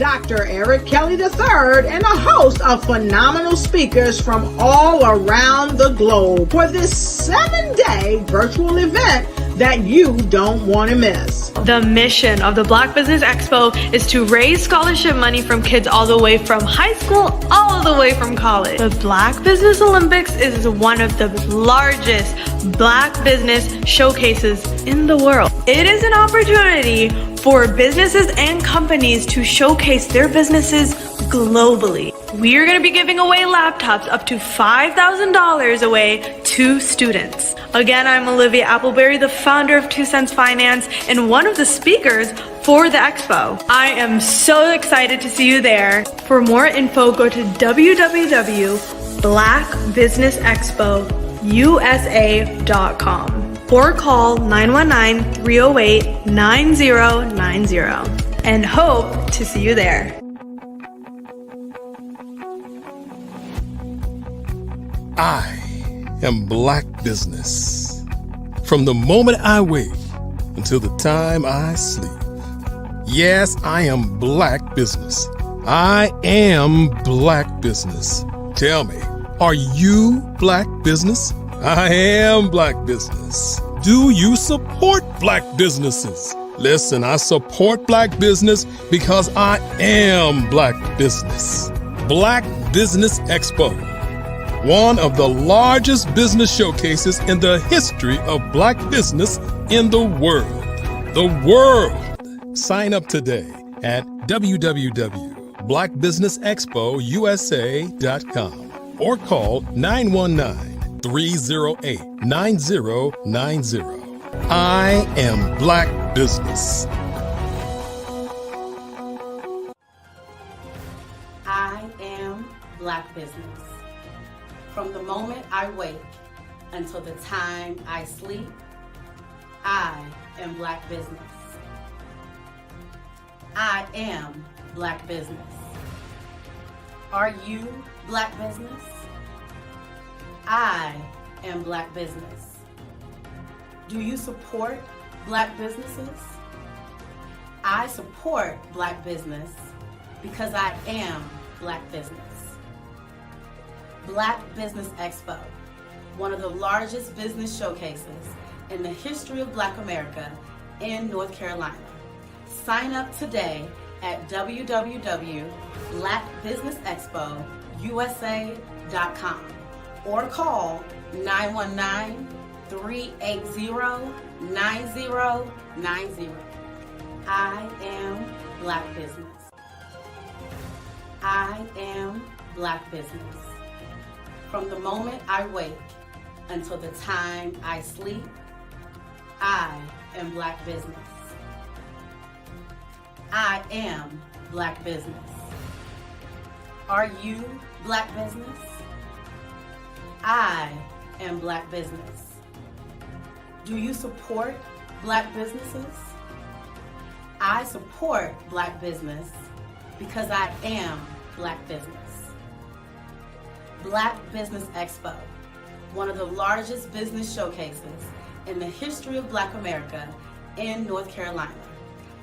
Dr. Eric Kelly III, and a host of phenomenal speakers from all around the globe for this 7-day virtual event that you don't want to miss. The mission of the Black Business Expo is to raise scholarship money from kids all the way from high school all the way from college. The Black Business Olympics is one of the largest Black business showcases in the world. It is an opportunity for businesses and companies to showcase their businesses globally. We are going to be giving away laptops up to $5,000 away to students. Again, I'm Olivia Appleberry, the founder of 2 Cents Finance and one of the speakers for the expo. I am so excited to see you there. For more info, go to www.blackbusinessexpousa.com or call 919-308-9090 and hope to see you there. I am Black Business. From the moment I wake until the time I sleep. Yes, I am Black Business. I am Black Business. Tell me, are you Black Business? I am Black Business. Do you support Black businesses? Listen, I support Black business because I am Black Business. Black Business Expo, one of the largest business showcases in the history of Black business in the world. The world! Sign up today at www.blackbusinessexpousa.com or call 919-308-9090. I am Black Business. I am Black Business. From the moment I wake until the time I sleep, I am Black Business. I am Black Business. Are you Black Business? I am Black Business. Do you support Black businesses? I support Black business because I am Black business. Black Business Expo, one of the largest business showcases in the history of Black America in North Carolina. Sign up today at www.blackbusinessexpousa.com or call 919-380-9090. I am Black Business. I am Black Business. From the moment I wake until the time I sleep, I am Black Business. I am Black Business. Are you Black Business? I am Black Business. Do you support Black businesses? I support Black business because I am Black business. Black Business Expo, one of the largest business showcases in the history of Black America in North Carolina.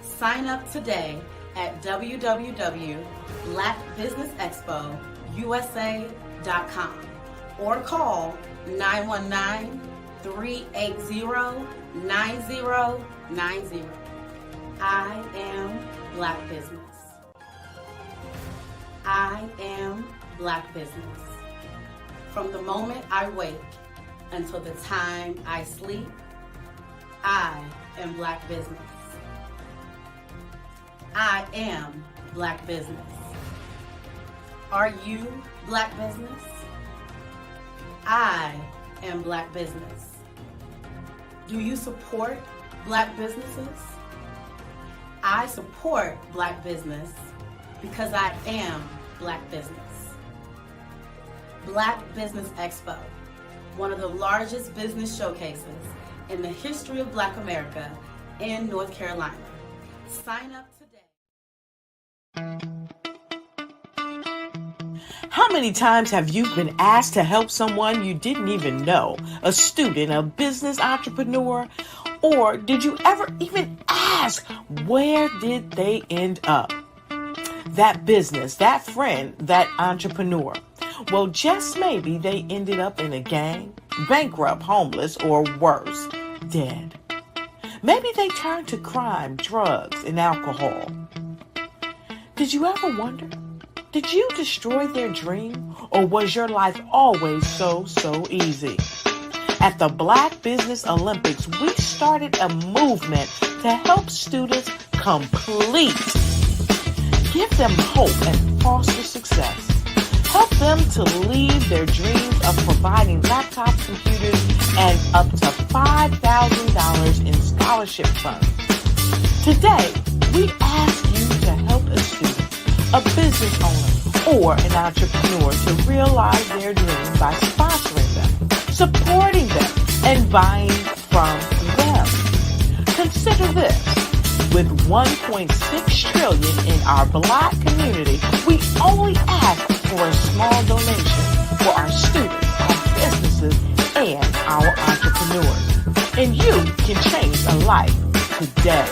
Sign up today at www.blackbusinessexpousa.com or call 919-380-9090. I am Black Business. I am Black Business. From the moment I wake until the time I sleep, I am Black Business. I am Black Business. Are you Black Business? I am Black Business. Do you support Black businesses? I support Black business because I am Black business. Black Business Expo, one of the largest business showcases in the history of Black America in North Carolina. Sign up today. How many times have you been asked to help someone you didn't even know, a student, a business entrepreneur, or did you ever even ask, where did they end up? that business, that friend, that entrepreneur. Well, just maybe they ended up in a gang, bankrupt, homeless, or worse, dead. Maybe they turned to crime, drugs, and alcohol. Did you ever wonder? Did you destroy their dream, or was your life always so easy? At the Black Business Olympics, we started a movement to help students complete. Give them hope and foster success. Help them to leave their dreams of providing laptops, computers, and up to $5,000 in scholarship funds. Today, we ask you to help a student, a business owner, or an entrepreneur to realize their dreams by sponsoring them, supporting them, and buying from them. Consider this. With $1.6 trillion in our Black community, we only ask for a small donation for our students, our businesses, and our entrepreneurs. And you can change a life today.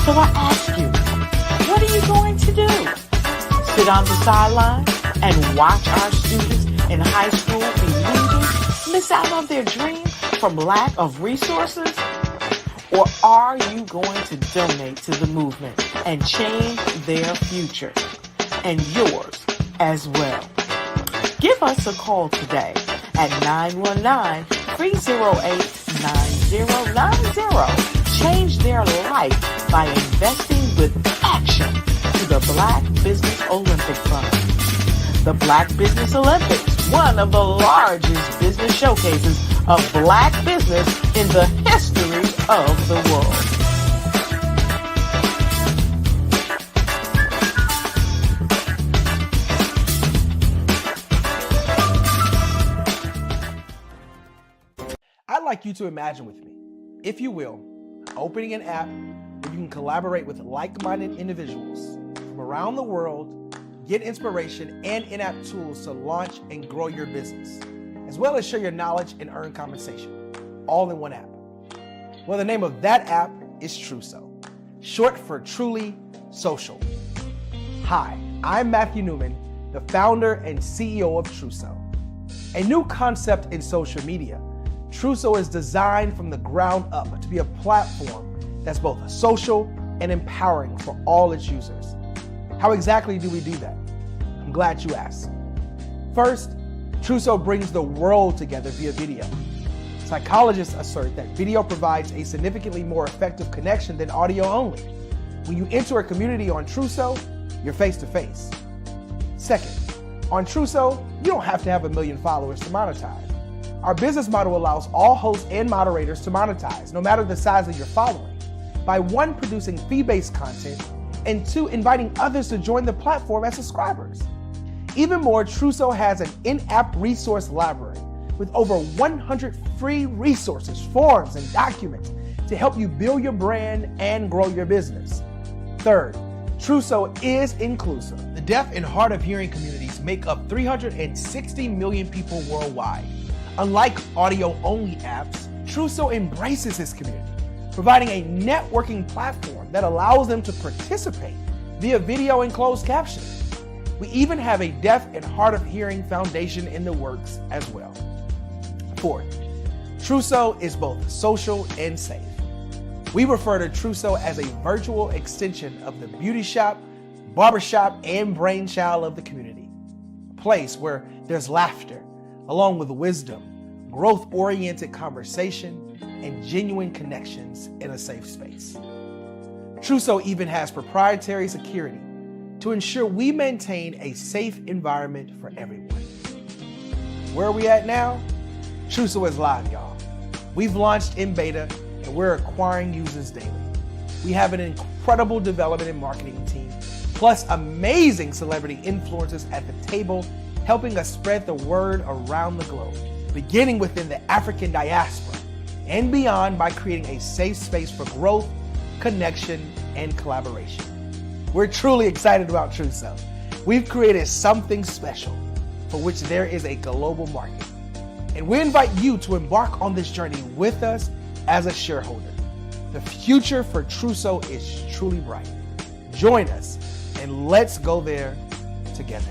So I ask you, what are you going to do? Sit on the sideline and watch our students in high school be losers, miss out on their dream from lack of resources? Or are you going to donate to the movement and change their future and yours as well? Give us a call today at 919-308-9090. Change their life by investing with action to the Black Business Olympic Fund. The Black Business Olympics, one of the largest business showcases of Black business in the history of the world. I'd like you to imagine with me, if you will, opening an app where you can collaborate with like-minded individuals from around the world, get inspiration and in-app tools to launch and grow your business, as well as share your knowledge and earn compensation, all in one app. Well, the name of that app is Truso, short for Truly Social. Hi, I'm Matthew Newman, the founder and CEO of Truso. A new concept in social media, Truso is designed from the ground up to be a platform that's both social and empowering for all its users. How exactly do we do that? I'm glad you asked. First, Truso brings the world together via video. Psychologists assert that video provides a significantly more effective connection than audio only. When you enter a community on Truso, you're face to face. Second, on Truso, you don't have to have 1 million followers to monetize. Our business model allows all hosts and moderators to monetize, no matter the size of your following, by 1, producing fee-based content, and 2, inviting others to join the platform as subscribers. Even more, Truso has an in-app resource library with over 100 free resources, forms, and documents to help you build your brand and grow your business. Third, Truso is inclusive. The deaf and hard of hearing communities make up 360 million people worldwide. Unlike audio-only apps, Truso embraces this community, providing a networking platform that allows them to participate via video and closed captioning. We even have a deaf and hard of hearing foundation in the works as well. Fourth, Truso is both social and safe. We refer to Truso as a virtual extension of the beauty shop, barbershop, and brainchild of the community. A place where there's laughter, along with wisdom, growth-oriented conversation, and genuine connections in a safe space. Truso even has proprietary security to ensure we maintain a safe environment for everyone. Where are we at now? Truso is live, y'all. We've launched in beta and we're acquiring users daily. We have an incredible development and marketing team, plus amazing celebrity influencers at the table, helping us spread the word around the globe, beginning within the African diaspora and beyond by creating a safe space for growth, connection, and collaboration. We're truly excited about Truso. We've created something special for which there is a global market. And we invite you to embark on this journey with us as a shareholder. The future for Truso is truly bright. Join us and and let's go there together.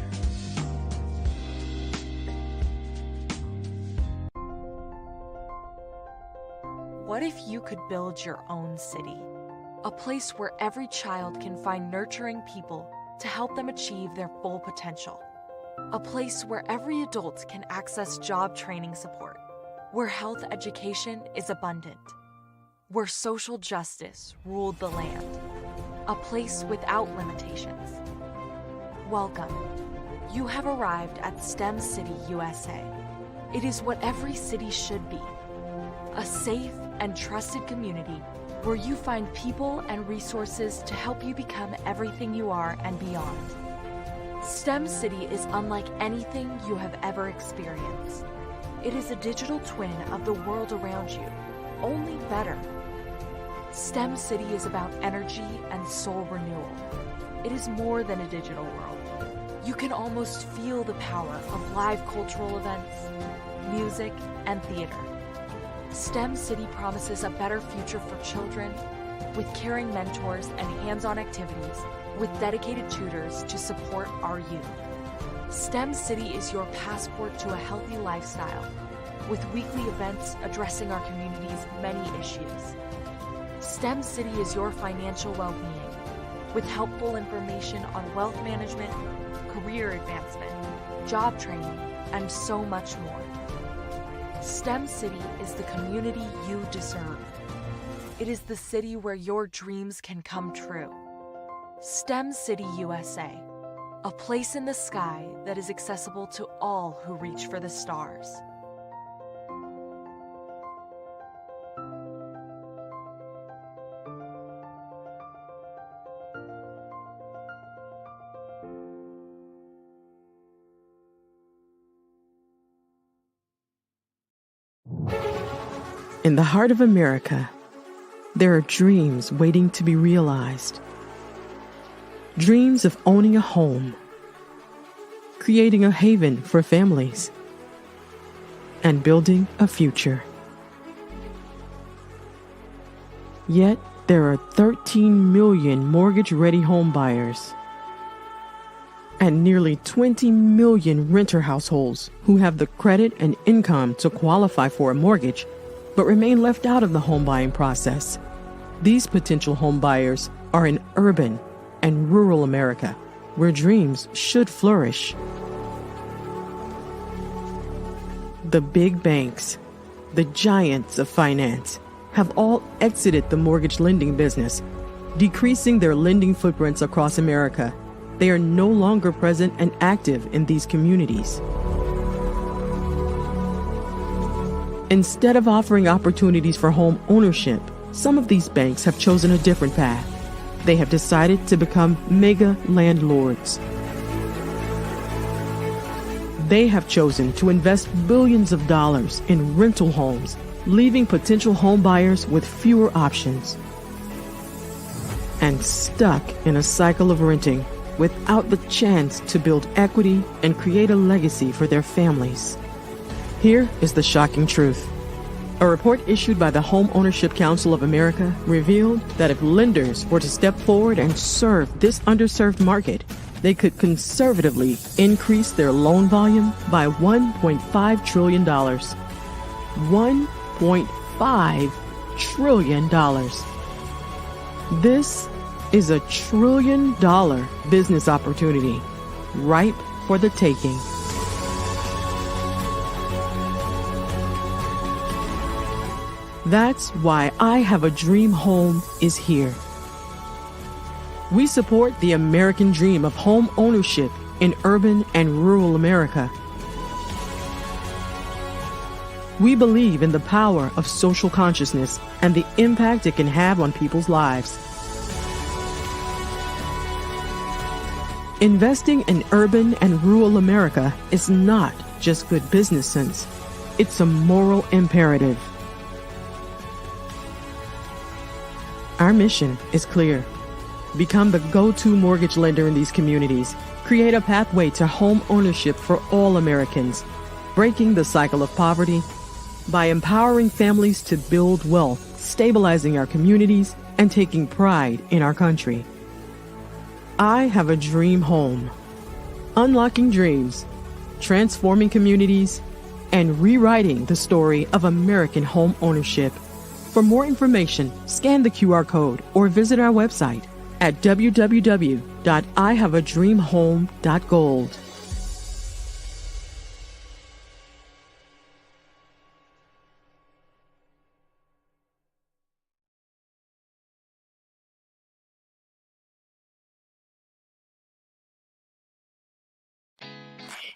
What if you could build your own city? A place where every child can find nurturing people to help them achieve their full potential. A place where every adult can access job training support. Where health education is abundant. Where social justice ruled the land. A place without limitations. Welcome. You have arrived at STEM City, USA. It is what every city should be. A safe and trusted community where you find people and resources to help you become everything you are and beyond. STEM City is unlike anything you have ever experienced. It is a digital twin of the world around you, only better. STEM City is about energy and soul renewal. It is more than a digital world. You can almost feel the power of live cultural events, music, and theater. STEM City promises a better future for children with caring mentors and hands-on activities with dedicated tutors to support our youth. STEM City is your passport to a healthy lifestyle with weekly events addressing our community's many issues. STEM City is your financial well-being with helpful information on wealth management, career advancement, job training, and so much more. STEM City is the community you deserve. It is the city where your dreams can come true. STEM City USA, a place in the sky that is accessible to all who reach for the stars. In the heart of America, there are dreams waiting to be realized. Dreams of owning a home, creating a haven for families, and building a future. Yet, there are 13 million mortgage-ready home buyers and nearly 20 million renter households who have the credit and income to qualify for a mortgage but remain left out of the home buying process. These potential home buyers are in urban and rural America, where dreams should flourish. The big banks, the giants of finance, have all exited the mortgage lending business, decreasing their lending footprints across America. They are no longer present and active in these communities. Instead of offering opportunities for home ownership, some of these banks have chosen a different path. They have decided to become mega landlords. They have chosen to invest billions of dollars in rental homes, leaving potential home buyers with fewer options and stuck in a cycle of renting without the chance to build equity and create a legacy for their families. Here is the shocking truth. A report issued by the Home Ownership Council of America revealed that if lenders were to step forward and serve this underserved market, they could conservatively increase their loan volume by $1.5 trillion. $1.5 trillion. This is a $1 trillion business opportunity, ripe for the taking. That's why I Have a Dream Home is here. We support the American dream of home ownership in urban and rural America. We believe in the power of social consciousness and the impact it can have on people's lives. Investing in urban and rural America is not just good business sense. It's a moral imperative. Our mission is clear. Become the go-to mortgage lender in these communities. Create a pathway to home ownership for all Americans, breaking the cycle of poverty by empowering families to build wealth, stabilizing our communities, and taking pride in our country. I Have a Dream Home. Unlocking dreams, transforming communities, and rewriting the story of American home ownership. For more information, scan the QR code or visit our website at www.ihaveadreamhome.gold.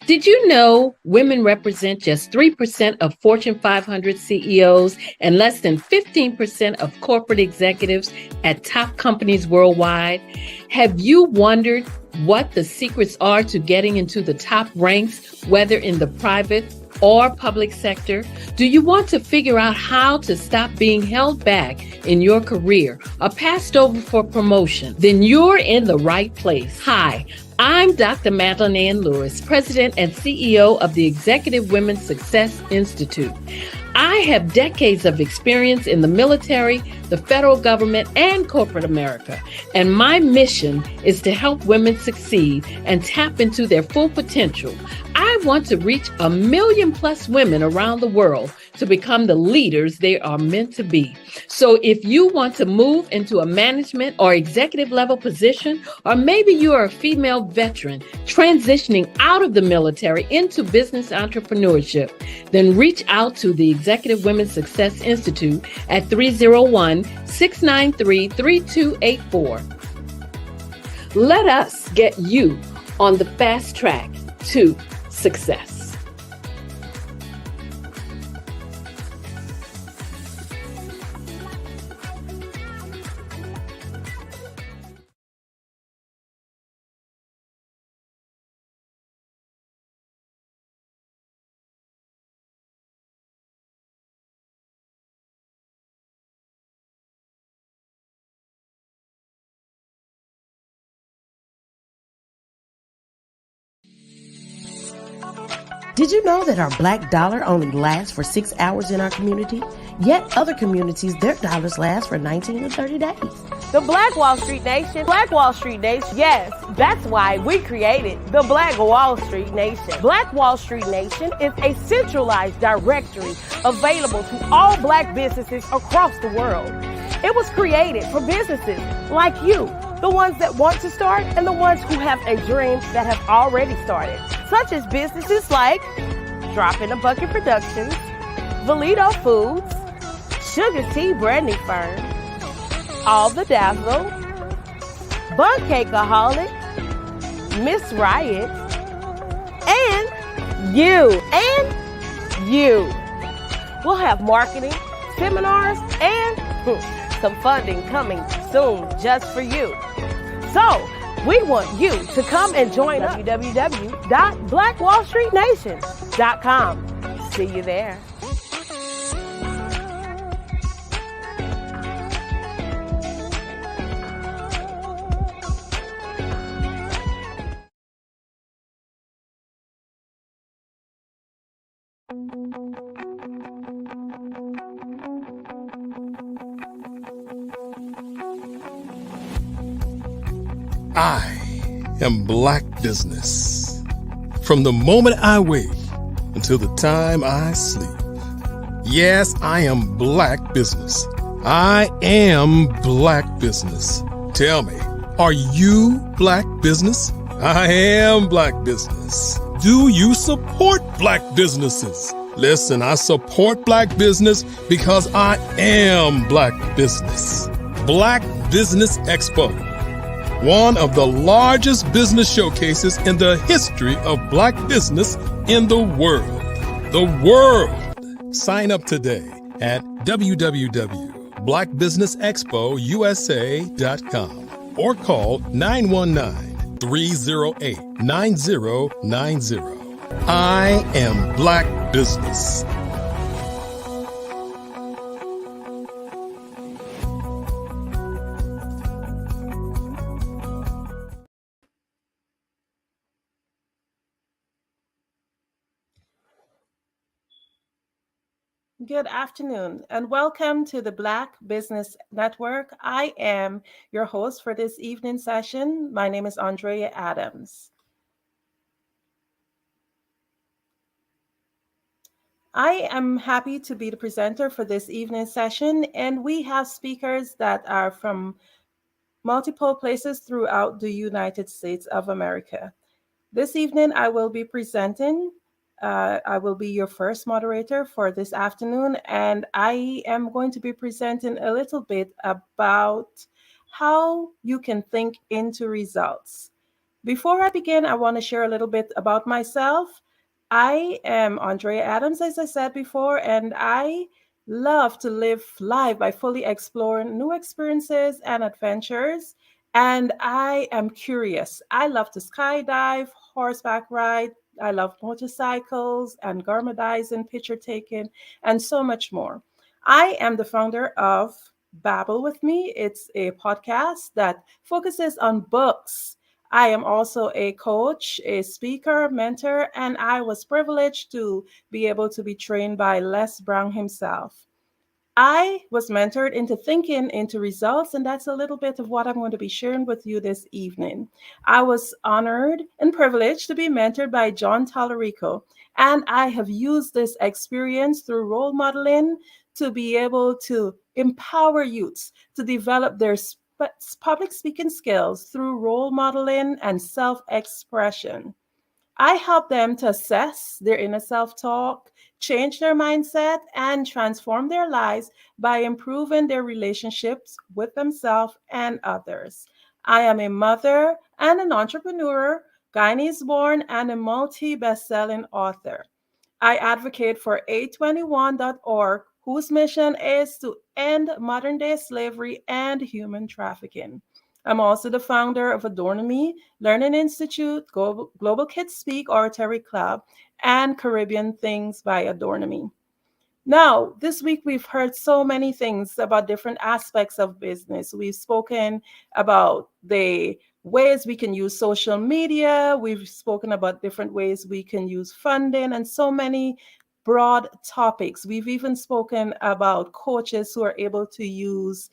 Did you know women represent just 3% of Fortune 500 CEOs and less than 15% of corporate executives at top companies worldwide? Have you wondered what the secrets are to getting into the top ranks, whether in the private or public sector? Do you want to figure out how to stop being held back in your career or passed over for promotion? Then you're in the right place. Hi, I'm Dr. Madeline Ann Lewis, President and CEO of the Executive Women's Success Institute. I have decades of experience in the military, the federal government, and corporate America, and my mission is to help women succeed and tap into their full potential. I want to reach 1 million+ women around the world to become the leaders they are meant to be. So if you want to move into a management or executive level position, or maybe you are a female veteran transitioning out of the military into business entrepreneurship, then reach out to the Executive Women's Success Institute at 301-693-3284. Let us get you on the fast track to success. Did you know that our black dollar only lasts for 6 hours in our community? Yet other communities, their dollars last for 19 to 30 days. The Black Wall Street Nation. Black Wall Street Nation. Yes, that's why we created the Black Wall Street Nation. Black Wall Street Nation is a centralized directory available to all black businesses across the world. It was created for businesses like you, the ones that want to start and the ones who have a dream that have already started, such as businesses like Drop in a Bucket Productions, Valito Foods, Sugar Tea Branding Firm, All the Dazzle, Bun Cakeaholic, Miss Riot, and you. We'll have marketing, seminars, and some funding coming soon just for you. So, we want you to come and join us. www.blackwallstreetnation.com. See you there. I am Black business. From the moment I wake until the time I sleep. Yes, I am Black business. I am Black business. Tell me, are you Black business? I am Black business. Do you support Black businesses? Listen, I support Black business because I am Black business. Black Business Expo, one of the largest business showcases in the history of Black business in the world. The world! Sign up today at www.blackbusinessexpousa.com or call 919-308-9090. I am Black business. Good afternoon, and welcome to the Black Business Network. I am your host for this evening session. My name is Andrea Adams. I am happy to be the presenter for this evening session, and we have speakers that are from multiple places throughout the United States of America. This evening, I will be presenting. I will be your first moderator for this afternoon, and I am going to be presenting a little bit about how you can think into results. Before I begin, I want to share a little bit about myself. I am Andrea Adams, as I said before, and I love to live life by fully exploring new experiences and adventures. And I am curious. I love to skydive, horseback ride. I love motorcycles and gourmetizing, picture taking, and so much more. I am the founder of Babble with Me. It's a podcast that focuses on books. I am also a coach, a speaker, mentor, and I was privileged to be able to be trained by Les Brown himself. I was mentored into thinking into results, and that's a little bit of what I'm going to be sharing with you this evening. I was honored and privileged to be mentored by John Tallarico, and I have used this experience through role modeling to be able to empower youths to develop their public speaking skills through role modeling and self expression. I help them to assess their inner self talk, change their mindset, and transform their lives by improving their relationships with themselves and others. I am a mother and an entrepreneur, Guyanese born, and a multi best selling author. I advocate for A21.org, whose mission is to end modern day slavery and human trafficking. I'm also the founder of Adornomy Learning Institute, Global Kids Speak Oratory Club, and Caribbean Things by Adornomy. Now, this week we've heard so many things about different aspects of business. We've spoken about the ways we can use social media. We've spoken about different ways we can use funding and so many broad topics. We've even spoken about coaches who are able to use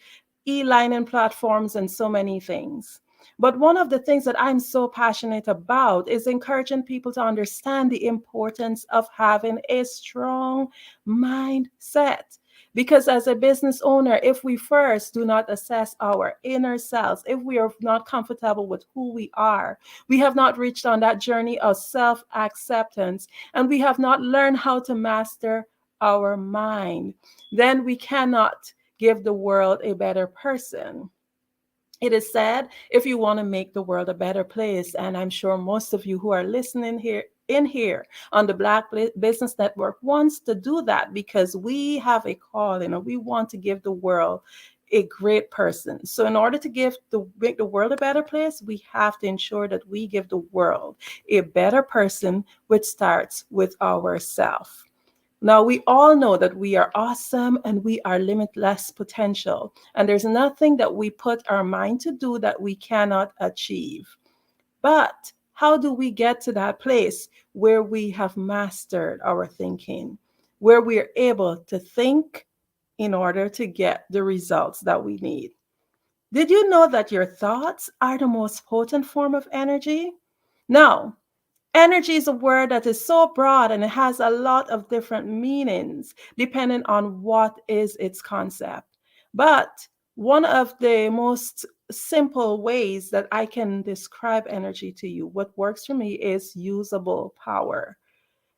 e-learning platforms and so many things. But one of the things that I'm so passionate about is encouraging people to understand the importance of having a strong mindset. Because as a business owner, if we first do not assess our inner selves, if we are not comfortable with who we are, we have not reached on that journey of self-acceptance, and we have not learned how to master our mind, then we cannot give the world a better person. It is said, if you want to make the world a better place, and I'm sure most of you who are listening here on the Black Business Network wants to do that, because we have a calling and we want to give the world a great person. So in order to make the world a better place, we have to ensure that we give the world a better person, which starts with ourselves. Now, we all know that we are awesome and we are limitless potential, and there's nothing that we put our mind to do that we cannot achieve. But how do we get to that place where we have mastered our thinking, where we are able to think in order to get the results that we need? Did you know that your thoughts are the most potent form of energy? Now, energy is a word that is so broad and it has a lot of different meanings depending on what is its concept. But one of the most simple ways that I can describe energy to you, what works for me, is usable power.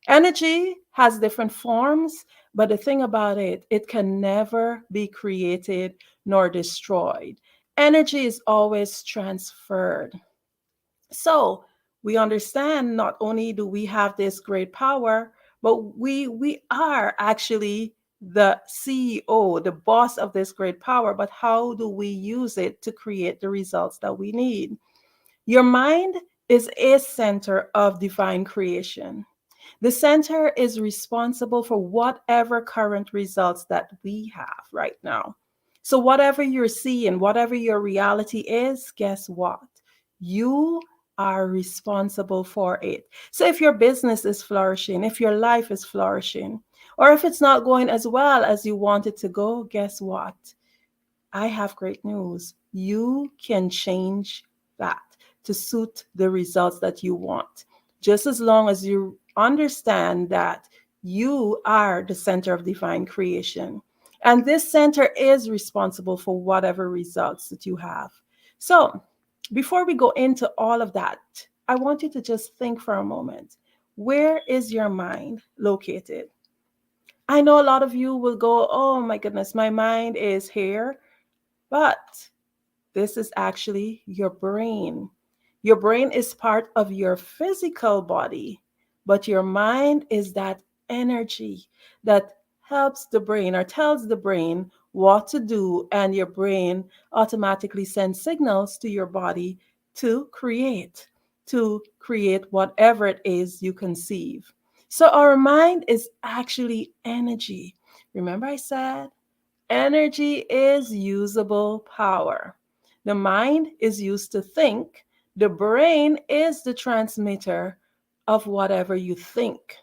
Energy has different forms, but the thing about it, it can never be created nor destroyed. Energy is always transferred. So we understand not only do we have this great power, but we are actually the CEO, the boss of this great power. But how do we use it to create the results that we need? Your mind is a center of divine creation. The center is responsible for whatever current results that we have right now. So whatever you're seeing, whatever your reality is, guess what? You are responsible for it. So if your business is flourishing, if your life is flourishing, Or if it's not going as well as you want it to go, guess what? I have great news. You can change that to suit the results that you want. Just as long as you understand that you are the center of divine creation. And this center is responsible for whatever results that you have. So before we go into all of that, I want you to just think for a moment. Where is your mind located? I know a lot of you will go, oh my goodness, my mind is here. But this is actually your brain. Your brain is part of your physical body, but your mind is that energy that helps the brain or tells the brain what to do, and your brain automatically sends signals to your body to create whatever it is you conceive. So our mind is actually energy. Remember I said energy is usable power. The mind is used to think. The brain is the transmitter of whatever you think.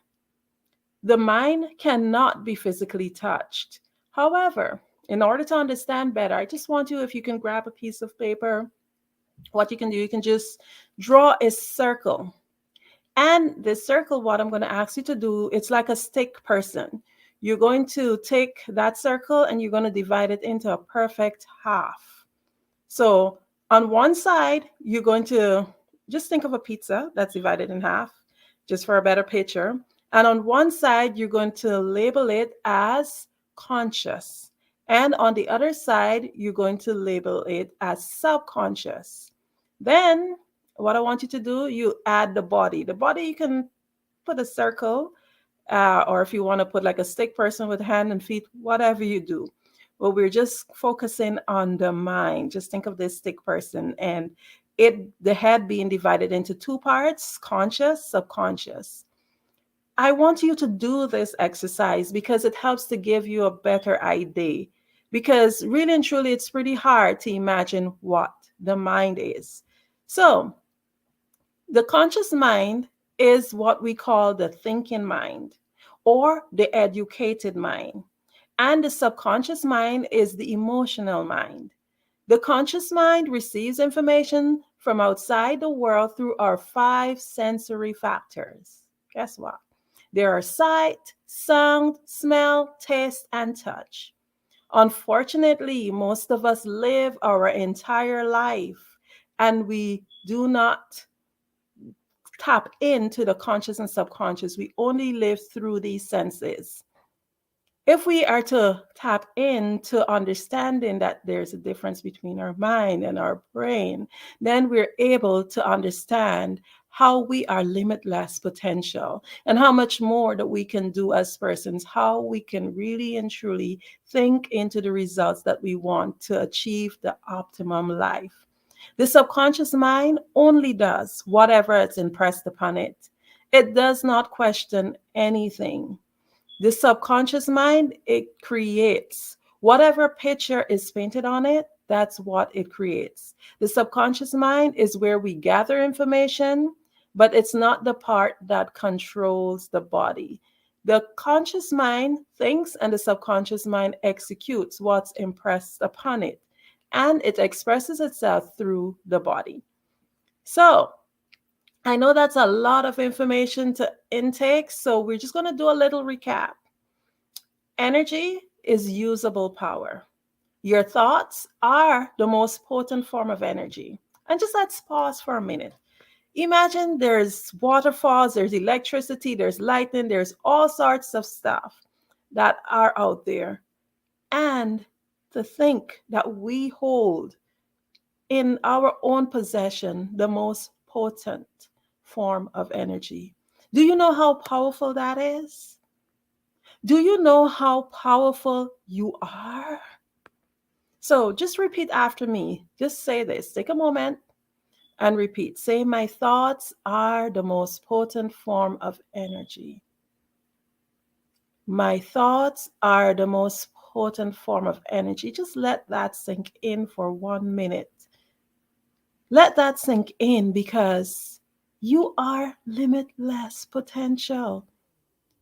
The mind cannot be physically touched. However, in order to understand better, I just want you, if you can grab a piece of paper, what you can do, you can just draw a circle. And this circle, what I'm going to ask you to do, it's like a stick person. You're going to take that circle and you're going to divide it into a perfect half. So on one side, you're going to just think of a pizza that's divided in half, just for a better picture. And on one side, you're going to label it as conscious. And on the other side, you're going to label it as subconscious. Then what I want you to do, you add the body. The body, you can put a circle, or if you want to put like a stick person with hand and feet, whatever you do. But we're just focusing on the mind. Just think of this stick person and the head being divided into two parts, conscious, subconscious. I want you to do this exercise because it helps to give you a better idea. Because really and truly, it's pretty hard to imagine what the mind is. So the conscious mind is what we call the thinking mind or the educated mind. And the subconscious mind is the emotional mind. The conscious mind receives information from outside the world through our 5 sensory factors. Guess what? There are sight, sound, smell, taste, and touch. Unfortunately, most of us live our entire life and we do not tap into the conscious and subconscious. We only live through these senses. If we are to tap into understanding that there's a difference between our mind and our brain, then we're able to understand how we are limitless potential and how much more that we can do as persons, how we can really and truly think into the results that we want to achieve the optimum life. The subconscious mind only does whatever it's impressed upon it. It does not question anything. The subconscious mind, it creates whatever picture is painted on it. That's what it creates. The subconscious mind is where we gather information, but it's not the part that controls the body. The conscious mind thinks and the subconscious mind executes what's impressed upon it, and it expresses itself through the body. So I know that's a lot of information to intake, so we're just going to do a little recap. Energy is usable power. Your thoughts are the most potent form of energy. And just let's pause for a minute. Imagine there's waterfalls, there's electricity, there's lightning, there's all sorts of stuff that are out there. And to think that we hold in our own possession the most potent form of energy. Do you know how powerful that is? Do you know how powerful you are? So just repeat after me. Just say this. Take a moment and repeat. Say, my thoughts are the most potent form of energy. My thoughts are the most potent form of energy. Just let that sink in for 1 minute. Let that sink in because you are limitless potential.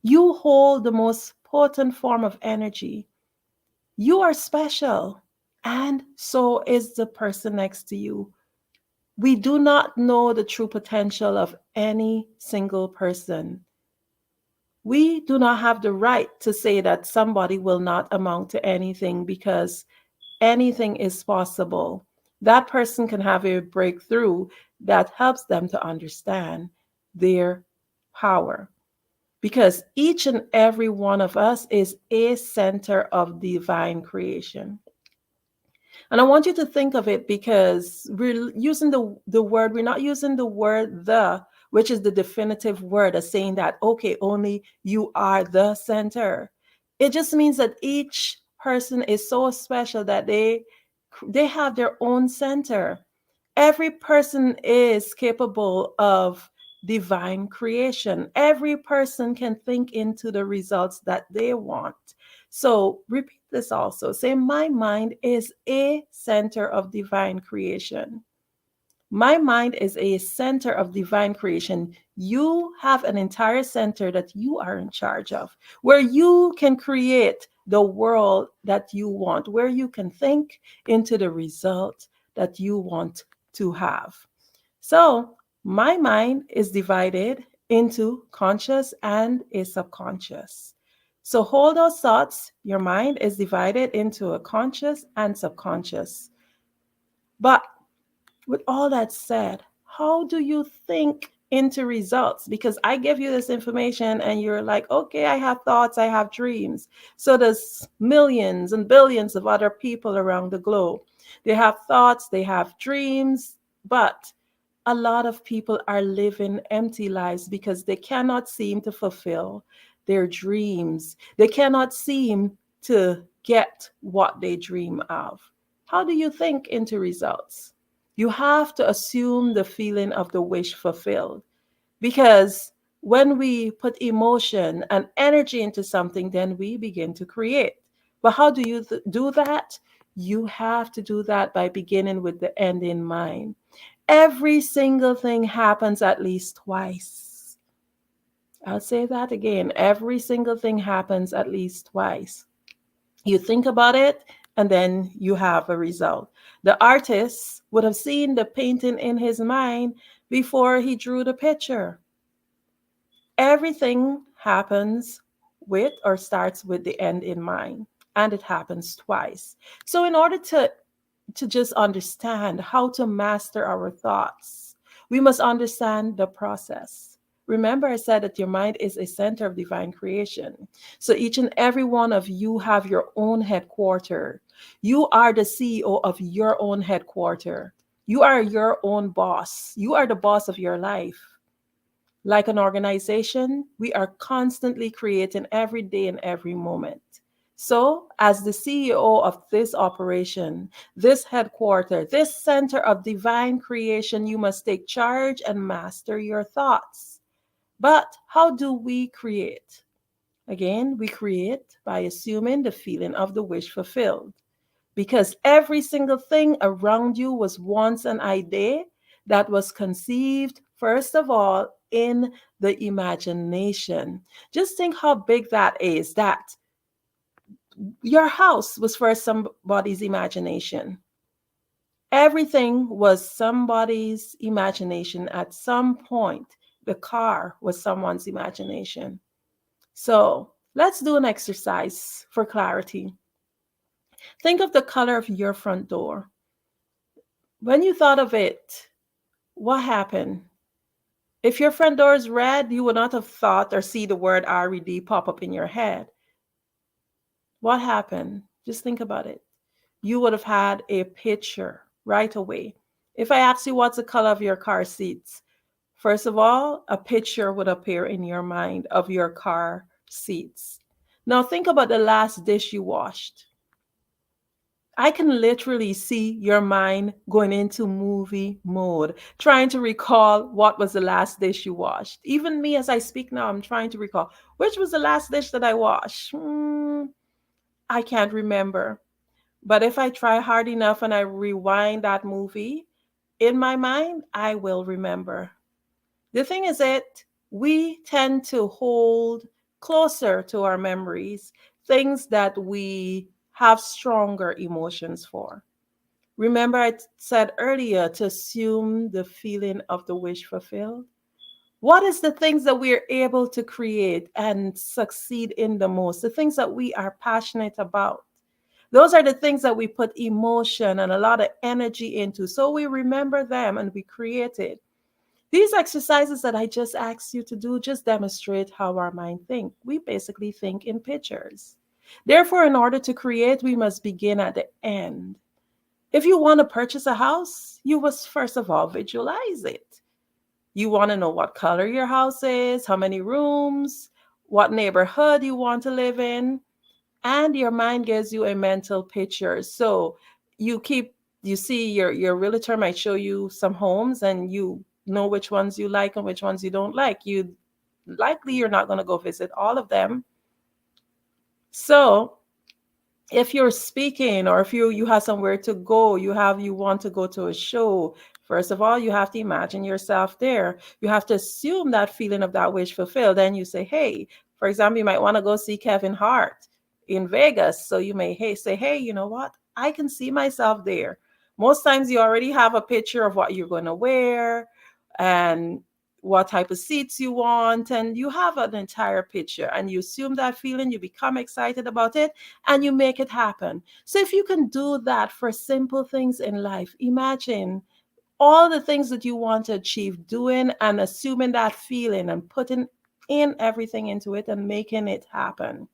You hold the most potent form of energy. You are special, and so is the person next to you. We do not know the true potential of any single person. We do not have the right to say that somebody will not amount to anything, because anything is possible. That person can have a breakthrough that helps them to understand their power. Because each and every one of us is a center of divine creation. And I want you to think of it, because we're using the word, we're not using the word the, which is the definitive word, as saying that, okay, only you are the center. It just means that each person is so special that they have their own center. Every person is capable of divine creation. Every person can think into the results that they want. So repeat this also. Say, my mind is a center of divine creation. My mind is a center of divine creation. You have an entire center that you are in charge of, where you can create the world that you want, where you can think into the result that you want to have. So my mind is divided into conscious and a subconscious. So hold those thoughts. Your mind is divided into a conscious and subconscious. But with all that said, how do you think into results? Because I give you this information and you're like, okay, I have thoughts, I have dreams. So there's millions and billions of other people around the globe. They have thoughts, they have dreams, but a lot of people are living empty lives because they cannot seem to fulfill their dreams. They cannot seem to get what they dream of. How do you think into results? You have to assume the feeling of the wish fulfilled, because when we put emotion and energy into something, then we begin to create. But how do you do that? You have to do that by beginning with the end in mind. Every single thing happens at least twice. I'll say that again. Every single thing happens at least twice. You think about it, and then you have a result. The artist would have seen the painting in his mind before he drew the picture. Everything happens with or starts with the end in mind, and it happens twice. So in order to just understand how to master our thoughts, we must understand the process. Remember, I said that your mind is a center of divine creation. So each and every one of you have your own headquarters. You are the CEO of your own headquarters. You are your own boss. You are the boss of your life. Like an organization, we are constantly creating every day and every moment. So, as the CEO of this operation, this headquarters, this center of divine creation, you must take charge and master your thoughts. But how do we create? Again, we create by assuming the feeling of the wish fulfilled. Because every single thing around you was once an idea that was conceived, first of all, in the imagination. Just think how big that is, that your house was first somebody's imagination. Everything was somebody's imagination at some point. The car was someone's imagination. So let's do an exercise for clarity. Think of the color of your front door. When you thought of it, what happened? If your front door is red, you would not have thought or see the word RED pop up in your head. What happened? Just think about it. You would have had a picture right away. If I ask you what's the color of your car seats, first of all, a picture would appear in your mind of your car seats. Now think about the last dish you washed. I can literally see your mind going into movie mode, trying to recall what was the last dish you washed. Even me, as I speak now, I'm trying to recall, which was the last dish that I washed? I can't remember. But if I try hard enough and I rewind that movie, in my mind, I will remember. The thing is that we tend to hold closer to our memories, things that we have stronger emotions for. Remember, I said earlier to assume the feeling of the wish fulfilled. What is the things that we're able to create and succeed in the most? The things that we are passionate about. Those are the things that we put emotion and a lot of energy into. So we remember them and we create it. These exercises that I just asked you to do just demonstrate how our mind thinks. We basically think in pictures. Therefore, in order to create, we must begin at the end. If you want to purchase a house, you must first of all visualize it. You want to know what color your house is, how many rooms, what neighborhood you want to live in, and your mind gives you a mental picture. So you see your realtor might show you some homes and you know which ones you like and which ones you don't like. You're not going to go visit all of them. So if you're speaking or if you have somewhere to go, you want to go to a show, first of all, you have to imagine yourself there. You have to assume that feeling of that wish fulfilled. Then you say, hey, for example, you might want to go see Kevin Hart in Vegas. So you may say, hey, you know what? I can see myself there. Most times you already have a picture of what you're going to wear and what type of seats you want, and you have an entire picture, and you assume that feeling, you become excited about it, and you make it happen. So if you can do that for simple things in life, imagine all the things that you want to achieve, doing and assuming that feeling and putting in everything into it and making it happen.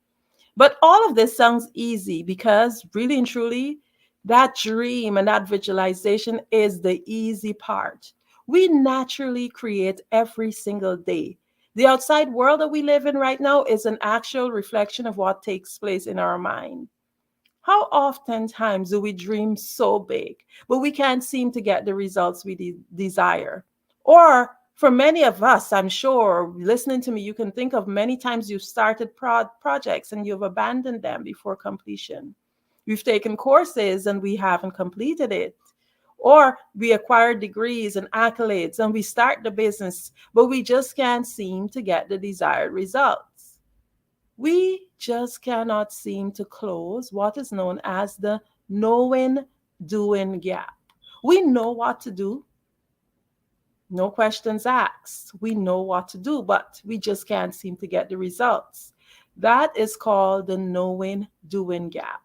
But all of this sounds easy because really and truly, that dream and that visualization is the easy part. We naturally create every single day. The outside world that we live in right now is an actual reflection of what takes place in our mind. How oftentimes do we dream so big, but we can't seem to get the results we desire? Or for many of us, I'm sure, listening to me, you can think of many times you've started projects and you've abandoned them before completion. We've taken courses and we haven't completed it. Or we acquire degrees and accolades and we start the business, but we just can't seem to get the desired results. We just cannot seem to close what is known as the knowing-doing gap. We know what to do. No questions asked. We know what to do, but we just can't seem to get the results. That is called the knowing-doing gap.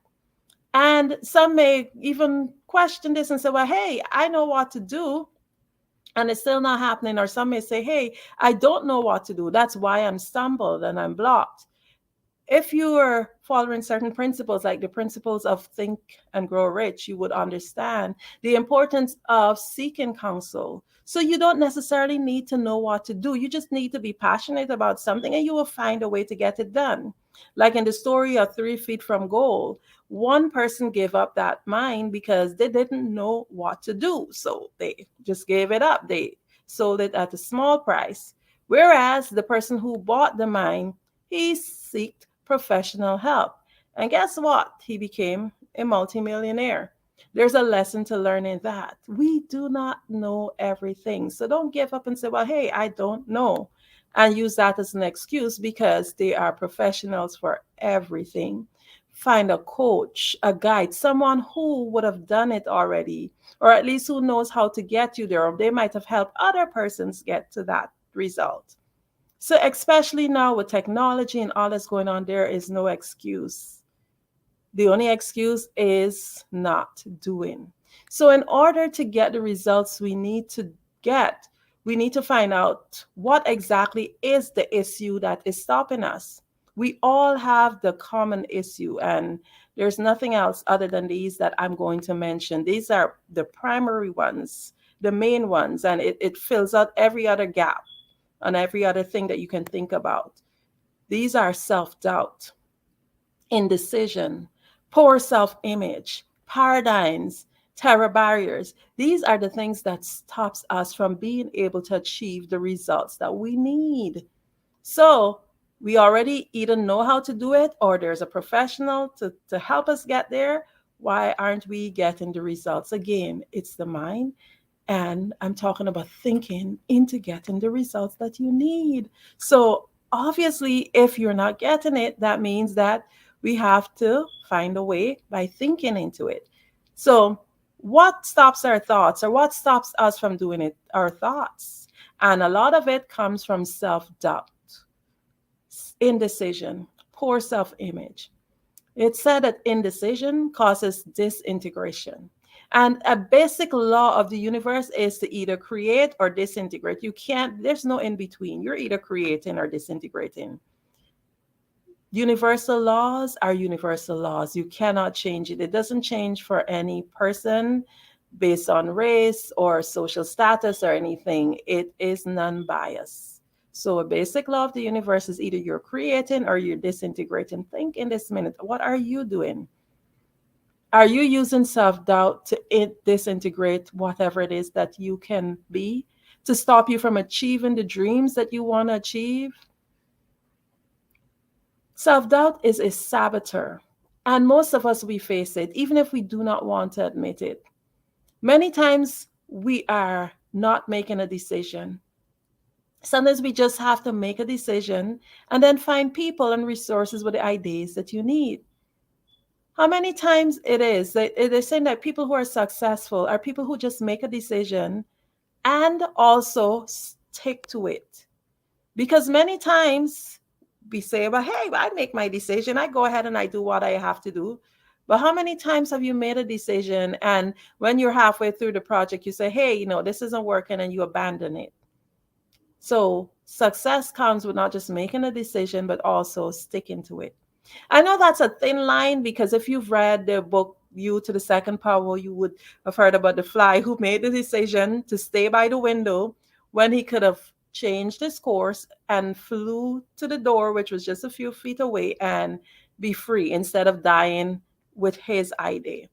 And some may even question this and say, well, hey, I know what to do, and it's still not happening. Or some may say, hey, I don't know what to do. That's why I'm stumbled and I'm blocked. If you are following certain principles, like the principles of Think and Grow Rich, you would understand the importance of seeking counsel. So you don't necessarily need to know what to do. You just need to be passionate about something and you will find a way to get it done. Like in the story of 3 Feet from Gold, one person gave up that mine because they didn't know what to do. So they just gave it up. They sold it at a small price. Whereas the person who bought the mine, he sought professional help. And guess what? He became a multimillionaire. There's a lesson to learn in that. We do not know everything. So don't give up and say, well, hey, I don't know. And use that as an excuse because they are professionals for everything. Find a coach, a guide, someone who would have done it already, or at least who knows how to get you there. Or they might have helped other persons get to that result. So especially now with technology and all that's going on, there is no excuse. The only excuse is not doing. So in order to get the results we need to get, we need to find out what exactly is the issue that is stopping us. We all have the common issue, and there's nothing else other than these that I'm going to mention. These are the primary ones, the main ones, and it fills out every other gap and every other thing that you can think about. These are self-doubt, indecision, poor self-image, paradigms, terror barriers. These are the things that stops us from being able to achieve the results that we need. So we already either know how to do it or there's a professional to help us get there. Why aren't we getting the results? Again, it's the mind. And I'm talking about thinking into getting the results that you need. So Obviously, if you're not getting it, that means that we have to find a way by thinking into it. So, what stops our thoughts, or what stops us from doing it? Our thoughts. And a lot of it comes from self-doubt, indecision, poor self-image. It's said that indecision causes disintegration. And a basic law of the universe is to either create or disintegrate. You can't, there's no in between. You're either creating or disintegrating. Universal laws are universal laws. You cannot change it. It doesn't change for any person based on race or social status or anything. It is non-biased. So a basic law of the universe is either you're creating or you're disintegrating. Think in this minute, what are you doing? Are you using self-doubt to disintegrate whatever it is that you can be, to stop you from achieving the dreams that you want to achieve? Self-doubt is a saboteur, and most of us, we face it, even if we do not want to admit it. Many times we are not making a decision. Sometimes we just have to make a decision and then find people and resources with the ideas that you need. How many times it is that they're saying that people who are successful are people who just make a decision and also stick to it. Because many times we say, well, hey, I make my decision. I go ahead and I do what I have to do. But how many times have you made a decision and when you're halfway through the project, you say, hey, this isn't working, and you abandon it? So success comes with not just making a decision, but also sticking to it. I know that's a thin line, because if you've read the book, You to the Second Power, you would have heard about the fly who made the decision to stay by the window when he could have changed his course and flew to the door, which was just a few feet away, and be free instead of dying with his idea.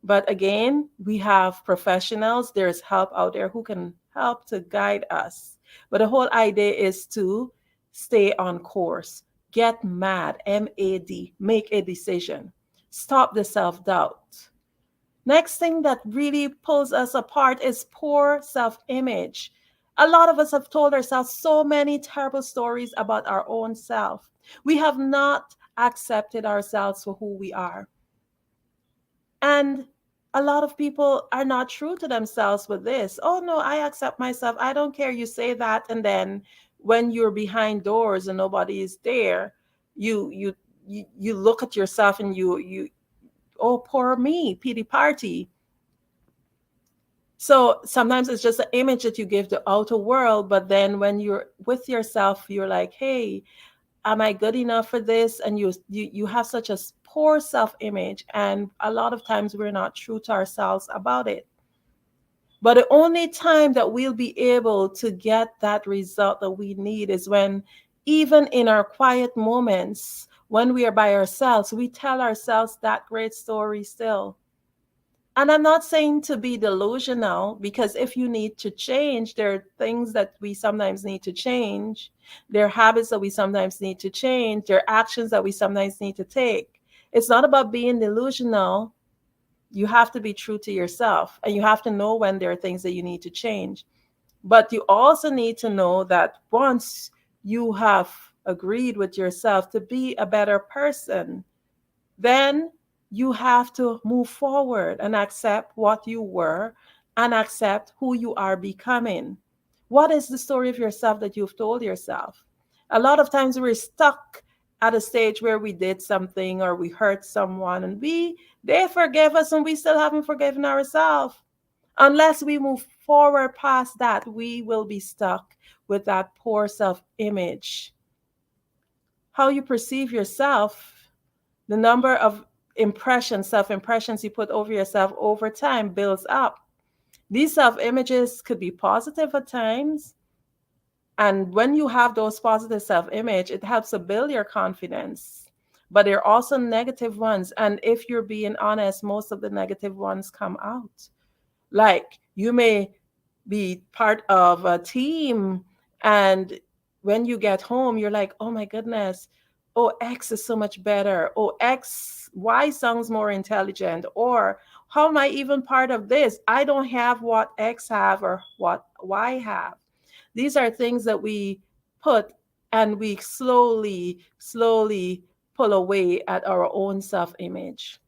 But again, we have professionals. There's help out there who can help to guide us. But the whole idea is to stay on course. Get mad, M-A-D, make a decision. Stop the self-doubt. Next thing that really pulls us apart is poor self-image. A lot of us have told ourselves so many terrible stories about our own self. We have not accepted ourselves for who we are. And a lot of people are not true to themselves with this. Oh no, I accept myself. I don't care. You say that, and then when you're behind doors and nobody is there, you look at yourself and you oh, poor me, pity party. So sometimes it's just an image that you give the outer world, but then when you're with yourself, you're like, hey, am I good enough for this? And you have such a poor self-image, and a lot of times we're not true to ourselves about it. But the only time that we'll be able to get that result that we need is when, even in our quiet moments, when we are by ourselves, we tell ourselves that great story still. And I'm not saying to be delusional, because if you need to change, there are things that we sometimes need to change. There are habits that we sometimes need to change. There are actions that we sometimes need to take. It's not about being delusional. You have to be true to yourself, and you have to know when there are things that you need to change. But you also need to know that once you have agreed with yourself to be a better person, then you have to move forward and accept what you were and accept who you are becoming. What is the story of yourself that you've told yourself? A lot of times we're stuck at a stage where we did something or we hurt someone, and they forgive us and we still haven't forgiven ourselves. Unless we move forward past that, we will be stuck with that poor self-image. How you perceive yourself, the number of impressions, self-impressions you put over yourself over time builds up. These self-images could be positive at times. And when you have those positive self-image, it helps to build your confidence. But there are also negative ones. And if you're being honest, most of the negative ones come out. Like, you may be part of a team, and when you get home, you're like, oh my goodness, oh, X is so much better. Oh, Y sounds more intelligent. Or how am I even part of this? I don't have what X have or what Y have. These are things that we put, and we slowly pull away at our own self-image.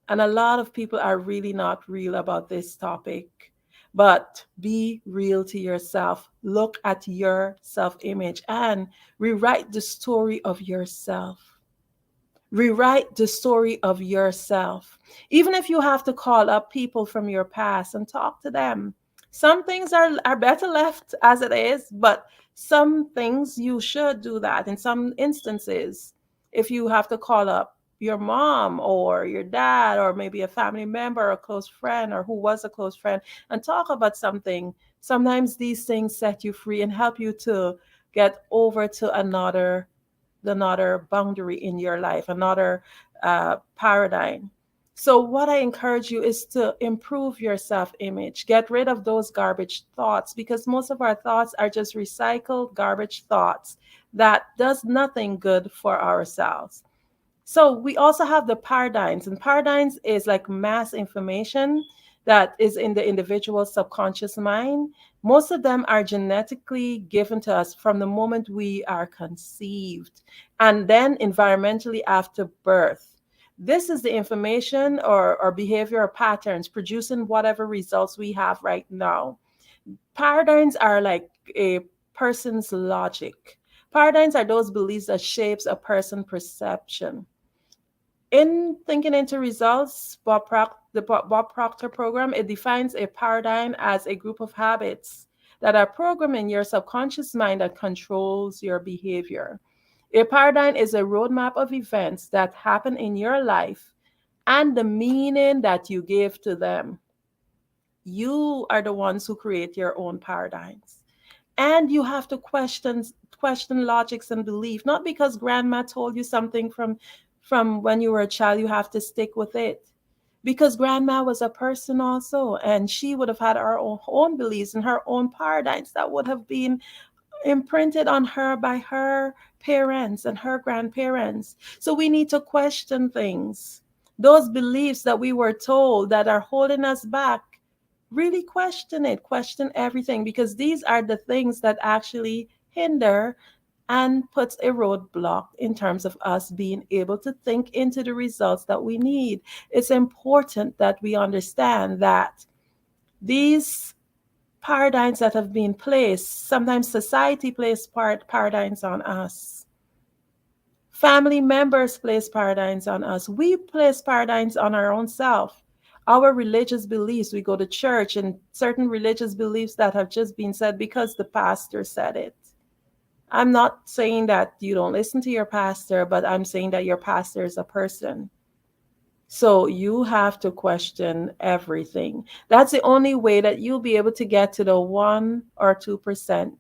And a lot of people are really not real about this topic. But be real to yourself. Look at your self-image and rewrite the story of yourself. Rewrite the story of yourself. Even if you have to call up people from your past and talk to them. Some things are better left as it is, but some things you should do that. In some instances, if you have to call up your mom or your dad or maybe a family member or a close friend or who was a close friend and talk about something, sometimes these things set you free and help you to get over to another boundary in your life, another paradigm. So what I encourage you is to improve your self-image. Get rid of those garbage thoughts, because most of our thoughts are just recycled garbage thoughts that does nothing good for ourselves. So we also have the paradigms, and paradigms is like mass information that is in the individual's subconscious mind. Most of them are genetically given to us from the moment we are conceived, and then environmentally after birth. This is the information or behavioral patterns producing whatever results we have right now. Paradigms are like a person's logic. Paradigms are those beliefs that shapes a person's perception. In Thinking into Results, the Bob Proctor program, it defines a paradigm as a group of habits that are programmed in your subconscious mind that controls your behavior. A paradigm is a roadmap of events that happen in your life and the meaning that you give to them. You are the ones who create your own paradigms. And you have to question logics and belief, not because grandma told you something from when you were a child, you have to stick with it. Because grandma was a person also, and she would have had her own beliefs and her own paradigms that would have been imprinted on her by her parents and her grandparents. So we need to question things. Those beliefs that we were told that are holding us back, really question it, question everything, because these are the things that actually hinder and puts a roadblock in terms of us being able to think into the results that we need. It's important that we understand that these paradigms that have been placed, sometimes society places paradigms on us. Family members place paradigms on us. We place paradigms on our own self. Our religious beliefs, we go to church, and certain religious beliefs that have just been said because the pastor said it. I'm not saying that you don't listen to your pastor, but I'm saying that your pastor is a person. So you have to question everything. That's the only way that you'll be able to get to the 1 or 2%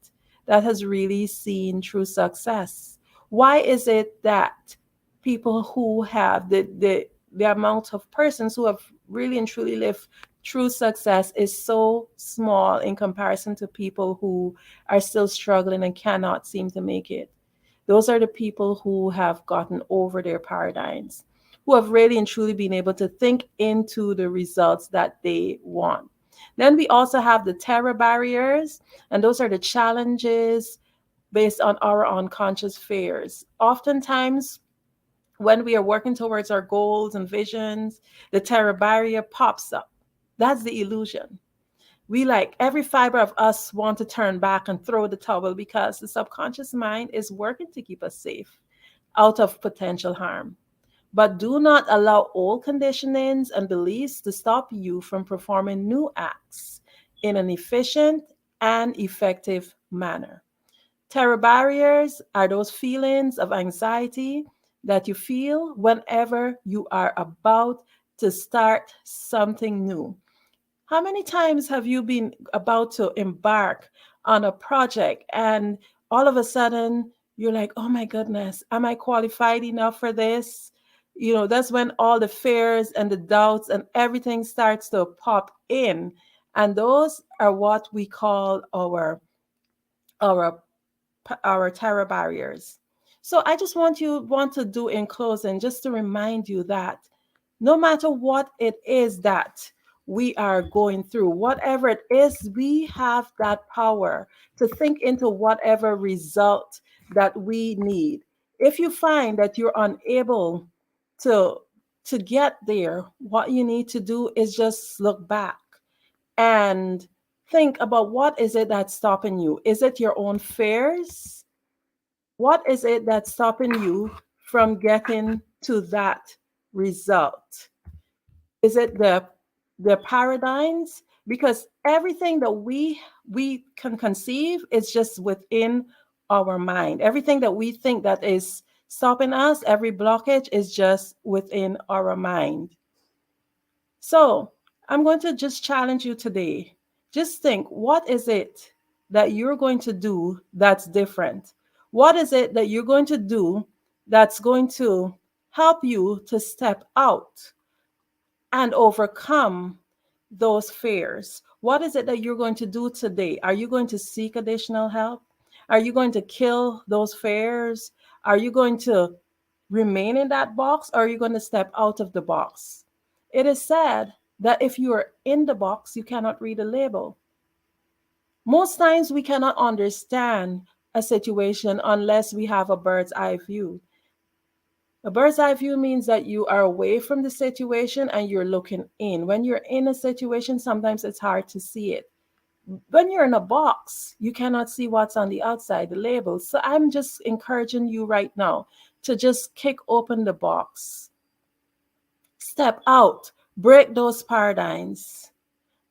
that has really seen true success. Why is it that people who have the amount of persons who have really and truly lived true success is so small in comparison to people who are still struggling and cannot seem to make it? Those are the people who have gotten over their paradigms, who have really and truly been able to think into the results that they want. Then we also have the terror barriers, and those are the challenges based on our unconscious fears. Oftentimes, when we are working towards our goals and visions, the terror barrier pops up. That's the illusion. We, like every fiber of us, want to turn back and throw the towel because the subconscious mind is working to keep us safe out of potential harm. But do not allow old conditionings and beliefs to stop you from performing new acts in an efficient and effective manner. Terror barriers are those feelings of anxiety that you feel whenever you are about to start something new. How many times have you been about to embark on a project and all of a sudden you're like, oh my goodness, am I qualified enough for this? You know, that's when all the fears and the doubts and everything starts to pop in. And those are what we call our terror barriers. So I just want to do in closing, just to remind you that no matter what it is that we are going through, whatever it is, we have that power to think into whatever result that we need. If you find that you're unable to get there, what you need to do is just look back and think about what is it that's stopping you. Is it your own fears? What is it that's stopping you from getting to that result? Is it the paradigms? Because everything that we can conceive is just within our mind. Everything that we think that is stopping us, every blockage is just within our mind. So I'm going to just challenge you today. Just think, what is it that you're going to do that's different? What is it that you're going to do that's going to help you to step out and overcome those fears? What is it that you're going to do today? Are you going to seek additional help? Are you going to kill those fears? Are you going to remain in that box, or are you going to step out of the box? It is said that if you are in the box, you cannot read the label. Most times we cannot understand a situation unless we have a bird's eye view. A bird's eye view means that you are away from the situation and you're looking in. When you're in a situation, sometimes it's hard to see it. When you're in a box, you cannot see what's on the outside, the label. So I'm just encouraging you right now to just kick open the box. Step out, break those paradigms,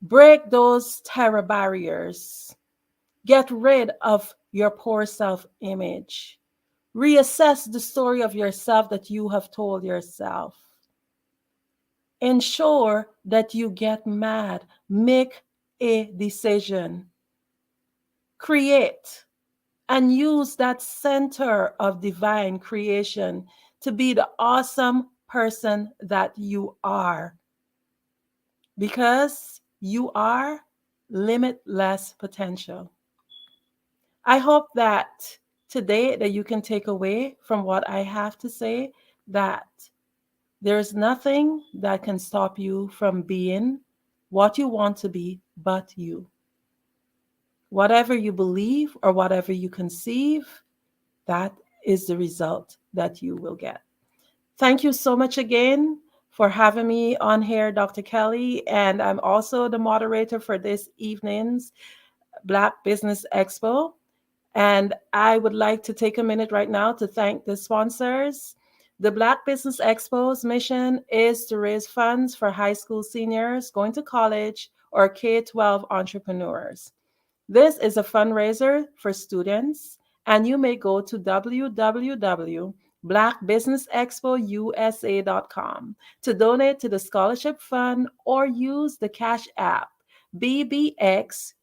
break those terror barriers, get rid of your poor self-image. Reassess the story of yourself that you have told yourself. Ensure that you get mad. Make a decision. Create and use that center of divine creation to be the awesome person that you are. Because you are limitless potential. I hope that today that you can take away from what I have to say that there's nothing that can stop you from being what you want to be but you. Whatever you believe or whatever you conceive, that is the result that you will get. Thank you so much again for having me on here, Dr. Kelly, and I'm also the moderator for this evening's Black Business Expo. And I would like to take a minute right now to thank the sponsors. The Black Business Expo's mission is to raise funds for high school seniors going to college or K-12 entrepreneurs. This is a fundraiser for students, and you may go to www.blackbusinessexpousa.com to donate to the scholarship fund or use the Cash App BBXUSA.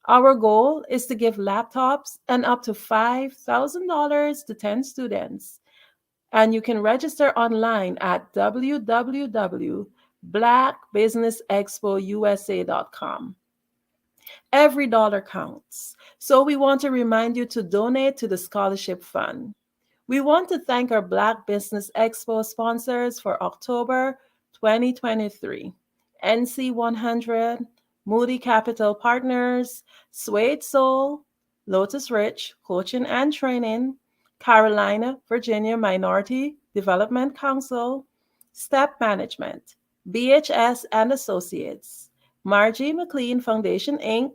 Our goal is to give laptops and up to $5,000 to 10 students. And you can register online at www.blackbusinessexpousa.com. Every dollar counts. So we want to remind you to donate to the scholarship fund. We want to thank our Black Business Expo sponsors for October 2023. NC100, Moody Capital Partners, Suede Soul, Lotus Rich Coaching and Training, Carolina, Virginia Minority Development Council, Step Management, BHS and Associates, Margie McLean Foundation, Inc.,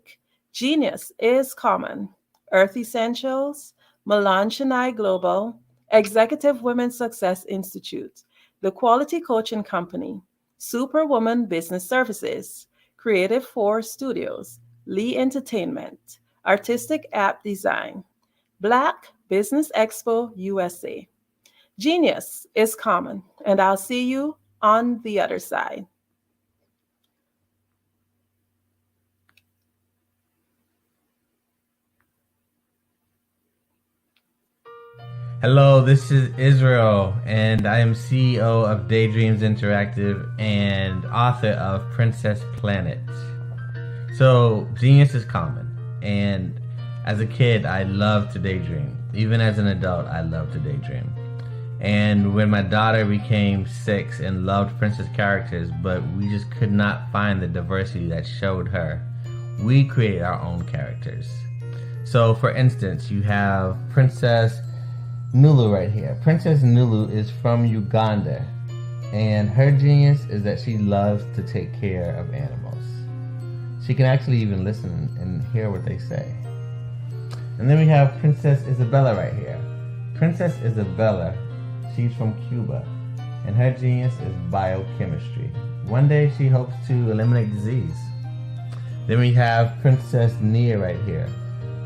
Genius is Common, Earth Essentials, Milan Chennai Global, Executive Women's Success Institute, The Quality Coaching Company, Superwoman Business Services, Creative 4 Studios, Lee Entertainment, Artistic App Design, Black Business Expo USA. Genius is Common, and I'll see you on the other side. Hello, this is Israel, and I am CEO of Daydreams Interactive and author of Princess Planet. So, genius is common, and as a kid, I loved to daydream. Even as an adult, I love to daydream. And when my daughter became 6 and loved princess characters, but we just could not find the diversity that showed her, we created our own characters. So for instance, you have Princess Nulu right here. Princess Nulu is from Uganda, and her genius is that she loves to take care of animals. She can actually even listen and hear what they say. And then we have Princess Isabella right here. Princess Isabella, she's from Cuba, and her genius is biochemistry. One day she hopes to eliminate disease. Then we have Princess Nia right here.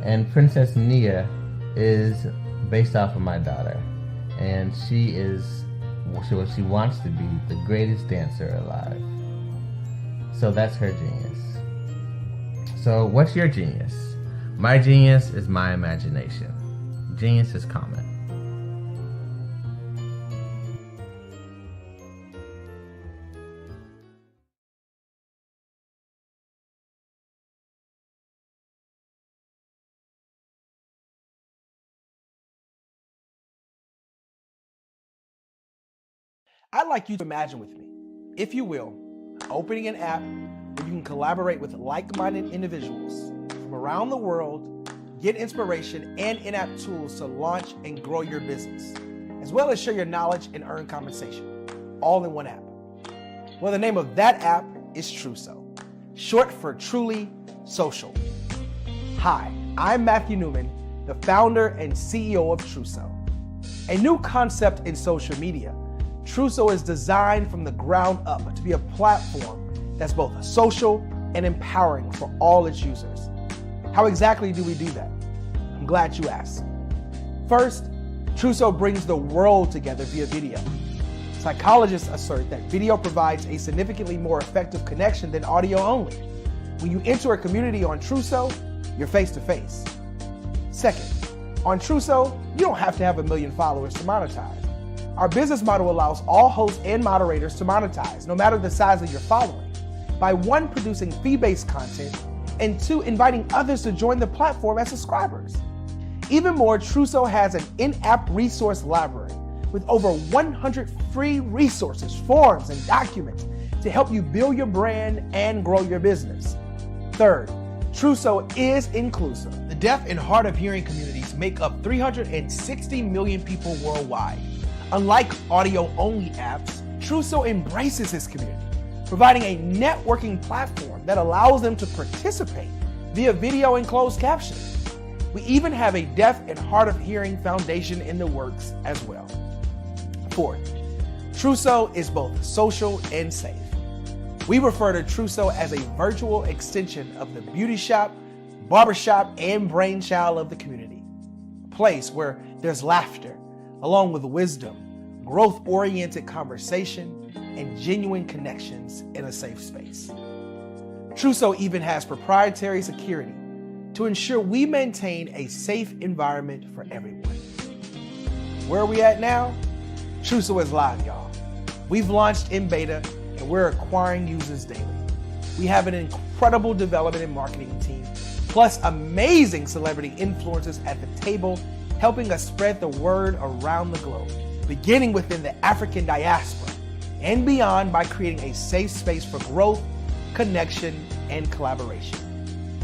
And Princess Nia is based off of my daughter. And she is what she wants to be, the greatest dancer alive. So that's her genius. So what's your genius? My genius is my imagination. Genius is common. I'd like you to imagine with me, if you will, opening an app where you can collaborate with like-minded individuals from around the world, get inspiration and in-app tools to launch and grow your business, as well as share your knowledge and earn compensation, all in one app. Well, the name of that app is Truso, short for Truly Social. Hi, I'm Matthew Newman, the founder and CEO of Truso, a new concept in social media. Truso is designed from the ground up to be a platform that's both social and empowering for all its users. How exactly do we do that? I'm glad you asked. First, Truso brings the world together via video. Psychologists assert that video provides a significantly more effective connection than audio only. When you enter a community on Truso, you're face to face. Second, on Truso, you don't have to have 1 million followers to monetize. Our business model allows all hosts and moderators to monetize, no matter the size of your following, by 1, producing fee-based content, and 2, inviting others to join the platform as subscribers. Even more, Truso has an in-app resource library with over 100 free resources, forms, and documents to help you build your brand and grow your business. Third, Truso is inclusive. The deaf and hard of hearing communities make up 360 million people worldwide. Unlike audio-only apps, Truso embraces this community, providing a networking platform that allows them to participate via video and closed captioning. We even have a deaf and hard of hearing foundation in the works as well. Fourth, Truso is both social and safe. We refer to Truso as a virtual extension of the beauty shop, barbershop, and brainchild of the community. A place where there's laughter, along with wisdom, growth-oriented conversation, and genuine connections in a safe space. Truso even has proprietary security to ensure we maintain a safe environment for everyone. Where are we at now? Truso is live, y'all. We've launched in beta, and we're acquiring users daily. We have an incredible development and marketing team, plus amazing celebrity influencers at the table, helping us spread the word around the globe, beginning within the African diaspora and beyond by creating a safe space for growth, connection, and collaboration.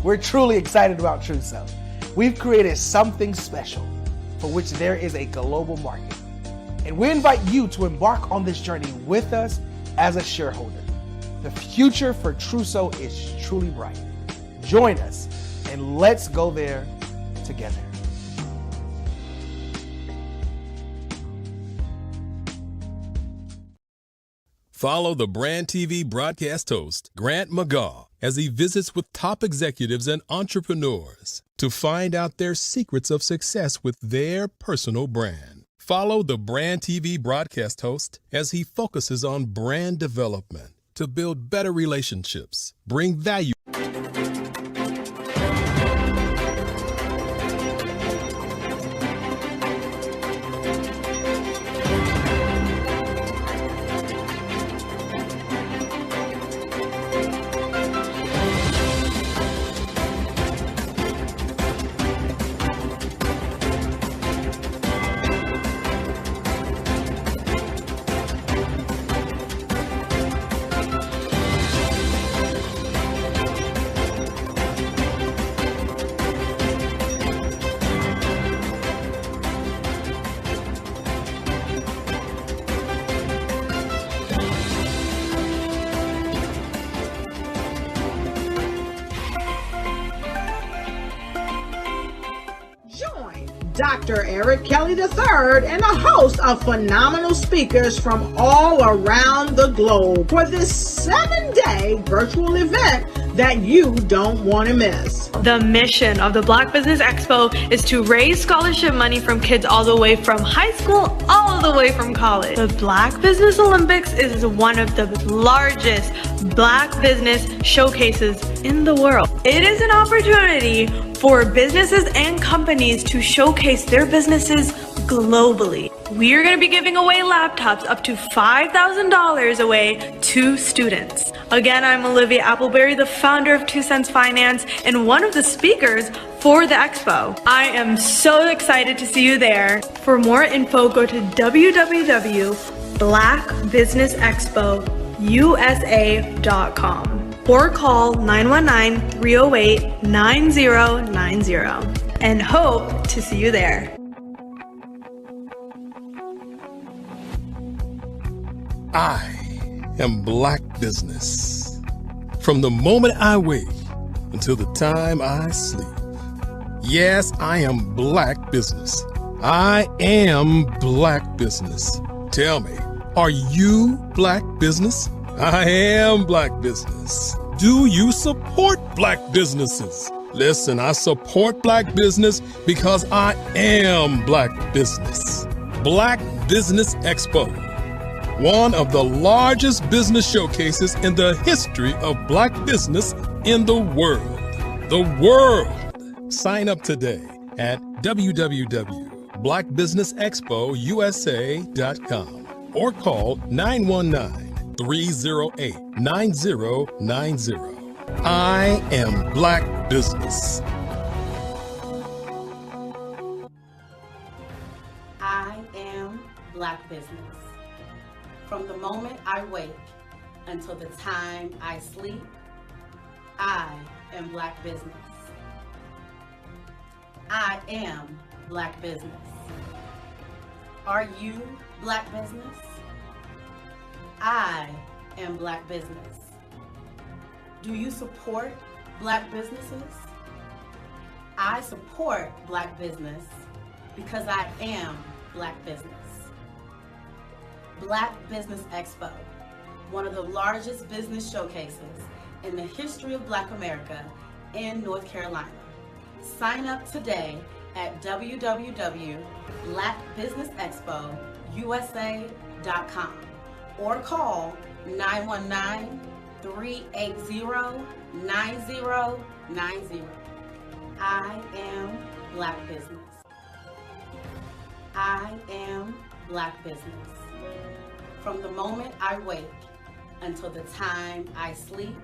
We're truly excited about Truso. We've created something special for which there is a global market. And we invite you to embark on this journey with us as a shareholder. The future for Truso is truly bright. Join us and let's go there together. Follow the Brand TV broadcast host, Grant McGaw, as he visits with top executives and entrepreneurs to find out their secrets of success with their personal brand. Follow the Brand TV broadcast host as he focuses on brand development to build better relationships, bring value. Dr. Eric Kelly III and a host of phenomenal speakers from all around the globe for this 7-day virtual event that you don't want to miss. The mission of the Black Business Expo is to raise scholarship money from kids all the way from high school, all the way from college. The Black Business Olympics is one of the largest Black business showcases in the world. It is an opportunity for businesses and companies to showcase their businesses globally. We are going to be giving away laptops up to $5,000 away to students. Again, I'm Olivia Appleberry, the founder of 2 Cents Finance and one of the speakers for the expo. I am so excited to see you there. For more info, go to www.blackbusinessexpousa.com or call 919-308-9090 and hope to see you there. I am Black business. From the moment I wake until the time I sleep. Yes, I am Black business. I am Black business. Tell me, are you Black business? I am Black business. Do you support Black businesses? Listen, I support Black business because I am Black business. Black Business Expo, one of the largest business showcases in the history of Black business in the world. The world! Sign up today at www.blackbusinessexpousa.com or call 919-308-9090. I am Black business. I am Black business. From the moment I wake until the time I sleep, I am Black business. I am Black business. Are you Black business? I am Black business. Do you support Black businesses? I support Black business because I am Black business. Black Business Expo, one of the largest business showcases in the history of Black America in North Carolina. Sign up today at www.blackbusinessexpousa.com or call 919-380-9090. I am Black business. I am Black business. From the moment I wake until the time I sleep,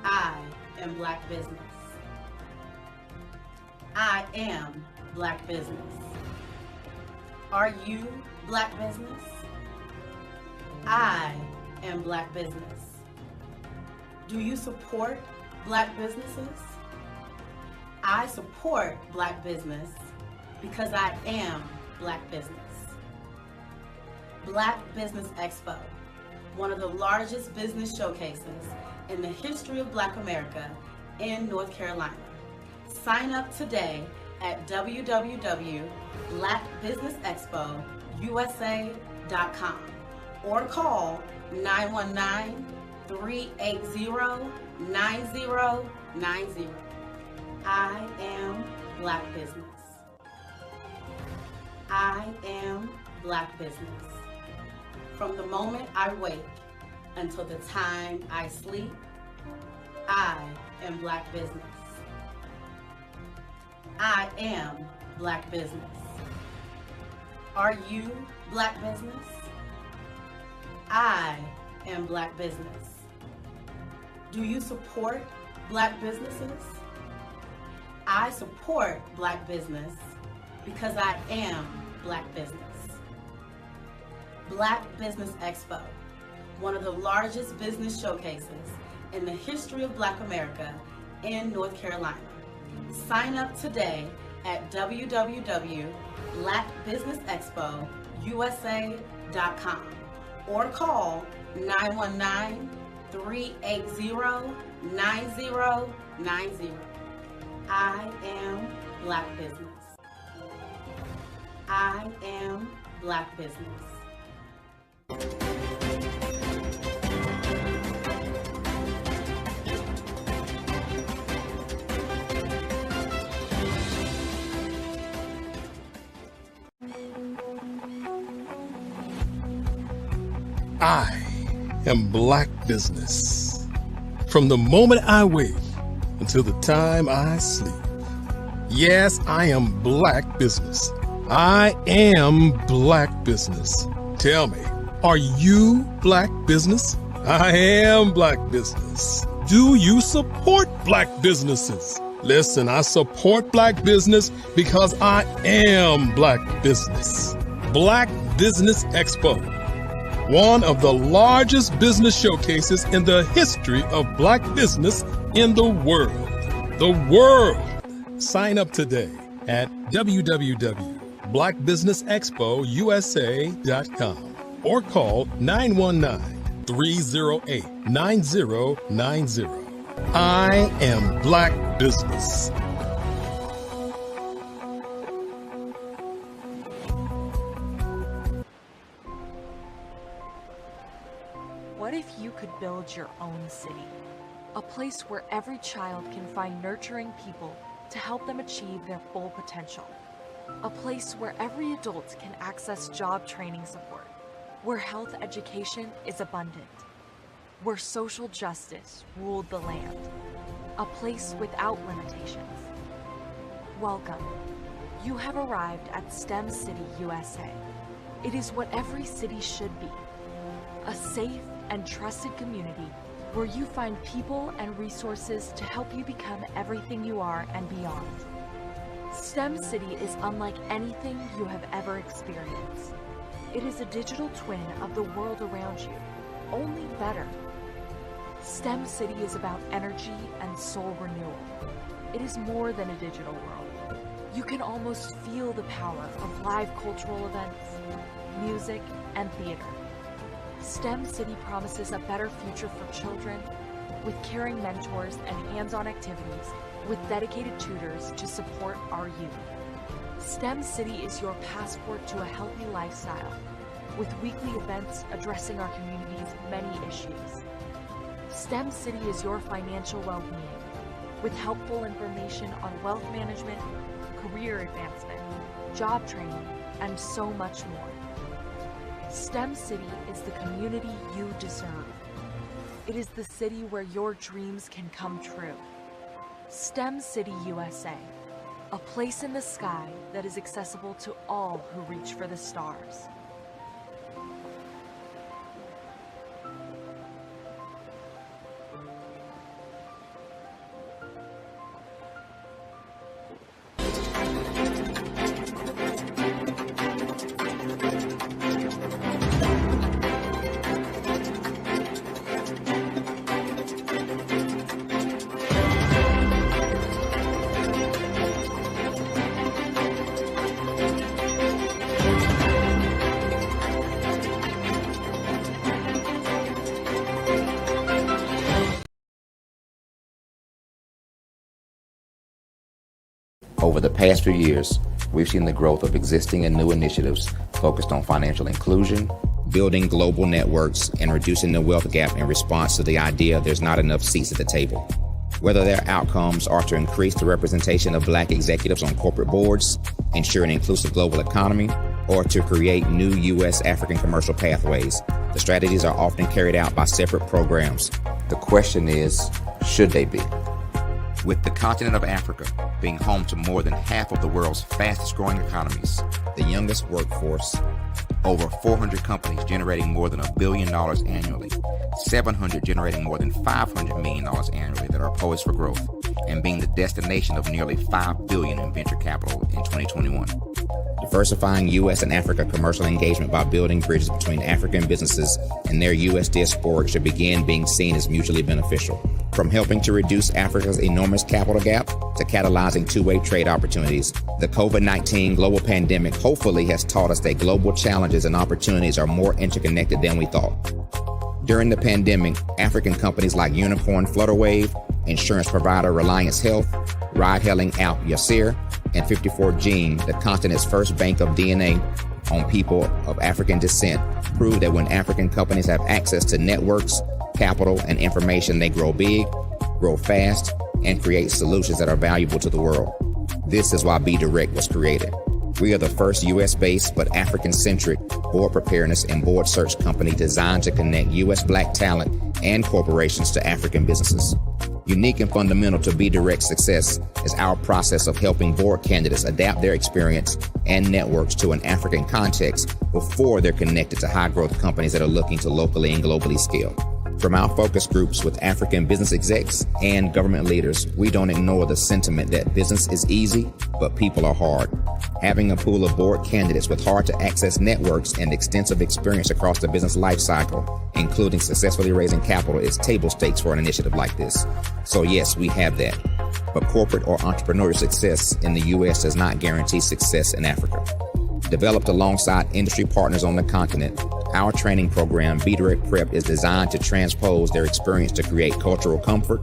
I am Black business. I am Black business. Are you Black business? I am Black business. Do you support Black businesses? I support Black business because I am Black business. Black Business Expo, one of the largest business showcases in the history of Black America in North Carolina. Sign up today at www.blackbusinessexpousa.com or call 919-380-9090. I am Black business. I am Black business. From the moment I wake until the time I sleep, I am Black business. I am Black business. Are you Black business? I am Black business. Do you support Black businesses? I support Black business because I am Black business. Black Business Expo, one of the largest business showcases in the history of Black America in North Carolina. Sign up today at www.blackbusinessexpousa.com or call 919-380-9090. I am Black business. I am Black business. I am Black business. From the moment I wake until the time I sleep. Yes, I am Black business. I am Black business. Tell me, are you Black business? I am Black business. Do you support Black businesses? Listen, I support Black business because I am Black business. Black Business Expo, one of the largest business showcases in the history of Black business in the world. The world! Sign up today at www.blackbusinessexpousa.com or call 919-308-9090. I am Black business. What if you could build your own city? A place where every child can find nurturing people to help them achieve their full potential. A place where every adult can access job training support, where health education is abundant, where social justice ruled the land. A place without limitations. Welcome. You have arrived at STEM City, USA. It is what every city should be. A safe and trusted community where you find people and resources to help you become everything you are and beyond. STEM City is unlike anything you have ever experienced. It is a digital twin of the world around you, only better. STEM City is about energy and soul renewal. It is more than a digital world. You can almost feel the power of live cultural events, music, and theater. STEM City promises a better future for children with caring mentors and hands-on activities with dedicated tutors to support our youth. STEM City is your passport to a healthy lifestyle with weekly events addressing our community's many issues. STEM City is your financial well-being with helpful information on wealth management, career advancement, job training, and so much more. STEM City is the community you deserve. It is the city where your dreams can come true. STEM City USA, a place in the sky that is accessible to all who reach for the stars. Over the past few years, we've seen the growth of existing and new initiatives focused on financial inclusion, building global networks, and reducing the wealth gap in response to the idea there's not enough seats at the table. Whether their outcomes are to increase the representation of Black executives on corporate boards, ensure an inclusive global economy, or to create new U.S. African commercial pathways, the strategies are often carried out by separate programs. The question is, should they be? With the continent of Africa being home to more than half of the world's fastest growing economies, the youngest workforce, over 400 companies generating more than $1 billion annually, 700 generating more than $500 million annually that are poised for growth, and being the destination of nearly $5 billion in venture capital in 2021. Diversifying U.S. and Africa commercial engagement by building bridges between African businesses and their U.S. diaspora should begin being seen as mutually beneficial. From helping to reduce Africa's enormous capital gap to catalyzing two-way trade opportunities, the COVID-19 global pandemic hopefully has taught us that global challenges and opportunities are more interconnected than we thought. During the pandemic, African companies like Unicorn Flutterwave, insurance provider Reliance Health, ride-hailing app Yasir, and 54 Gene, the continent's first bank of DNA on people of African descent, prove that when African companies have access to networks, capital, and information, they grow big, grow fast, and create solutions that are valuable to the world. This is why BDirect was created. We are the first U.S.-based but African-centric board preparedness and board search company designed to connect U.S. Black talent and corporations to African businesses. Unique and fundamental to BDirect's success is our process of helping board candidates adapt their experience and networks to an African context before they're connected to high-growth companies that are looking to locally and globally scale. From our focus groups with African business execs and government leaders, we don't ignore the sentiment that business is easy, but people are hard. Having a pool of board candidates with hard-to-access networks and extensive experience across the business lifecycle, including successfully raising capital, is table stakes for an initiative like this. So yes, we have that. But corporate or entrepreneurial success in the U.S. does not guarantee success in Africa. Developed alongside industry partners on the continent, our training program, BDirect Prep, is designed to transpose their experience to create cultural comfort,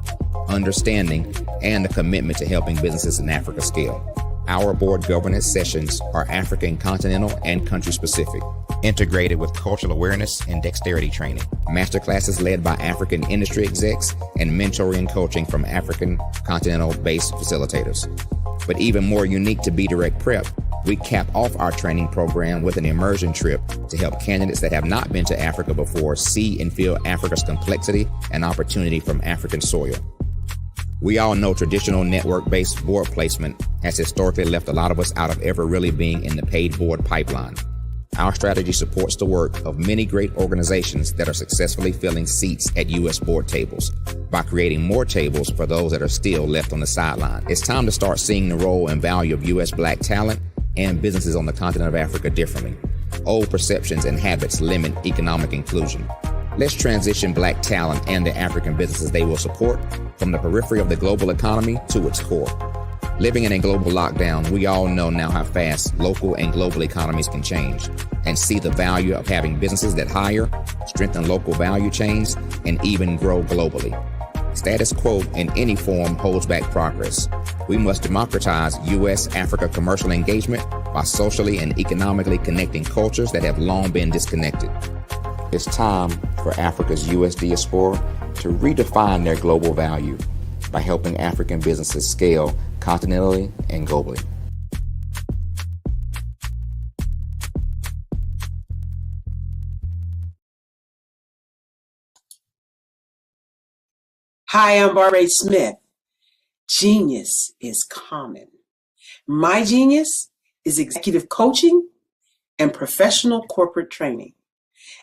understanding, and a commitment to helping businesses in Africa scale. Our board governance sessions are African, continental, and country-specific, integrated with cultural awareness and dexterity training, masterclasses led by African industry execs, and mentoring and coaching from African continental-based facilitators. But even more unique to BDirect Prep, we cap off our training program with an immersion trip to help candidates that have not been to Africa before see and feel Africa's complexity and opportunity from African soil. We all know traditional network-based board placement has historically left a lot of us out of ever really being in the paid board pipeline. Our strategy supports the work of many great organizations that are successfully filling seats at U.S. board tables by creating more tables for those that are still left on the sideline. It's time to start seeing the role and value of U.S. Black talent and businesses on the continent of Africa differently. Old perceptions and habits limit economic inclusion. Let's transition Black talent and the African businesses they will support from the periphery of the global economy to its core. Living in a global lockdown, we all know now how fast local and global economies can change, and see the value of having businesses that hire, strengthen local value chains, and even grow globally. Status quo in any form holds back progress. We must democratize U.S.-Africa commercial engagement by socially and economically connecting cultures that have long been disconnected. It's time for Africa's U.S. diaspora to redefine their global value by helping African businesses scale continentally and globally. Hi, I'm Barbara Smith. Genius is common. My genius is executive coaching and professional corporate training.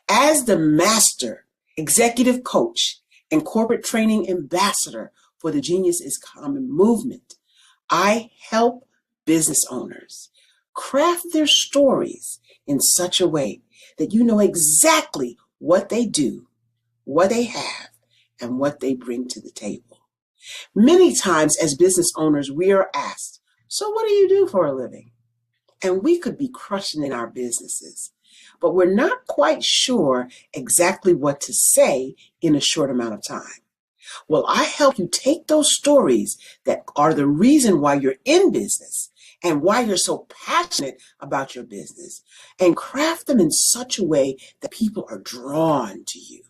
As the master executive coach and corporate training ambassador for the Genius is Common movement, I help business owners craft their stories in such a way that you know exactly what they do, what they have, and what they bring to the table. Many times as business owners, we are asked, so what do you do for a living? And we could be crushing in our businesses, but we're not quite sure exactly what to say in a short amount of time. Well, I help you take those stories that are the reason why you're in business and why you're so passionate about your business and craft them in such a way that people are drawn to you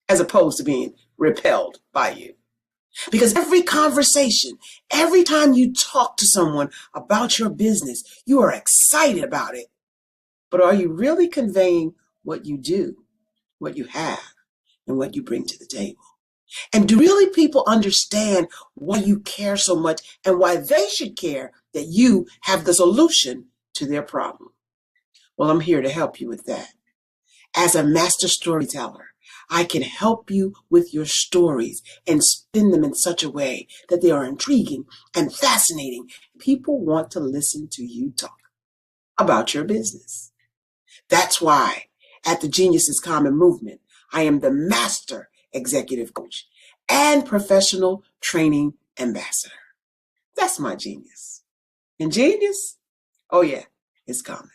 as opposed to being repelled by you. Because every conversation, every time you talk to someone about your business, you are excited about it. But are you really conveying what you do, what you have, and what you bring to the table? And do really people understand why you care so much and why they should care that you have the solution to their problem? Well, I'm here to help you with that. As a master storyteller, I can help you with your stories and spin them in such a way that they are intriguing and fascinating. People want to listen to you talk about your business. That's why at the Genius is Common movement, I am the master executive coach and professional training ambassador. That's my genius. And genius? Oh yeah, it's common.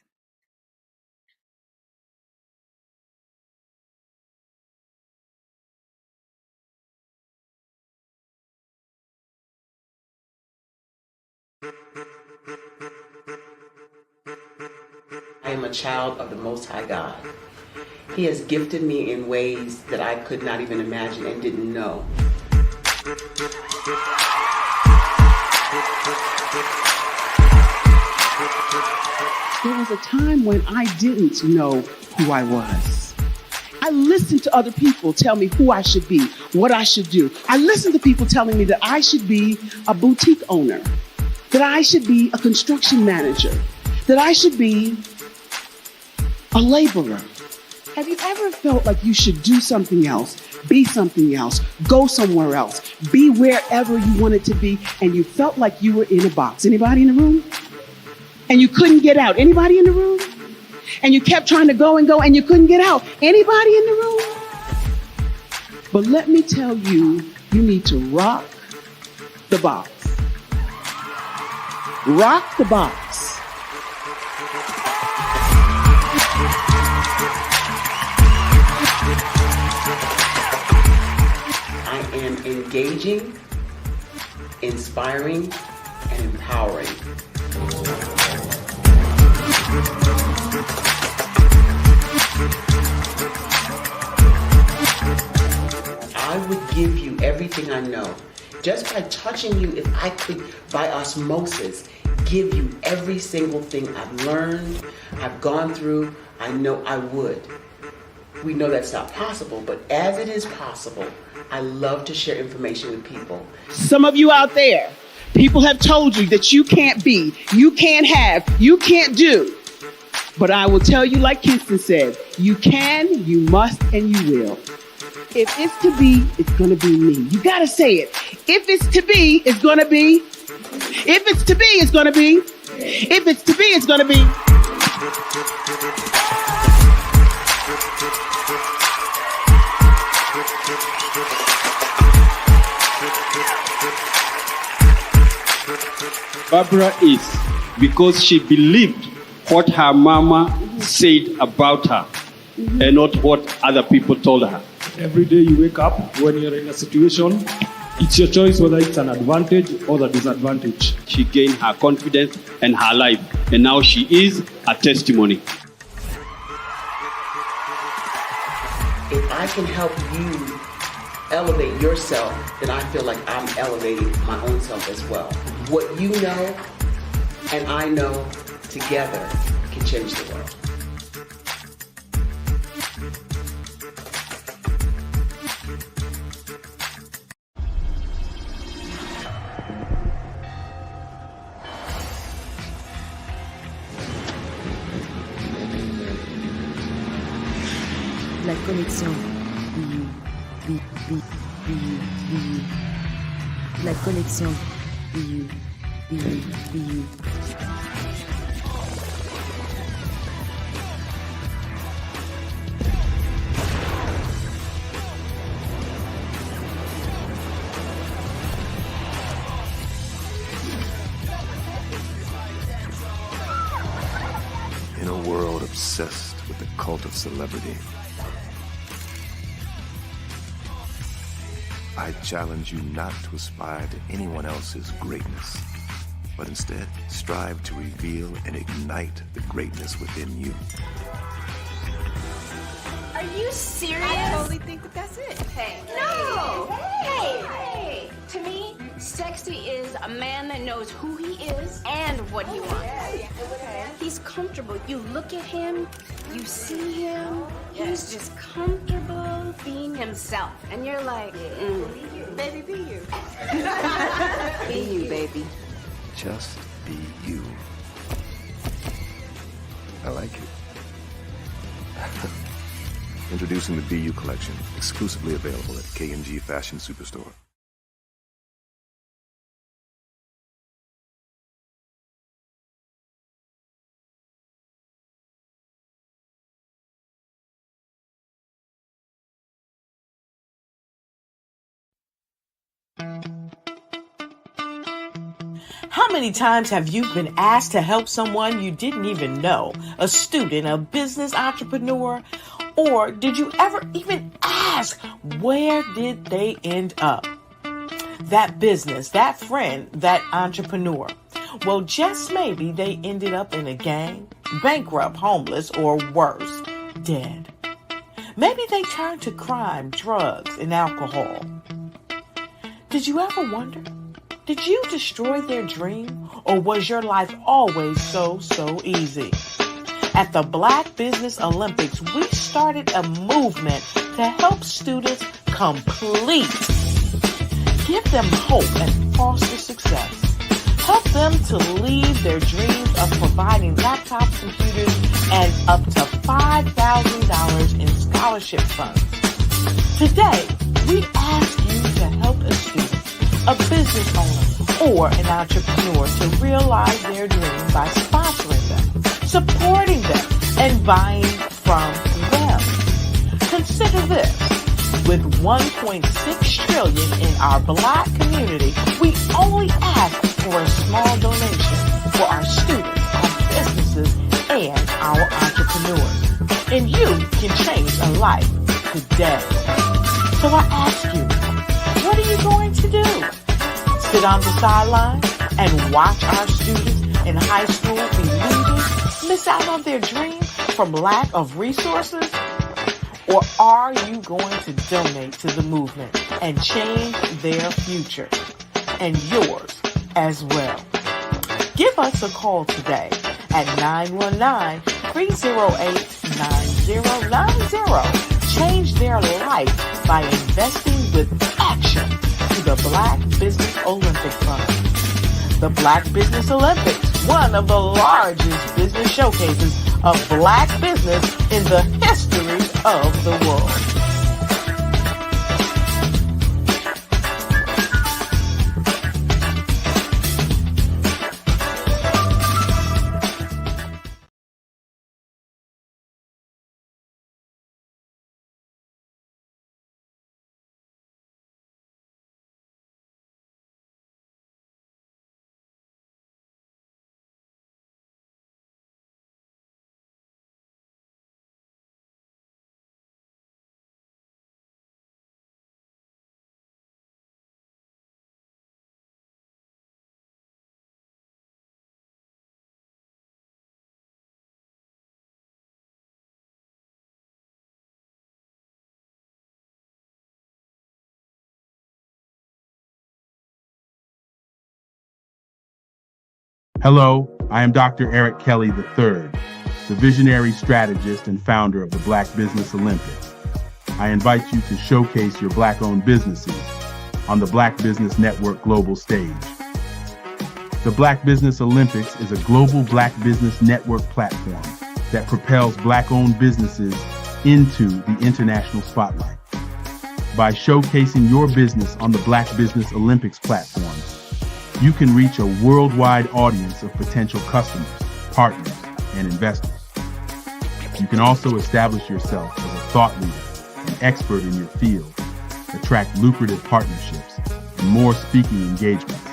I am a child of the Most High God. He has gifted me in ways that I could not even imagine and didn't know. There was a time when I didn't know who I was. I listened to other people tell me who I should be, what I should do. I listened to people telling me that I should be a boutique owner, that I should be a construction manager, that I should be a laborer. Have you ever felt like you should do something else, be something else, go somewhere else, be wherever you wanted to be, and you felt like you were in a box? Anybody in the room? And you couldn't get out. Anybody in the room? And you kept trying to go and you couldn't get out. Anybody in the room? But let me tell you, you need to rock the box. Rock the box. I am engaging, inspiring, and empowering. I would give you everything I know. Just by touching you, if I could, by osmosis, give you every single thing I've learned, I've gone through, I know I would. We know that's not possible, but as it is possible, I love to share information with people. Some of you out there, people have told you that you can't be, you can't have, you can't do. But I will tell you, like Kinston said, you can, you must, and you will. If it's to be, it's going to be me. You got to say it. If it's to be, it's going to be. If it's to be, it's going to be. If it's to be, it's going to be. Barbara is because she believed what her mama said about her and not what other people told her. Every day you wake up, when you're in a situation, it's your choice whether it's an advantage or the disadvantage. She gained her confidence and her life, and now she is a testimony. If I can help you elevate yourself, then I feel like I'm elevating my own self as well. What you know and I know together can change the world. La connexion BU. La connexion BU. In a world obsessed with the cult of celebrity, I challenge you not to aspire to anyone else's greatness, but instead strive to reveal and ignite the greatness within you. Are you serious? I totally think that's it. Hey. No! Hey! To me, sexy is a man that knows who he is and what he wants. Okay. He's comfortable. You look at him, you see him, he's just comfortable being himself. And you're like, Baby, be you. Be you, baby. Just be you. I like it. Introducing the BU collection, exclusively available at K&G Fashion Superstore. How many times have you been asked to help someone you didn't even know? A student, a business entrepreneur? Or did you ever even ask, where did they end up? That business, that friend, that entrepreneur. Well, just maybe they ended up in a gang, bankrupt, homeless, or worse, dead. Maybe they turned to crime, drugs, and alcohol. Did you ever wonder? Did you destroy their dream, or was your life always so easy? At the Black Business Olympics, we started a movement to help students complete. Give them hope and foster success. Help them to leave their dreams of providing laptops, computers, and up to $5,000 in scholarship funds. Today, we ask you to help a student, a business owner, or an entrepreneur to realize their dream by sponsoring them, supporting them, and buying from them. Consider this. With $1.6 trillion in our Black community, we only ask for a small donation for our students, our businesses, and our entrepreneurs. And you can change a life today. So I ask you, what are you going to do? Sit on the sideline and watch our students in high school be losers, miss out on their dream from lack of resources? Or are you going to donate to the movement and change their future and yours as well? Give us a call today at 919-308-9090. Change their life by investing with action to the Black Business Olympic Fund. The Black Business Olympics, one of the largest business showcases of Black business in the history of the world. Hello, I am Dr. Eric Kelly III, the visionary strategist and founder of the Black Business Olympics. I invite you to showcase your Black-owned businesses on the Black Business Network global stage. The Black Business Olympics is a global Black business network platform that propels Black-owned businesses into the international spotlight. By showcasing your business on the Black Business Olympics platform, you can reach a worldwide audience of potential customers, partners, and investors. You can also establish yourself as a thought leader, an expert in your field, attract lucrative partnerships, and more speaking engagements.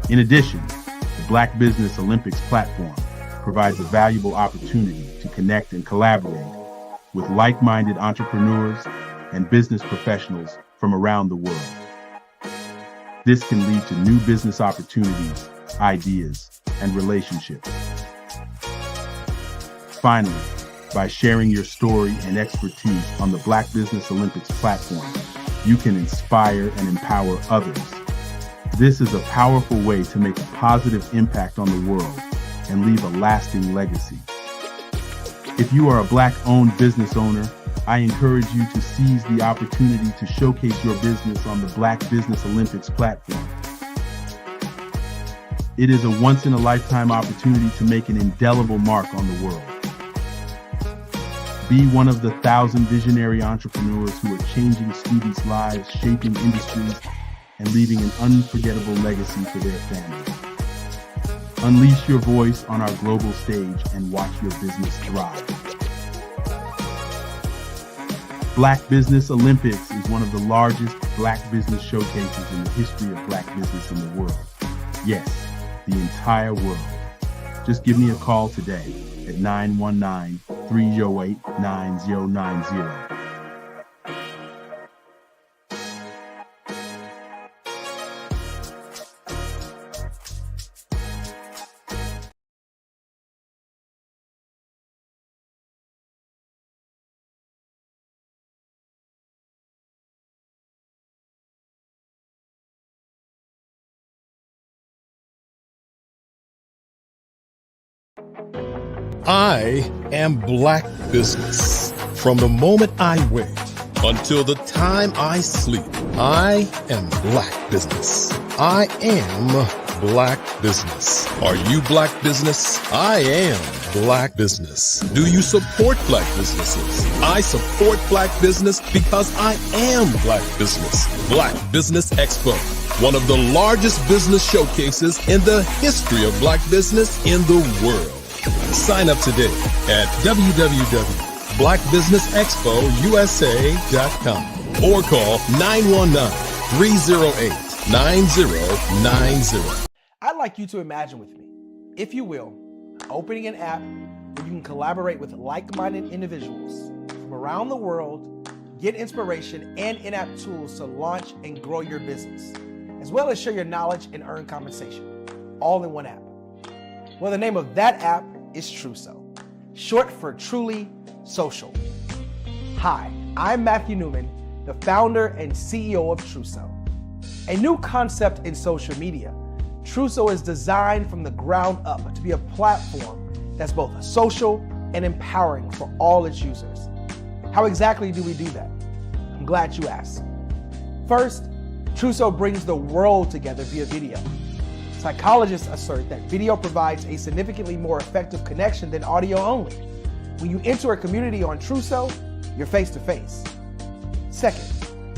In addition, the Black Business Olympics platform provides a valuable opportunity to connect and collaborate with like-minded entrepreneurs and business professionals from around the world. This can lead to new business opportunities, ideas, and relationships. Finally, by sharing your story and expertise on the Black Business Olympics platform, you can inspire and empower others. This is a powerful way to make a positive impact on the world and leave a lasting legacy. If you are a Black-owned business owner, I encourage you to seize the opportunity to showcase your business on the Black Business Olympics platform. It is a once-in-a-lifetime opportunity to make an indelible mark on the world. Be one of the 1,000 visionary entrepreneurs who are changing students' lives, shaping industries, and leaving an unforgettable legacy for their families. Unleash your voice on our global stage and watch your business thrive. Black Business Olympics is one of the largest Black business showcases in the history of Black business in the world. Yes, the entire world. Just give me a call today at 919-308-9090. I am black business. From the moment I wake until the time I sleep, I am black business. I am black business. Are you black business? I am black business. Do you support black businesses? I support black business because I am black business. Black Business Expo, one of the largest business showcases in the history of black business in the world. Sign up today at www.blackbusinessexpousa.com or call 919-308-9090. I'd like you to imagine with me, if you will, opening an app where you can collaborate with like-minded individuals from around the world, get inspiration and in-app tools to launch and grow your business, as well as share your knowledge and earn compensation, all in one app. Well, the name of that app is Truso, short for Truly Social. Hi, I'm Matthew Newman, the founder and CEO of Truso. A new concept in social media, Truso is designed from the ground up to be a platform that's both social and empowering for all its users. How exactly do we do that? I'm glad you asked. First, Truso brings the world together via video. Psychologists assert that video provides a significantly more effective connection than audio only. When you enter a community on Truso, you're face to face. Second,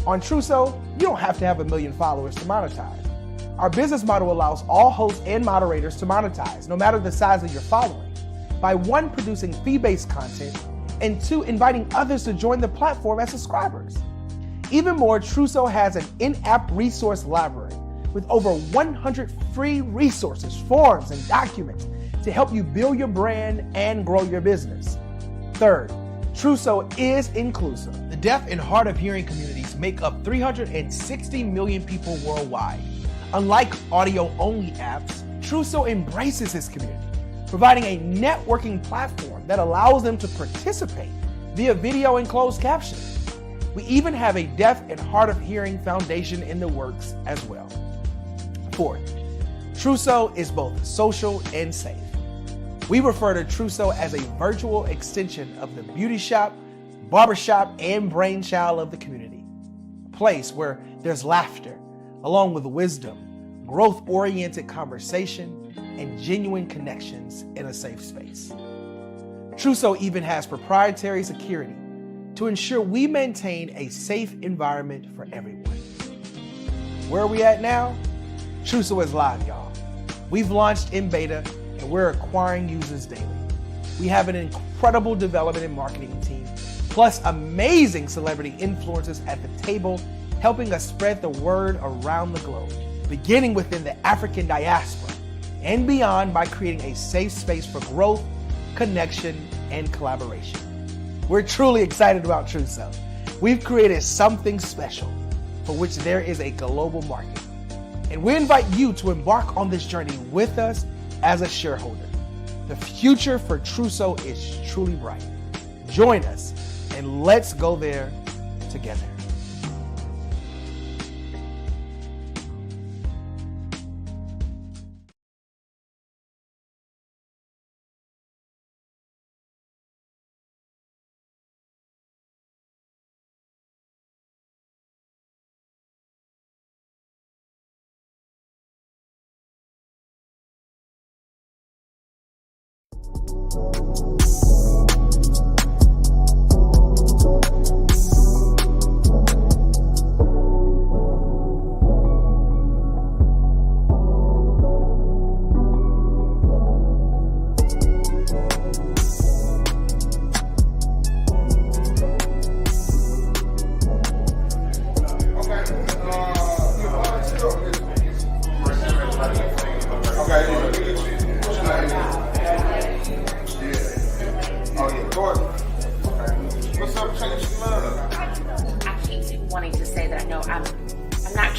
on Truso, you don't have to have 1 million followers to monetize. Our business model allows all hosts and moderators to monetize, no matter the size of your following, by 1, producing fee-based content, and 2, inviting others to join the platform as subscribers. Even more, Truso has an in-app resource library with over 100 free resources, forms, and documents to help you build your brand and grow your business. Third, Truso is inclusive. The deaf and hard of hearing communities make up 360 million people worldwide. Unlike audio-only apps, Truso embraces this community, providing a networking platform that allows them to participate via video and closed caption. We even have a deaf and hard of hearing foundation in the works as well. Fourth, Truso is both social and safe. We refer to Truso as a virtual extension of the beauty shop, barbershop, and brainchild of the community. A place where there's laughter, along with wisdom, growth-oriented conversation, and genuine connections in a safe space. Truso even has proprietary security to ensure we maintain a safe environment for everyone. Where are we at now? Truso is live, y'all. We've launched in beta and we're acquiring users daily. We have an incredible development and marketing team, plus amazing celebrity influencers at the table, helping us spread the word around the globe, beginning within the African diaspora and beyond by creating a safe space for growth, connection, and collaboration. We're truly excited about Truso. We've created something special for which there is a global market. And we invite you to embark on this journey with us as a shareholder. The future for Truso is truly bright. Join us and let's go there together.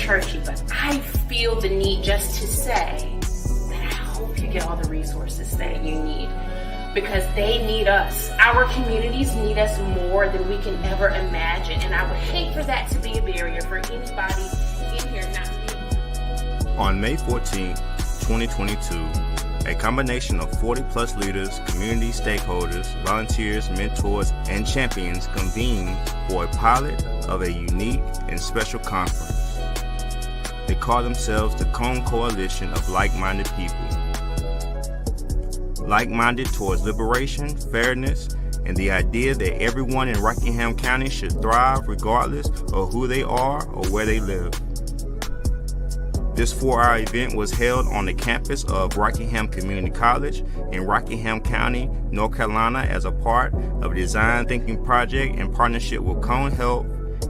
churchy, but I feel the need just to say that I hope you get all the resources that you need, because they need us. Our communities need us more than we can ever imagine, and I would hate for that to be a barrier for anybody in here not to be. On May 14, 2022, A combination of 40-plus leaders, community stakeholders, volunteers, mentors, and champions convene for a pilot of a unique and special conference. They call themselves the Cone Coalition of Like-Minded People. Like-minded towards liberation, fairness, and the idea that everyone in Rockingham County should thrive regardless of who they are or where they live. This 4-hour event was held on the campus of Rockingham Community College in Rockingham County, North Carolina, as a part of a design thinking project in partnership with Cone Health,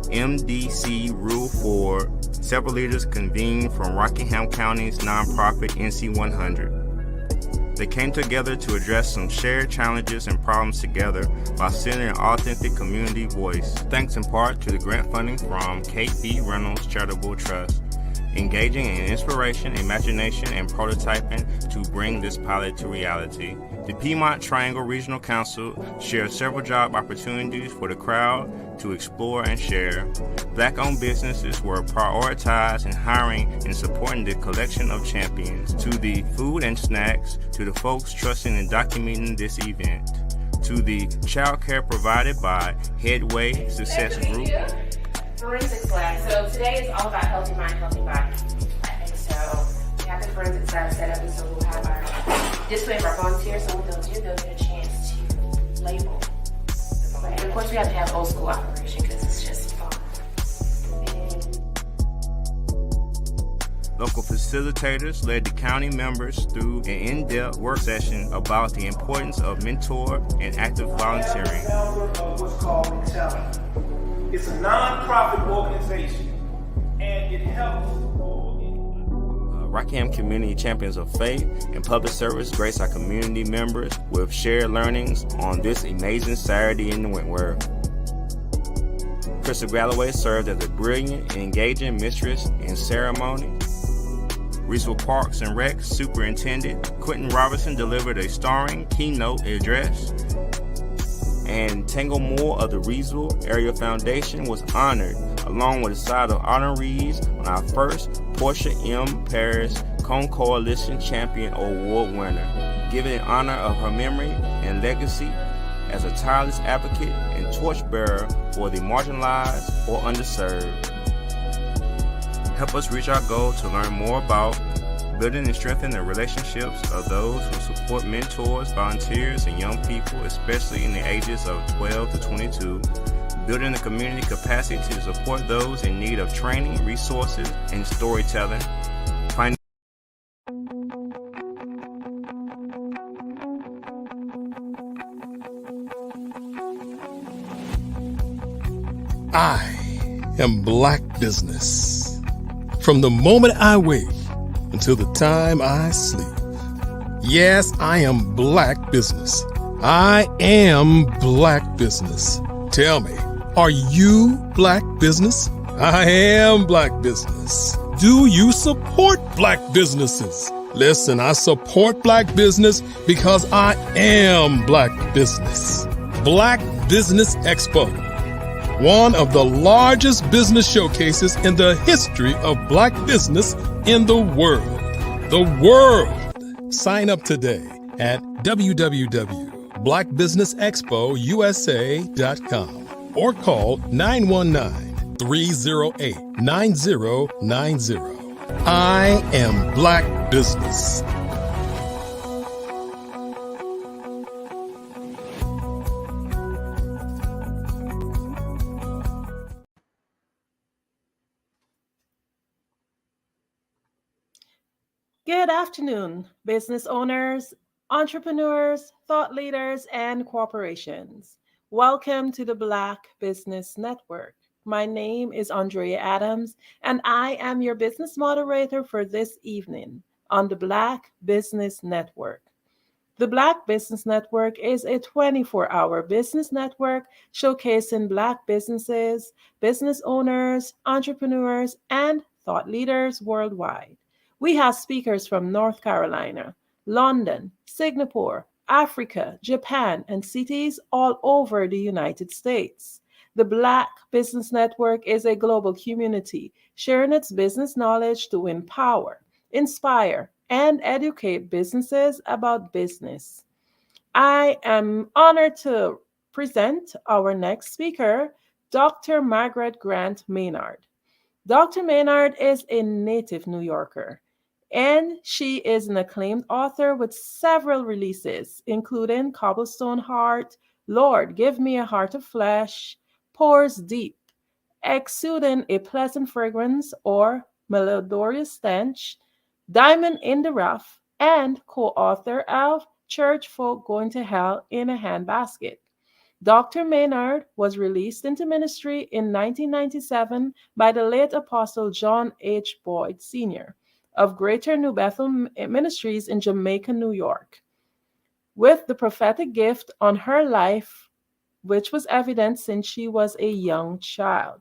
MDC Rule 4. Several leaders convened from Rockingham County's nonprofit NC100. They came together to address some shared challenges and problems together while sending an authentic community voice, thanks in part to the grant funding from Kate B. Reynolds Charitable Trust, engaging in inspiration, imagination, and prototyping to bring this pilot to reality. The Piedmont Triangle Regional Council shared several job opportunities for the crowd to explore and share. Black-owned businesses were prioritized in hiring and supporting the collection of champions, to the food and snacks, to the folks trusting and documenting this event, to the child care provided by Headway Success Group. Forensics lab. So today is all about healthy mind, healthy body. And so we have the forensics lab set up, and so we'll have our display of our volunteers. So what they'll do, they'll get a chance to label the play. And of course, we have to have old school operation because it's just fun. Local facilitators led the county members through an in-depth work session about the importance of mentor and active volunteering. What's called Excelling. It's a non-profit organization, and it helps. Rockingham Community Champions of Faith and Public Service grace our community members with shared learnings on this amazing Saturday in the Wentworth. Crystal Galloway served as a brilliant and engaging mistress in ceremony. Reesville Parks and Rec Superintendent Quentin Robinson delivered a starring keynote address. And Tango Moore of the Reesville Area Foundation was honored, along with a side of honorees on our first Portia M. Paris Cone Coalition Champion Award winner, given in honor of her memory and legacy as a tireless advocate and torchbearer for the marginalized or underserved. Help us reach our goal to learn more about building and strengthening the relationships of those who support mentors, volunteers, and young people, especially in the ages of 12 to 22, building the community capacity to support those in need of training, resources, and storytelling. I am Black business. From the moment I wake until the time I sleep. Yes, I am Black business. I am Black business. Tell me, are you Black business? I am Black business. Do you support Black businesses? Listen, I support Black business because I am Black business. Black Business Expo, one of the largest business showcases in the history of Black business in the world. The world! Sign up today at www.blackbusinessexpousa.com or call 919-308-9090. I am Black business. Good afternoon, business owners, entrepreneurs, thought leaders, and corporations. Welcome to the Black Business Network. My name is Andrea Adams, and I am your business moderator for this evening on the Black Business Network. The Black Business Network is a 24-hour business network showcasing Black businesses, business owners, entrepreneurs, and thought leaders worldwide. We have speakers from North Carolina, London, Singapore, Africa, Japan, and cities all over the United States. The Black Business Network is a global community sharing its business knowledge to empower, inspire, and educate businesses about business. I am honored to present our next speaker, Dr. Margaret Grant Maynard. Dr. Maynard is a native New Yorker, and she is an acclaimed author with several releases, including Cobblestone Heart, Lord, Give Me a Heart of Flesh, Pours Deep, Exuding a Pleasant Fragrance or Melodious Stench, Diamond in the Rough, and co-author of Church Folk Going to Hell in a Handbasket. Dr. Maynard was released into ministry in 1997 by the late Apostle John H. Boyd Sr. of Greater New Bethel Ministries in Jamaica, New York, with the prophetic gift on her life, which was evident since she was a young child.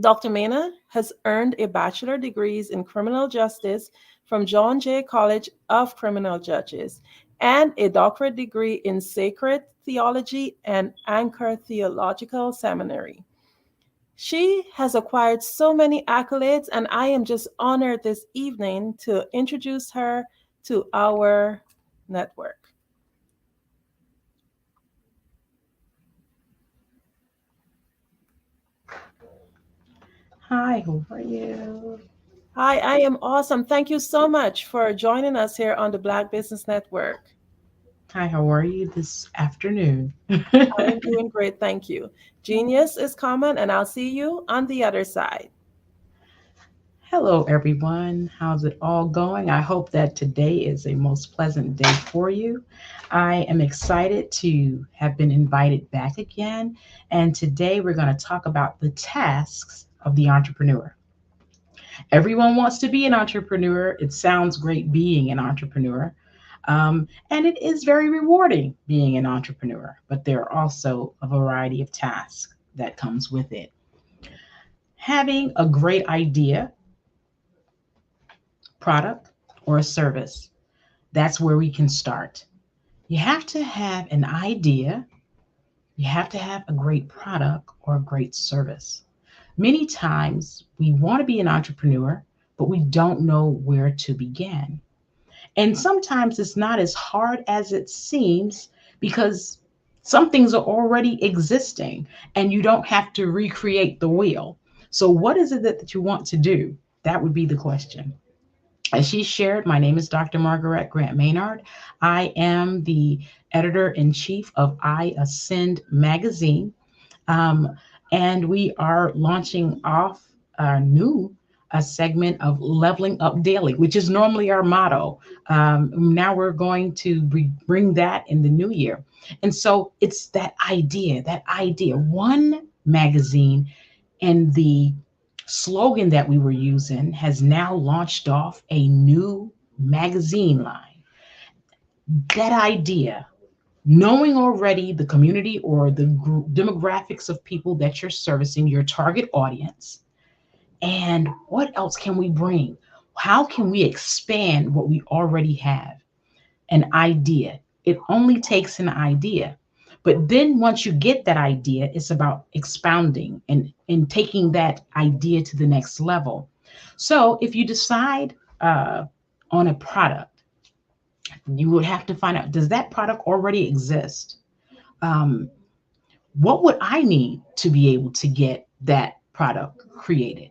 Dr. Maynard has earned a bachelor's degree in criminal justice from John Jay College of Criminal Judges and a doctorate degree in sacred theology and Anchor Theological Seminary. She has acquired so many accolades, and I am just honored this evening to introduce her to our network. Hi, how are you? Hi, I am awesome. Thank you so much for joining us here on the Black Business Network. Hi, how are you this afternoon? I am doing great, thank you. Genius is coming, and I'll see you on the other side. Hello, everyone. How's it all going? I hope that today is a most pleasant day for you. I am excited to have been invited back again, and today we're going to talk about the tasks of the entrepreneur. Everyone wants to be an entrepreneur. It sounds great being an entrepreneur. And it is very rewarding being an entrepreneur, but there are also a variety of tasks that comes with it. Having a great idea, product, or a service, that's where we can start. You have to have an idea. You have to have a great product or a great service. Many times we want to be an entrepreneur, but we don't know where to begin. And sometimes it's not as hard as it seems because some things are already existing and you don't have to recreate the wheel. So what is it that you want to do? That would be the question. As she shared, my name is Dr. Margaret Grant Maynard. I am the editor-in-chief of I Ascend magazine. And we are launching off a segment of Leveling Up Daily, which is normally our motto. Now we're going to bring that in the new year. And so it's that idea, one magazine, and the slogan that we were using has now launched off a new magazine line. That idea, knowing already the community or the demographics of people that you're servicing, your target audience, and what else can we bring? How can we expand what we already have? An idea. It only takes an idea. But then once you get that idea, it's about expounding and taking that idea to the next level. So if you decide on a product, you would have to find out, does that product already exist? What would I need to be able to get that product created?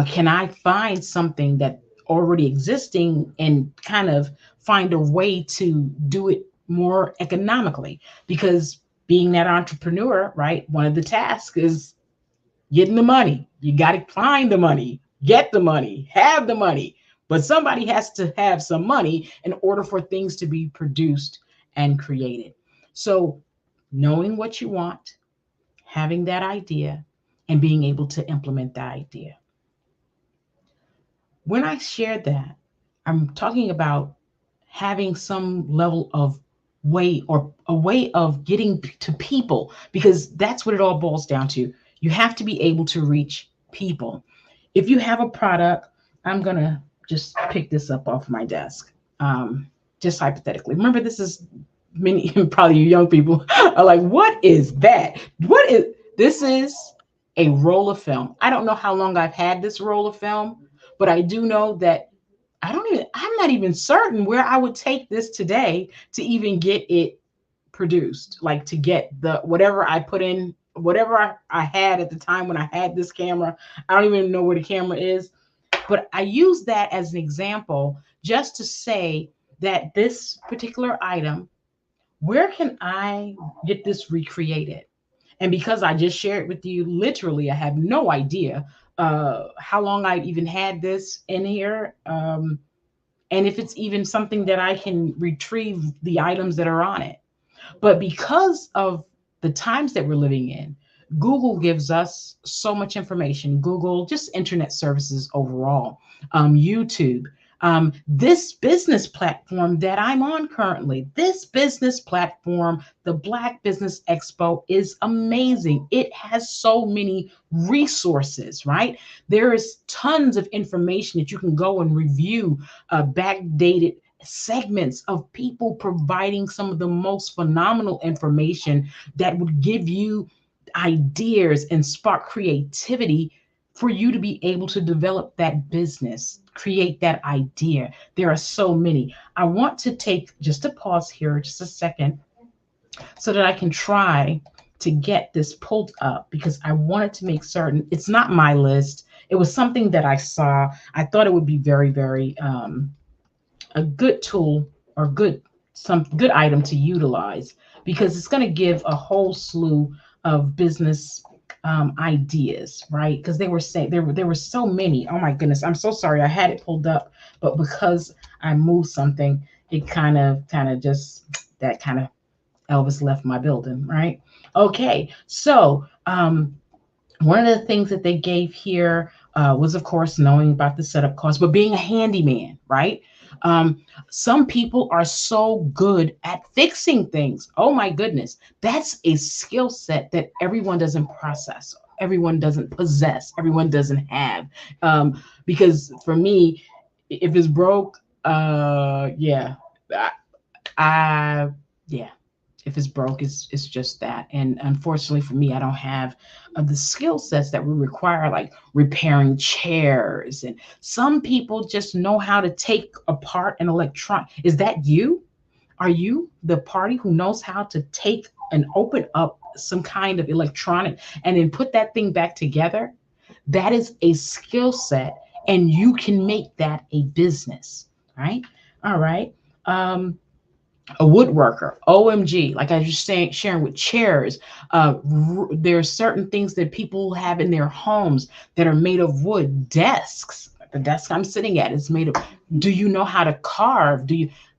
Can I find something that already existing and kind of find a way to do it more economically? Because being that entrepreneur, right, one of the tasks is getting the money. You got to find the money, get the money, have the money. But somebody has to have some money in order for things to be produced and created. So knowing what you want, having that idea, and being able to implement that idea. When I shared that, I'm talking about having some level of way or a way of getting to people, because that's what it all boils down to. You have to be able to reach people. If you have a product, I'm going to just pick this up off my desk. Just hypothetically. Remember, this is many, probably you young people are like, what is that? This is a roll of film. I don't know how long I've had this roll of film, but I do know that I'm not even certain where I would take this today to even get it produced, like to get the whatever I put in, whatever I had at the time when I had this camera. I don't even know where the camera is, but I use that as an example just to say that this particular item, where can I get this recreated? And because I just shared with you, literally, I have no idea how long I've even had this in here. And if it's even something that I can retrieve the items that are on it. But because of the times that we're living in, Google gives us so much information. Google, just internet services overall, YouTube, this business platform that I'm on currently, this business platform, the Black Business Expo, is amazing. It has so many resources, right? There is tons of information that you can go and review, backdated segments of people providing some of the most phenomenal information that would give you ideas and spark creativity for you to be able to develop that business, create that idea. There are so many. I want to take just a pause here, just a second, so that I can try to get this pulled up, because I wanted to make certain it's not my list. It was something that I saw. I thought it would be very, very a good tool or some good item to utilize, because it's going to give a whole slew of business ideas, right? Because they were saying there were so many. Oh my goodness, I'm so sorry. I had it pulled up, but because I moved something, it kind of just that kind of Elvis left my building, right? Okay, so one of the things that they gave here was, of course, knowing about the setup cost, but being a handyman, right? Some people are so good at fixing things. Oh my goodness. That's a skill set that everyone doesn't process. Everyone doesn't possess. Everyone doesn't have. Because for me, if it's broke, yeah. If it's broke, it's just that. And unfortunately for me, I don't have the skill sets that we require, like repairing chairs. And some people just know how to take apart an electronic. Is that you? Are you the party who knows how to take and open up some kind of electronic and then put that thing back together? That is a skill set, and you can make that a business, right? All right. A woodworker, OMG, like I was just sharing with chairs. There are certain things that people have in their homes that are made of wood. Desks, the desk I'm sitting at is made of. Do you know how to carve?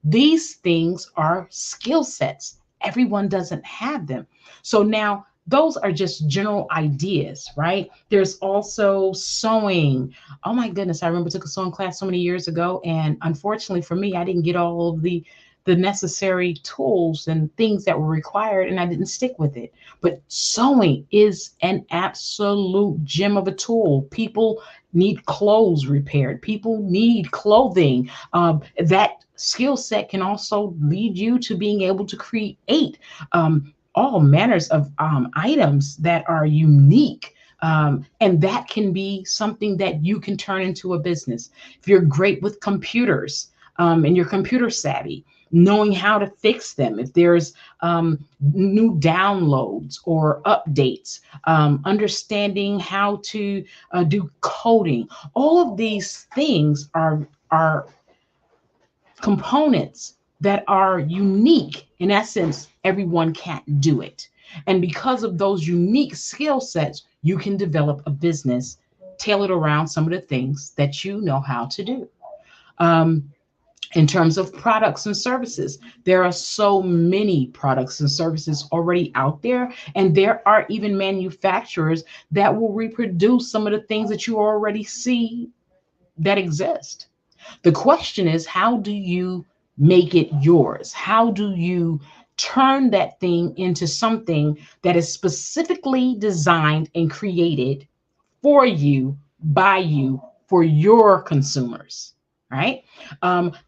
These things are skill sets. Everyone doesn't have them. So now those are just general ideas, right? There's also sewing. Oh my goodness, I remember I took a sewing class so many years ago, and unfortunately for me, I didn't get all of the necessary tools and things that were required, and I didn't stick with it. But sewing is an absolute gem of a tool. People need clothes repaired. People need clothing. That skill set can also lead you to being able to create all manners of items that are unique. And that can be something that you can turn into a business. If you're great with computers and you're computer savvy, knowing how to fix them, if there's new downloads or updates, understanding how to do coding, all of these things are components that are unique. In essence, everyone can't do it. And because of those unique skill sets, you can develop a business tailored around some of the things that you know how to do. In terms of products and services, there are so many products and services already out there, and there are even manufacturers that will reproduce some of the things that you already see that exist. The question is, how do you make it yours? How do you turn that thing into something that is specifically designed and created for you, by you, for your consumers? Right?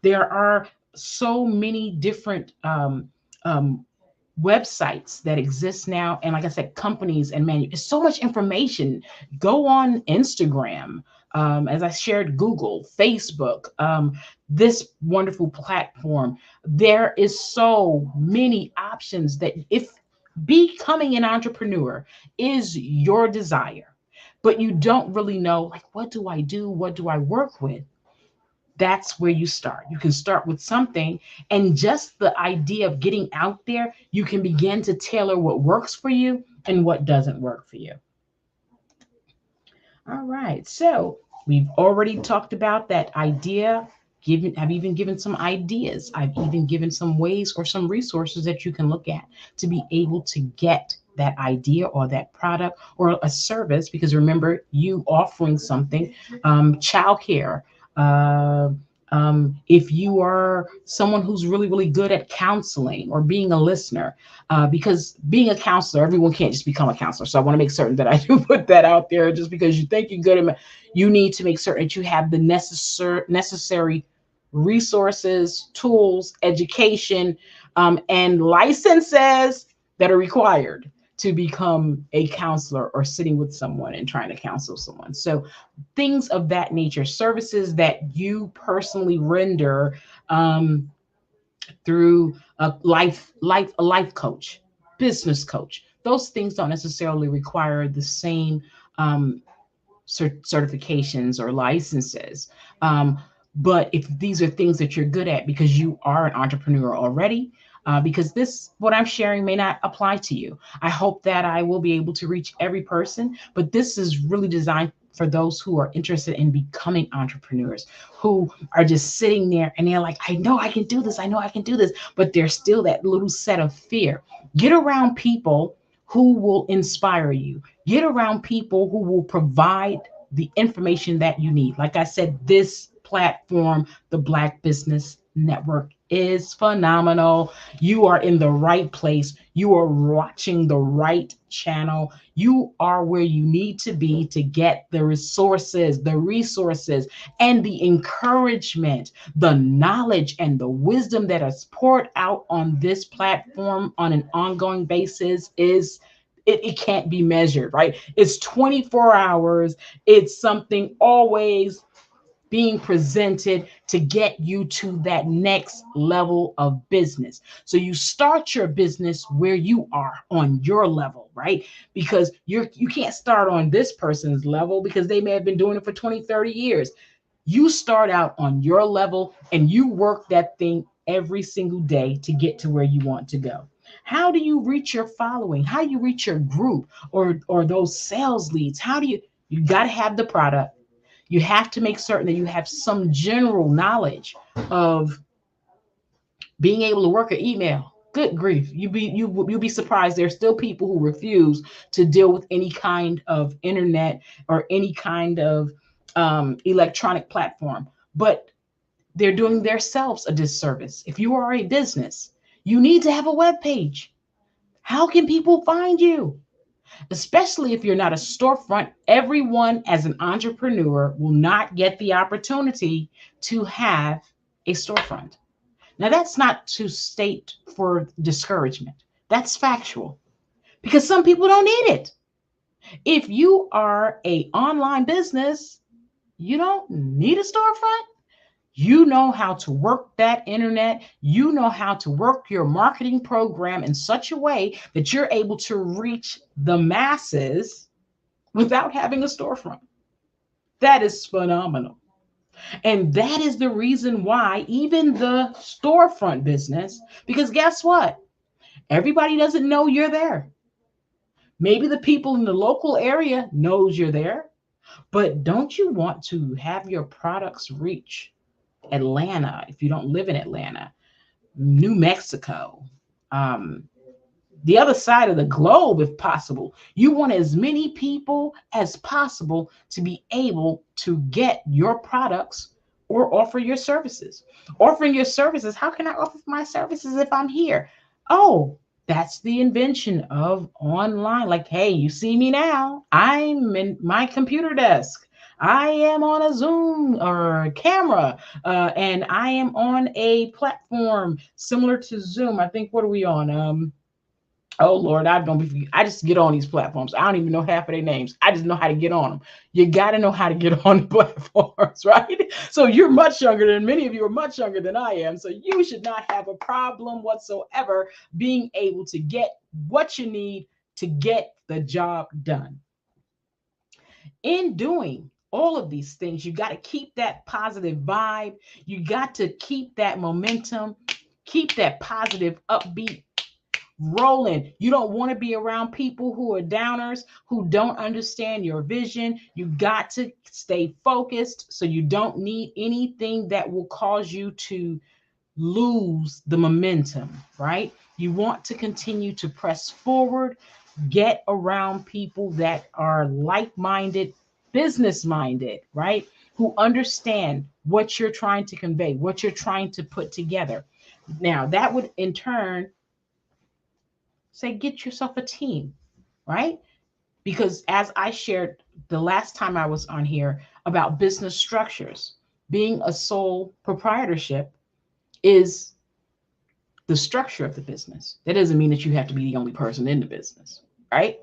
There are so many different websites that exist now, and like I said, companies and it's so much information. Go on Instagram, as I shared, Google, Facebook, this wonderful platform. There is so many options that if becoming an entrepreneur is your desire, but you don't really know, like, what do I do? What do I work with? That's where you start. You can start with something, and just the idea of getting out there, you can begin to tailor what works for you and what doesn't work for you. All right, so we've already talked about that idea. I've even given some ideas. I've even given some ways or some resources that you can look at to be able to get that idea or that product or a service, because remember, you offering something, childcare. If you are someone who's really, really good at counseling or being a listener, because being a counselor, everyone can't just become a counselor. So I want to make certain that I do put that out there. Just because you think you're good at it, you need to make certain that you have the necessary resources, tools, education, and licenses that are required to become a counselor or sitting with someone and trying to counsel someone. So things of that nature, services that you personally render through a life coach, business coach. Those things don't necessarily require the same certifications or licenses. But if these are things that you're good at because you are an entrepreneur already, because what I'm sharing may not apply to you. I hope that I will be able to reach every person, but this is really designed for those who are interested in becoming entrepreneurs, who are just sitting there and they're like, I know I can do this. I know I can do this. But there's still that little set of fear. Get around people who will inspire you. Get around people who will provide the information that you need. Like I said, this platform, the Black Business Network, is phenomenal. You are in the right place. You are watching the right channel. You are where you need to be to get the resources, and the encouragement, the knowledge, and the wisdom that is poured out on this platform on an ongoing basis. It can't be measured, right? It's 24 hours. It's something always being presented to get you to that next level of business. So you start your business where you are on your level, right? Because you can't start on this person's level because they may have been doing it for 20, 30 years. You start out on your level and you work that thing every single day to get to where you want to go. How do you reach your following? How do you reach your group or those sales leads? You got to have the product. You have to make certain that you have some general knowledge of being able to work an email. Good grief. You'll be surprised. There's still people who refuse to deal with any kind of internet or any kind of electronic platform, but they're doing themselves a disservice. If you are a business, you need to have a web page. How can people find you? Especially if you're not a storefront, everyone as an entrepreneur will not get the opportunity to have a storefront. Now, that's not to state for discouragement. That's factual because some people don't need it. If you are an online business, you don't need a storefront. You know how to work that internet. You know how to work your marketing program in such a way that you're able to reach the masses without having a storefront. That is phenomenal. And that is the reason why even the storefront business, because guess what? Everybody doesn't know you're there. Maybe the people in the local area knows you're there, but don't you want to have your products reach Atlanta, if you don't live in Atlanta, New Mexico, the other side of the globe, if possible? You want as many people as possible to be able to get your products or offer your services. Offering your services, how can I offer my services if I'm here? Oh, that's the invention of online. Like, hey, you see me now. I'm in my computer desk. I am on a Zoom or a camera, and I am on a platform similar to Zoom. I think, what are we on? Oh Lord, I just get on these platforms. I don't even know half of their names. I just know how to get on them. You got to know how to get on the platforms, right? So you're much younger than many of you are much younger than I am. So you should not have a problem whatsoever being able to get what you need to get the job done. In doing all of these things, you got to keep that positive vibe. You got to keep that momentum, keep that positive upbeat rolling. You don't want to be around people who are downers, who don't understand your vision. You got to stay focused so you don't need anything that will cause you to lose the momentum, right? You want to continue to press forward, get around people that are like-minded, business-minded, right? Who understand what you're trying to convey, what you're trying to put together. Now, that would in turn say, get yourself a team, right? Because as I shared the last time I was on here about business structures, being a sole proprietorship is the structure of the business. That doesn't mean that you have to be the only person in the business, right?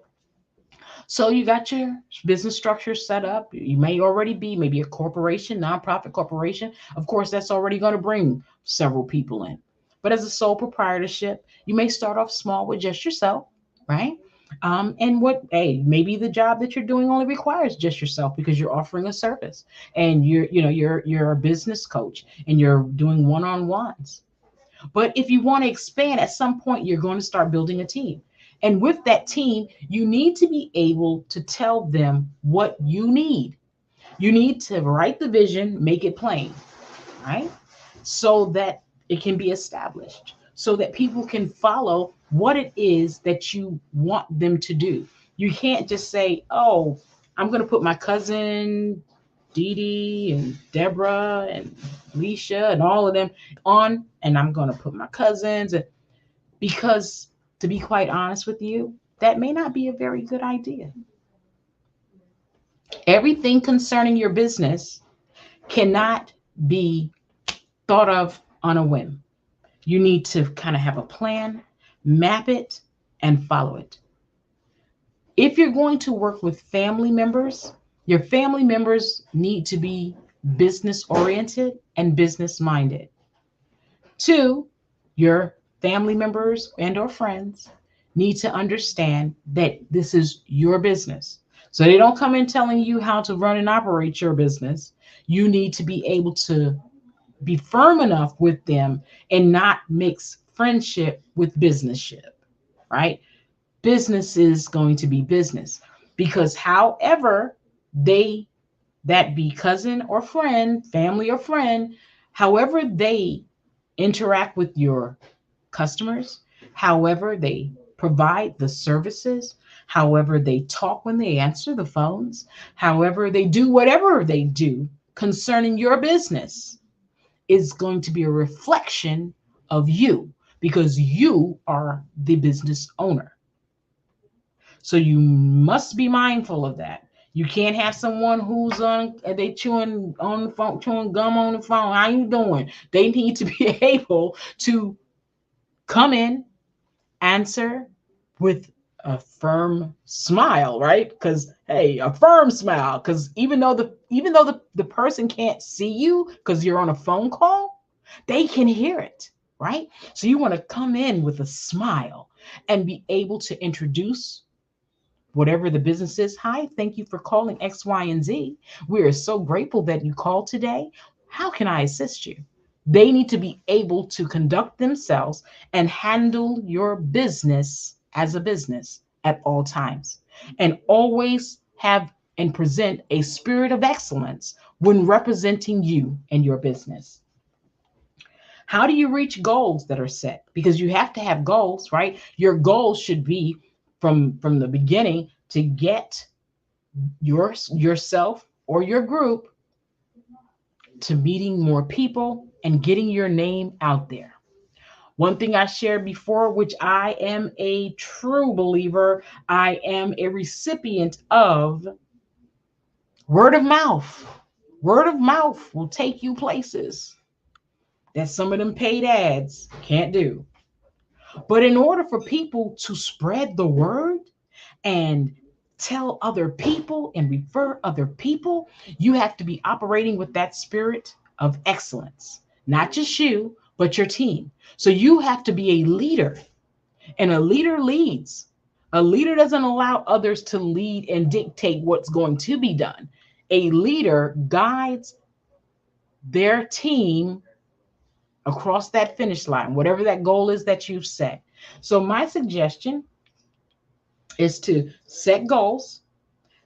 So you got your business structure set up. You may already be maybe a corporation, nonprofit corporation. Of course, that's already going to bring several people in. But as a sole proprietorship, you may start off small with just yourself, right? And maybe the job that you're doing only requires just yourself because you're offering a service and you're a business coach and you're doing one-on-ones. But if you want to expand, at some point, you're going to start building a team. And with that team, you need to be able to tell them what you need. You need to write the vision, make it plain, right? So that it can be established, so that people can follow what it is that you want them to do. You can't just say, oh, I'm going to put my cousin Dee Dee and Deborah and Alicia and all of them on, and I'm going to put my cousins. Because to be quite honest with you, that may not be a very good idea. Everything concerning your business cannot be thought of on a whim. You need to kind of have a plan, map it, and follow it. If you're going to work with family members, your family members need to be business oriented and business minded. 2, your family members and or friends need to understand that this is your business. So they don't come in telling you how to run and operate your business. You need to be able to be firm enough with them and not mix friendship with businessship, right? Business is going to be business because however that be cousin or friend, family or friend, however they interact with your customers, however they provide the services, however they talk when they answer the phones, however they do whatever they do concerning your business is going to be a reflection of you because you are the business owner. So you must be mindful of that. You can't have someone who's they chewing on the phone, chewing gum on the phone. How you doing? They need to be able to come in, answer with a firm smile, right? Because hey, a firm smile. Because even though the person can't see you because you're on a phone call, they can hear it, right? So you want to come in with a smile and be able to introduce whatever the business is. Hi, thank you for calling X, Y, and Z. We are so grateful that you called today. How can I assist you? They need to be able to conduct themselves and handle your business as a business at all times, and always have and present a spirit of excellence when representing you and your business. How do you reach goals that are set? Because you have to have goals, right? Your goals should be from the beginning to get yourself or your group to meeting more people and getting your name out there. One thing I shared before, which I am a true believer, I am a recipient of word of mouth. Word of mouth will take you places that some of them paid ads can't do. But in order for people to spread the word and tell other people and refer other people, you have to be operating with that spirit of excellence, not just you, but your team. So you have to be a leader, and a leader leads. A leader doesn't allow others to lead and dictate what's going to be done. A leader guides their team across that finish line, whatever that goal is that you've set. So my suggestion is to set goals.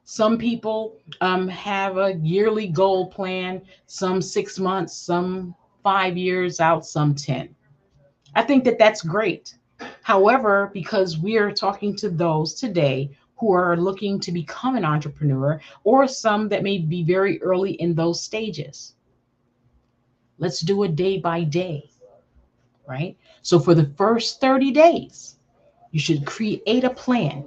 Some people have a yearly goal plan, some 6 months, some 5 years out, some 10. I think that that's great. However, because we are talking to those today who are looking to become an entrepreneur, or some that may be very early in those stages, let's do it day by day, right? So for the first 30 days, you should create a plan.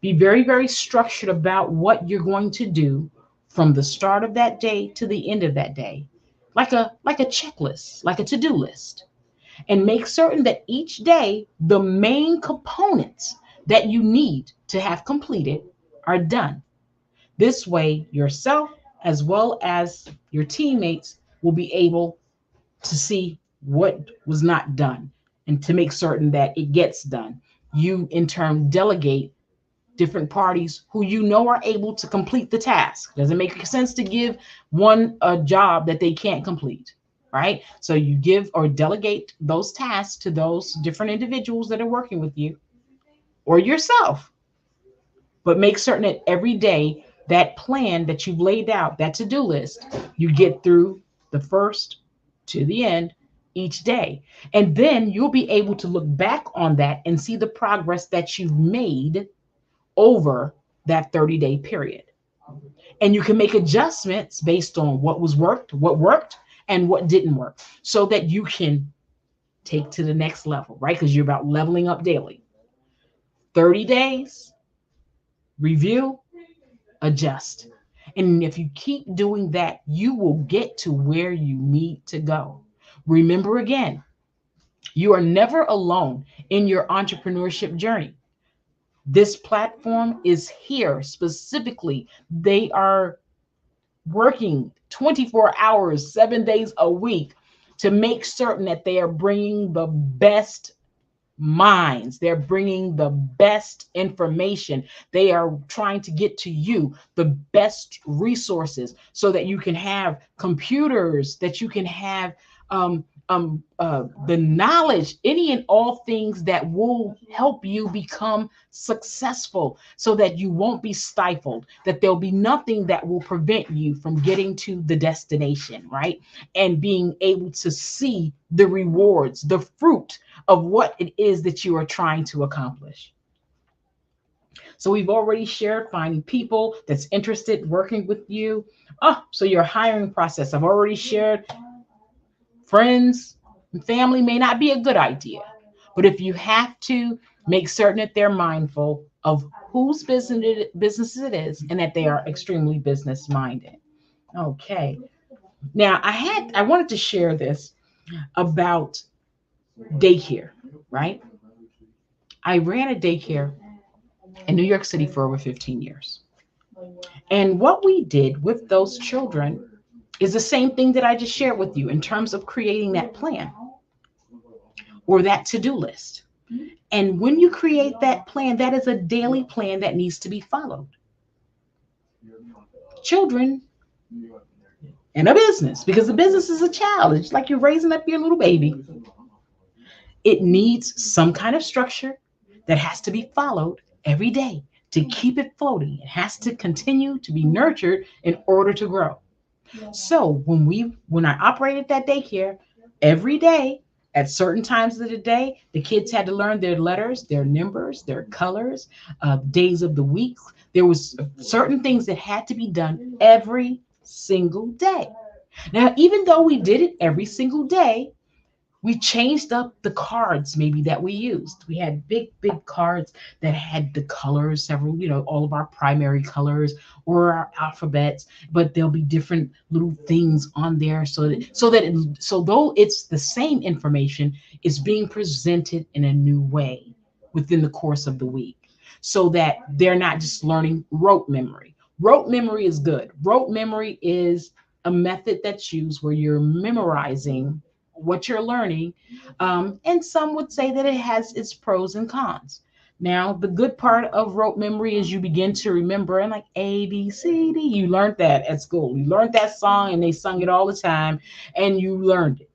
Be very, very structured about what you're going to do from the start of that day to the end of that day, like a checklist, like a to-do list. And make certain that each day, the main components that you need to have completed are done. This way, yourself as well as your teammates will be able to see what was not done and to make certain that it gets done. You, in turn, delegate different parties who you know are able to complete the task. Doesn't make sense to give one a job that they can't complete, right? So you give or delegate those tasks to those different individuals that are working with you or yourself. But make certain that every day, that plan that you've laid out, that to-do list, you get through the first to the end each day. And then you'll be able to look back on that and see the progress that you've made over that 30-day period. And you can make adjustments based on what worked, and what didn't work, so that you can take to the next level, right? Because you're about leveling up daily. 30 days, review, adjust. And if you keep doing that, you will get to where you need to go. Remember again, you are never alone in your entrepreneurship journey. This platform is here specifically. They are working 24 hours, 7 days a week to make certain that they are bringing the best minds. They're bringing the best information. They are trying to get to you the best resources so that you can have computers, that you can have the knowledge, any and all things that will help you become successful, so that you won't be stifled, that there'll be nothing that will prevent you from getting to the destination, right? And being able to see the rewards, the fruit of what it is that you are trying to accomplish. So we've already shared finding people that's interested working with you. So your hiring process, I've already shared. Friends and family may not be a good idea, but if you have to, make certain that they're mindful of whose business it is and that they are extremely business minded. Okay. Now I wanted to share this about daycare, right? I ran a daycare in New York City for over 15 years. And what we did with those children is the same thing that I just shared with you in terms of creating that plan or that to-do list. And when you create that plan, that is a daily plan that needs to be followed. Children and a business, because the business is a child. It's like you're raising up your little baby. It needs some kind of structure that has to be followed every day to keep it floating. It has to continue to be nurtured in order to grow. So when I operated that daycare, every day at certain times of the day, the kids had to learn their letters, their numbers, their colors, days of the week. There was certain things that had to be done every single day. Now, even though we did it every single day, We changed up the cards maybe that we used. We had big cards that had the colors, several, all of our primary colors or our alphabets, but there'll be different little things on there so though it's the same information, it's being presented in a new way within the course of the week, so that they're not just learning rote memory. Rote memory is good. Rote memory is a method that's used where you're memorizing what you're learning. And some would say that it has its pros and cons. Now, the good part of rote memory is you begin to remember, and like A, B, C, D, you learned that at school. You learned that song and they sung it all the time and you learned it.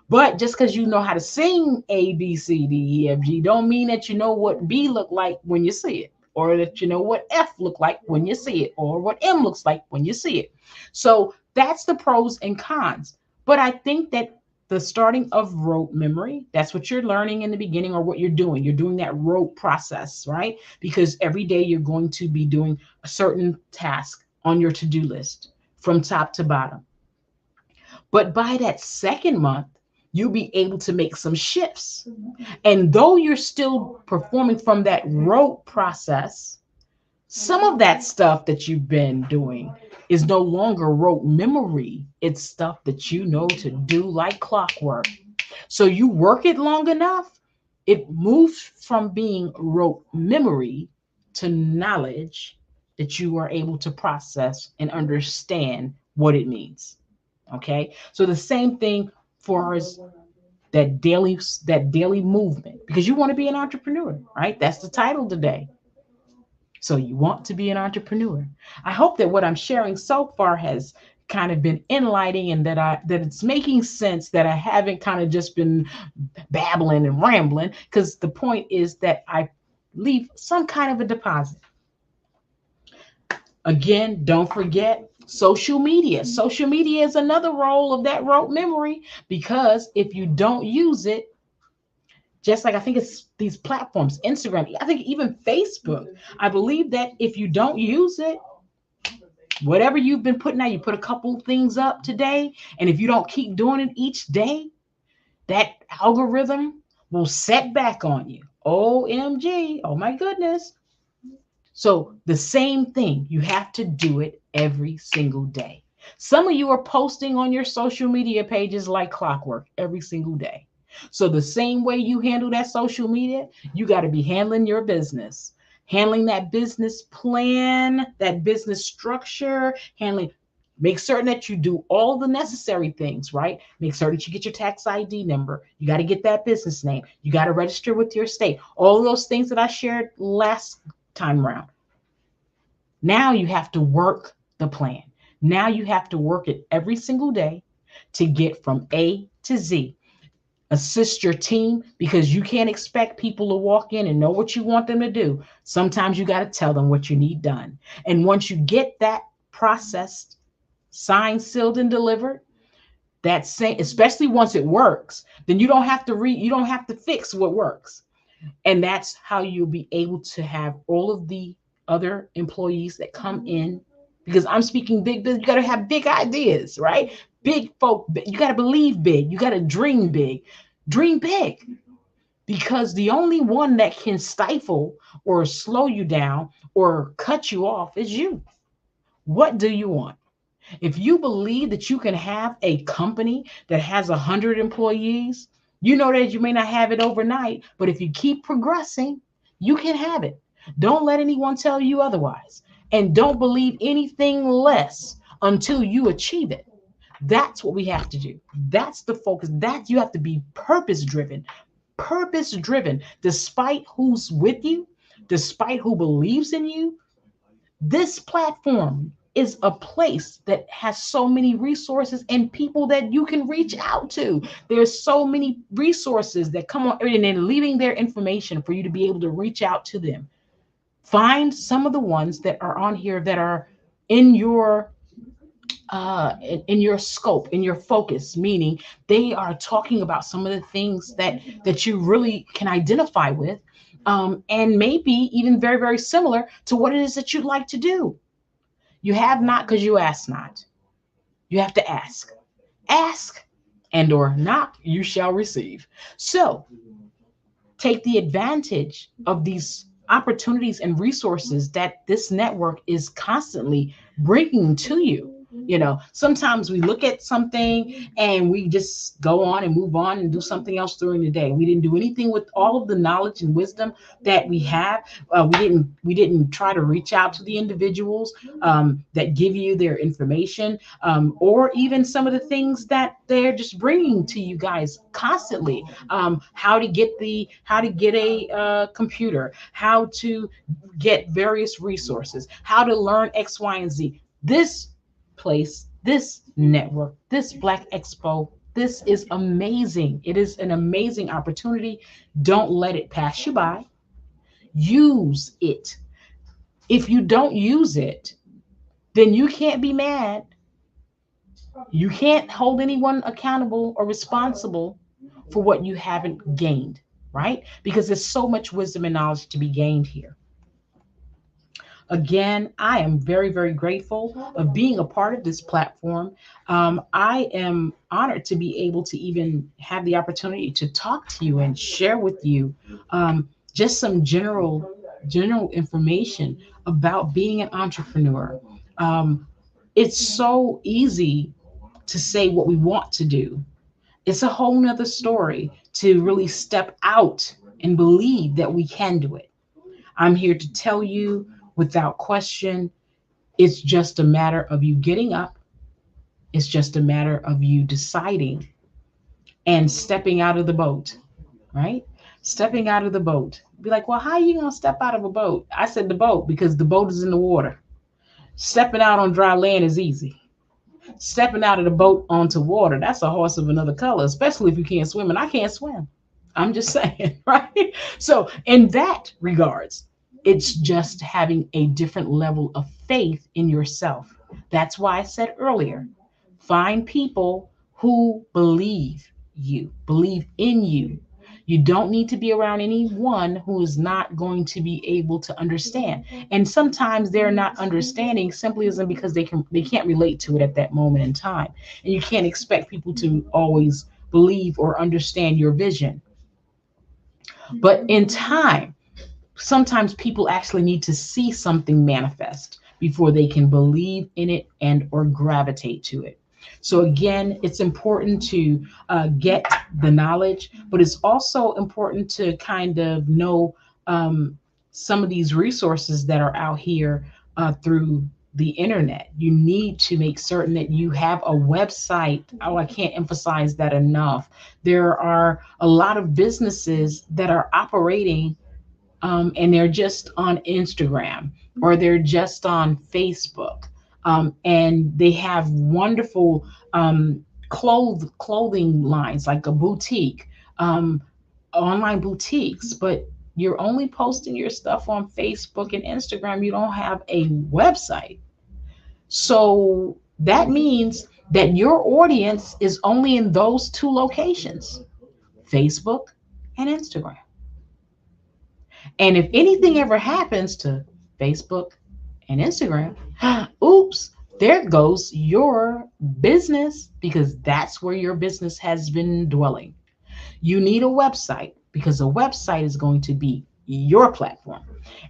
But just because you know how to sing A, B, C, D, E, F, G, don't mean that you know what B look like when you see it, or that you know what F look like when you see it, or what M looks like when you see it. So that's the pros and cons. But I think that the starting of rote memory, that's what you're learning in the beginning, or what you're doing. You're doing that rote process, right? Because every day you're going to be doing a certain task on your to-do list from top to bottom. But by that second month, you'll be able to make some shifts. And though you're still performing from that rote process, some of that stuff that you've been doing is no longer rote memory. It's stuff that you know to do like clockwork. So you work it long enough, it moves from being rote memory to knowledge that you are able to process and understand what it means. Okay, so the same thing for us, that daily movement, because you want to be an entrepreneur, right? That's the title today. So you want to be an entrepreneur. I hope that what I'm sharing so far has kind of been enlightening, and that it's making sense, that I haven't kind of just been babbling and rambling, because the point is that I leave some kind of a deposit. Again, don't forget social media. Social media is another role of that rote memory, because if you don't use it, just like I think it's these platforms, Instagram, I think even Facebook, I believe that if you don't use it, whatever you've been putting out, you put a couple things up today, and if you don't keep doing it each day, that algorithm will set back on you. OMG, oh my goodness. So the same thing, you have to do it every single day. Some of you are posting on your social media pages like clockwork every single day. So the same way you handle that social media, you got to be handling your business, handling that business plan, that business structure, make certain that you do all the necessary things, right? Make certain that you get your tax ID number. You got to get that business name. You got to register with your state. All of those things that I shared last time around. Now you have to work the plan. Now you have to work it every single day to get from A to Z. Assist your team, because you can't expect people to walk in and know what you want them to do. Sometimes you got to tell them what you need done. And once you get that processed, signed, sealed, and delivered, especially once it works, then you don't have to fix what works. And that's how you'll be able to have all of the other employees that come in, because I'm speaking big business. You got to have big ideas, right? Big folk, you got to believe big. You got to dream big. Dream big. Because the only one that can stifle or slow you down or cut you off is you. What do you want? If you believe that you can have a company that has 100 employees, you know that you may not have it overnight, but if you keep progressing, you can have it. Don't let anyone tell you otherwise. And don't believe anything less until you achieve it. That's what we have to do. That's the focus. That you have to be purpose-driven, despite who's with you, despite who believes in you. This platform is a place that has so many resources and people that you can reach out to. There's so many resources that come on and they're leaving their information for you to be able to reach out to them. Find some of the ones that are on here that are in your scope, in your focus, meaning they are talking about some of the things that you really can identify with, and maybe even very, very similar to what it is that you'd like to do. You have not because you ask not. You have to ask. Ask. and or knock, you shall receive. So take the advantage of these opportunities and resources that this network is constantly bringing to you. You know, sometimes we look at something and we just go on and move on and do something else during the day. We didn't do anything with all of the knowledge and wisdom that we have. We didn't try to reach out to the individuals that give you their information, or even some of the things that they're just bringing to you guys constantly. How to get a computer, how to get various resources, how to learn X, Y, and Z. This place, this network, this Black Expo, this is amazing. It is an amazing opportunity. Don't let it pass you by. Use it. If you don't use it, then you can't be mad. You can't hold anyone accountable or responsible for what you haven't gained, right? Because there's so much wisdom and knowledge to be gained here. Again, I am very, very grateful of being a part of this platform. I am honored to be able to even have the opportunity to talk to you and share with you just some general information about being an entrepreneur. It's so easy to say what we want to do. It's a whole nother story to really step out and believe that we can do it. I'm here to tell you, without question, it's just a matter of you getting up. It's just a matter of you deciding and stepping out of the boat, right? Stepping out of the boat. Be like, well, how are you going to step out of a boat? I said the boat because the boat is in the water. Stepping out on dry land is easy. Stepping out of the boat onto water, that's a horse of another color, especially if you can't swim. And I can't swim. I'm just saying, right? So in that regards, it's just having a different level of faith in yourself. That's why I said earlier, find people who believe in you. You don't need to be around anyone who is not going to be able to understand. And sometimes they're not understanding simply isn't because they can't relate to it at that moment in time. And you can't expect people to always believe or understand your vision. But in time, sometimes people actually need to see something manifest before they can believe in it and or gravitate to it. So again, it's important to get the knowledge, but it's also important to kind of know some of these resources that are out here through the internet. You need to make certain that you have a website. Oh, I can't emphasize that enough. There are a lot of businesses that are operating and they're just on Instagram or they're just on Facebook. And they have wonderful clothing lines like a boutique, online boutiques, but you're only posting your stuff on Facebook and Instagram. You don't have a website. So that means that your audience is only in those two locations, Facebook and Instagram. And if anything ever happens to Facebook and Instagram, oops, there goes your business, because that's where your business has been dwelling. You need a website because a website is going to be your platform,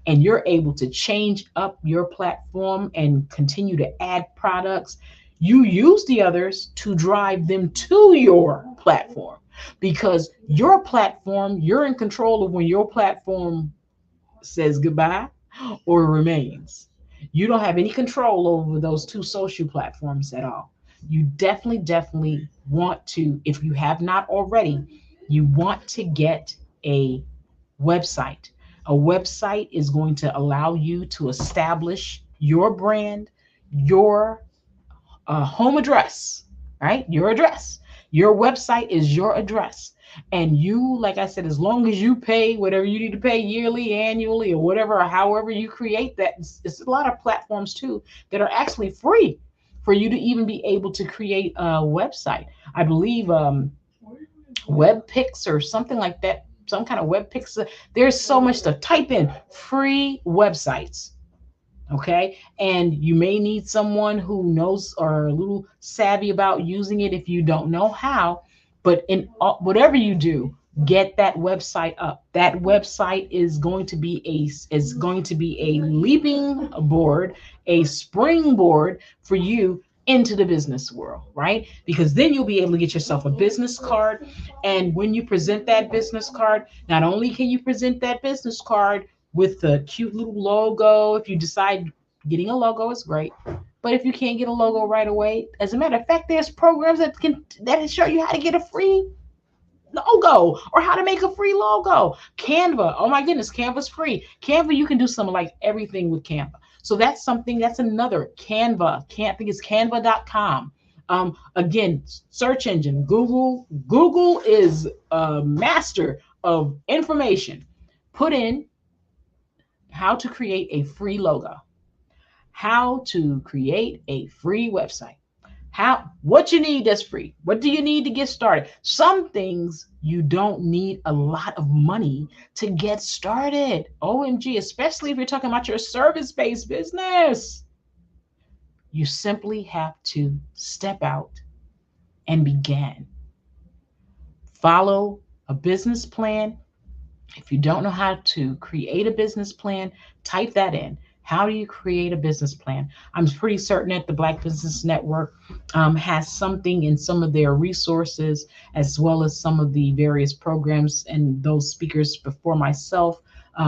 and you're able to change up your platform and continue to add products. You use the others to drive them to your platform, because your platform, you're in control of when your platform says goodbye or remains. You don't have any control over those two social platforms at all. You definitely want to, if you have not already, you want to get a website. A website is going to allow you to establish your brand, your home address, right? Your address. Your website is your address. And you, like I said, as long as you pay whatever you need to pay yearly, annually, or whatever, or however you create that, it's a lot of platforms too that are actually free for you to even be able to create a website. I believe WebPix or something like that, some kind of WebPix. There's so much stuff. Type in free websites. Okay. And you may need someone who knows or a little savvy about using it if you don't know how. But in whatever you do, get that website up. That website is going to be a leaping board, a springboard for you into the business world, right? Because then you'll be able to get yourself a business card. And when you present that business card, not only can you present that business card with the cute little logo, if you decide getting a logo is great, but if you can't get a logo right away, as a matter of fact, there's programs that can show you how to get a free logo or how to make a free logo. Canva, oh my goodness, Canva's free. Canva, you can do some like everything with Canva. So that's another Canva. I think it's canva.com. Again, search engine, Google. Google is a master of information. Put in how to create a free logo, how to create a free website, what you need that's free. What do you need to get started? Some things you don't need a lot of money to get started. OMG, especially if you're talking about your service-based business. You simply have to step out and begin. Follow a business plan. If you don't know how to create a business plan, type that in. How do you create a business plan? I'm pretty certain that the Black Business Network has something in some of their resources, as well as some of the various programs and those speakers before myself,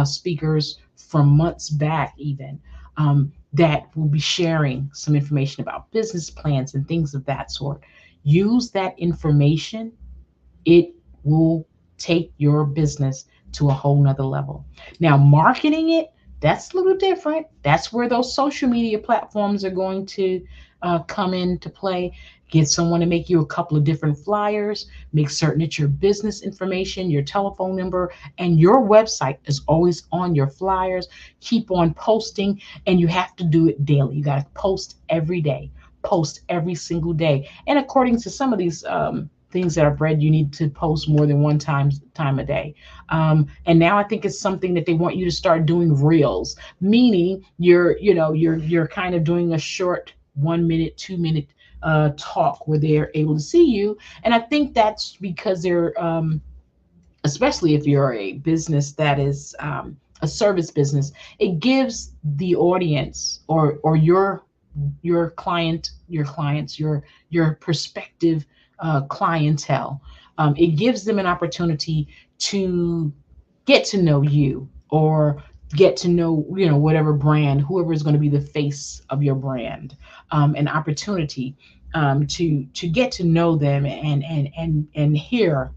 speakers from months back even, that will be sharing some information about business plans and things of that sort. Use that information. It will take your business to a whole nother level. Now, marketing it, that's a little different. That's where those social media platforms are going to come into play. Get someone to make you a couple of different flyers. Make certain that your business information, your telephone number, and your website is always on your flyers. Keep on posting, and you have to do it daily. You got to post every day. Post every single day. And according to some of these things that I've read, you need to post more than one time a day. And now I think it's something that they want you to start doing reels, meaning you're kind of doing a short 1 minute, 2 minute talk where they're able to see you. And I think that's because they're, especially if you're a business that is a service business, it gives the audience or your clients, your prospective clientele. It gives them an opportunity to get to know you or get to know, whatever brand, whoever is going to be the face of your brand, an opportunity to get to know them and hear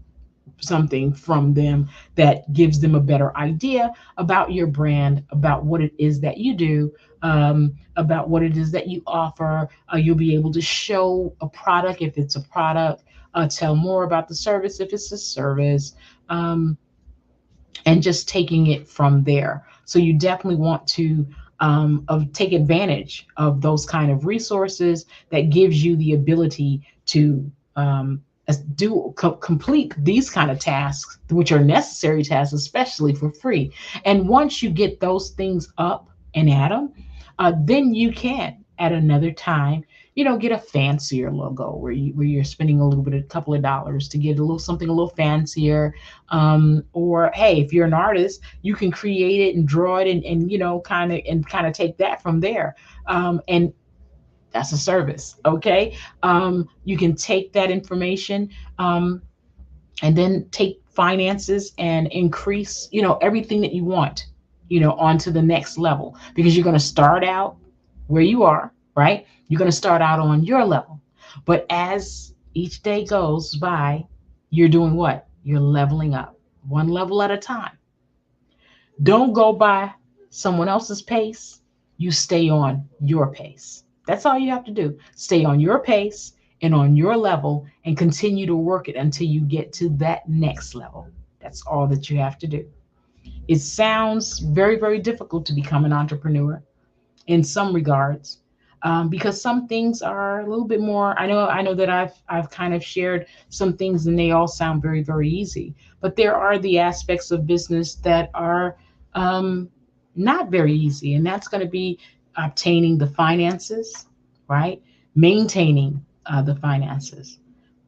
something from them that gives them a better idea about your brand, about what it is that you do, about what it is that you offer. You'll be able to show a product if it's a product, tell more about the service if it's a service, and just taking it from there. So you definitely want to take advantage of those kind of resources that gives you the ability to complete these kind of tasks, which are necessary tasks, especially for free. And once you get those things up and at them, then you can at another time, get a fancier logo where you're spending a couple of dollars to get something a little fancier. Or hey, if you're an artist, you can create it and draw it and kind of take that from there. And that's a service. Okay. You can take that information, and then take finances and increase, everything that you want, onto the next level, because you're going to start out where you are, right? You're going to start out on your level, but as each day goes by, you're doing what? You're leveling up one level at a time. Don't go by someone else's pace. You stay on your pace. That's all you have to do. Stay on your pace and on your level and continue to work it until you get to that next level. That's all that you have to do. It sounds very, very difficult to become an entrepreneur in some regards, because some things are a little bit more, I know that I've kind of shared some things and they all sound very, very easy, but there are the aspects of business that are not very easy. And that's going to be obtaining the finances, right? Maintaining the finances,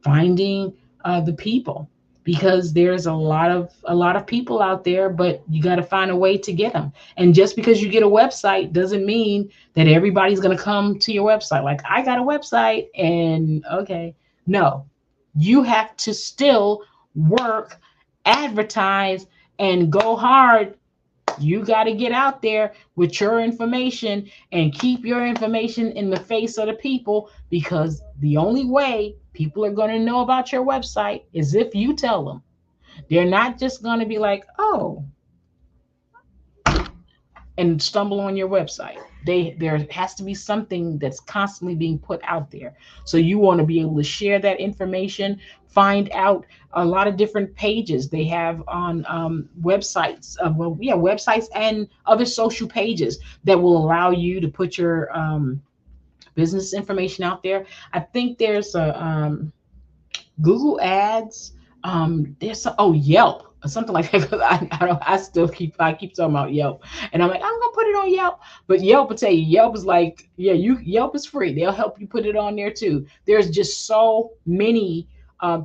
finding the people, because there's a lot of people out there, but you got to find a way to get them. And just because you get a website doesn't mean that everybody's going to come to your website. Like, I got a website and okay, no, you have to still work, advertise, and go hard. You got to get out there with your information and keep your information in the face of the people, because the only way people are going to know about your website is if you tell them. They're not just going to be like, oh, and stumble on your website. There has to be something that's constantly being put out there. So you want to be able to share that information, find out a lot of different pages they have on websites, websites and other social pages that will allow you to put your business information out there. I think there's a Google Ads. There's Yelp or something like that. I keep talking about Yelp, and I'm like, I'm gonna put it on Yelp, but Yelp will tell you, Yelp is like, Yelp is free. They'll help you put it on there too. There's just so many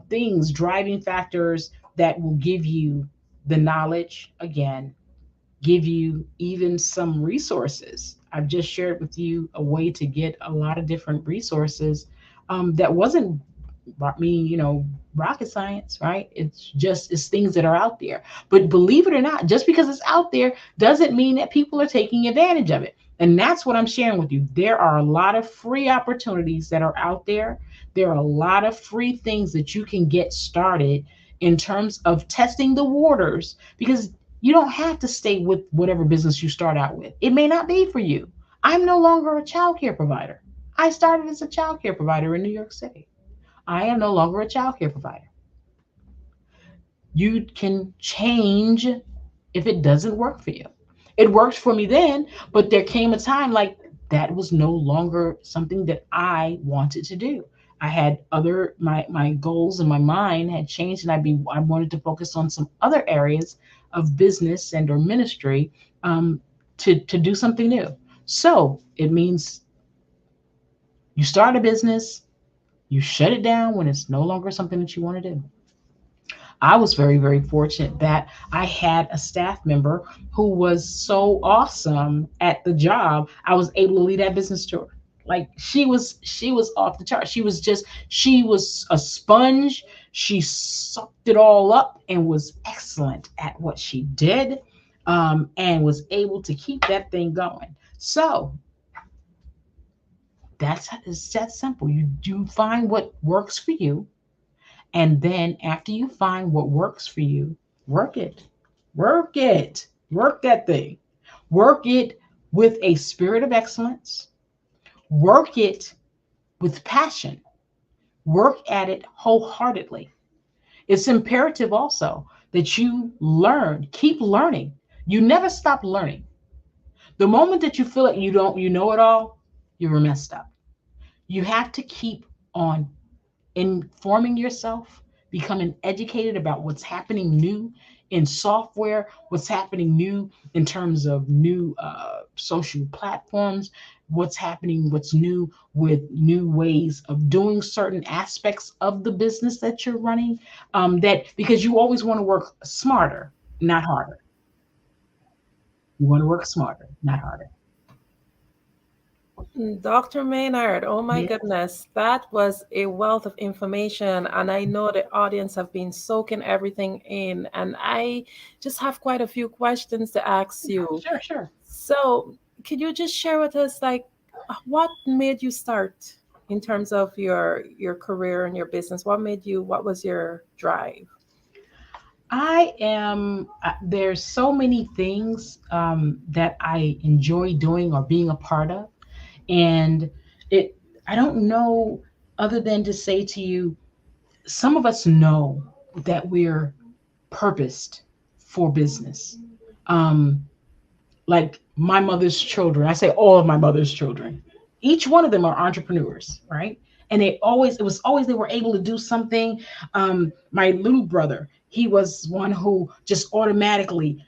things, driving factors that will give you the knowledge, again, give you even some resources. I've just shared with you a way to get a lot of different resources that wasn't rocket science, right? It's things that are out there. But believe it or not, just because it's out there doesn't mean that people are taking advantage of it. And that's what I'm sharing with you. There are a lot of free opportunities that are out there. There are a lot of free things that you can get started in terms of testing the waters, because you don't have to stay with whatever business you start out with. It may not be for you. I'm no longer a child care provider. I started as a child care provider in New York City. I am no longer a child care provider. You can change if it doesn't work for you. It worked for me then, but there came a time like that was no longer something that I wanted to do. I had my goals in my mind had changed, and I wanted to focus on some other areas of business and or ministry to do something new. So it means you start a business, you shut it down when it's no longer something that you want to do. I was very, very fortunate that I had a staff member who was so awesome at the job. I was able to lead that business to her. Like, she was off the chart. She was a sponge. She sucked it all up and was excellent at what she did, and was able to keep that thing going. So it's that simple. You find what works for you. And then after you find what works for you, work it, work that thing, work it with a spirit of excellence, work it with passion, work at it wholeheartedly. It's imperative also that you keep learning. You never stop learning. The moment that you feel like you know it all, you're messed up. You have to keep on informing yourself, becoming educated about what's happening new in software, what's happening new in terms of new social platforms, what's new with new ways of doing certain aspects of the business that you're running, because you always want to work smarter, not harder. You want to work smarter, not harder. Dr. Maynard, oh my goodness, that was a wealth of information. And I know the audience have been soaking everything in. And I just have quite a few questions to ask you. Sure. So could you just share with us, like, what made you start in terms of your career and your business? What was your drive? There's so many things that I enjoy doing or being a part of. And I don't know, other than to say to you, some of us know that we're purposed for business. Like my mother's children, I say all of my mother's children, each one of them are entrepreneurs, right? And it was always they were able to do something. My little brother, he was one who just automatically,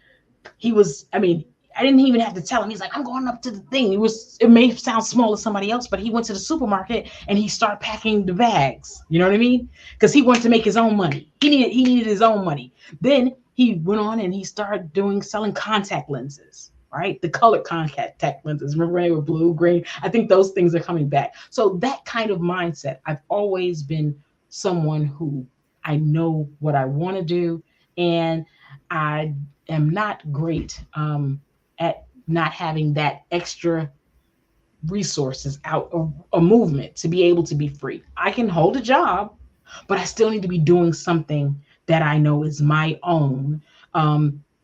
I didn't even have to tell him. He's like, I'm going up to the thing. It may sound small to somebody else, but he went to the supermarket and he started packing the bags. You know what I mean? Because he wanted to make his own money. He needed his own money. Then he went on and he started selling contact lenses, right? The colored contact lenses. Remember when they were blue, green? I think those things are coming back. So that kind of mindset, I've always been someone who I know what I want to do, and I am not great at not having that extra resources out of a movement to be able to be free. I can hold a job, but I still need to be doing something that I know is my own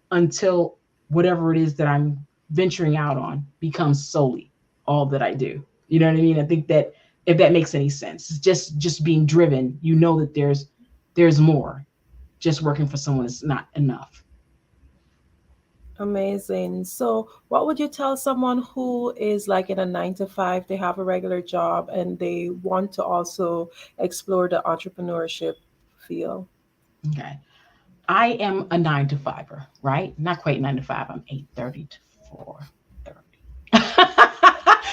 until whatever it is that I'm venturing out on becomes solely all that I do. You know what I mean? I think that if that makes any sense, it's just being driven, you know that there's more. Just working for someone is not enough. Amazing. So what would you tell someone who is like in a 9-to-5, they have a regular job and they want to also explore the entrepreneurship field? Okay. I am a 9-to-5er, right? Not quite 9-to-5. I'm 8:30 to 4:30.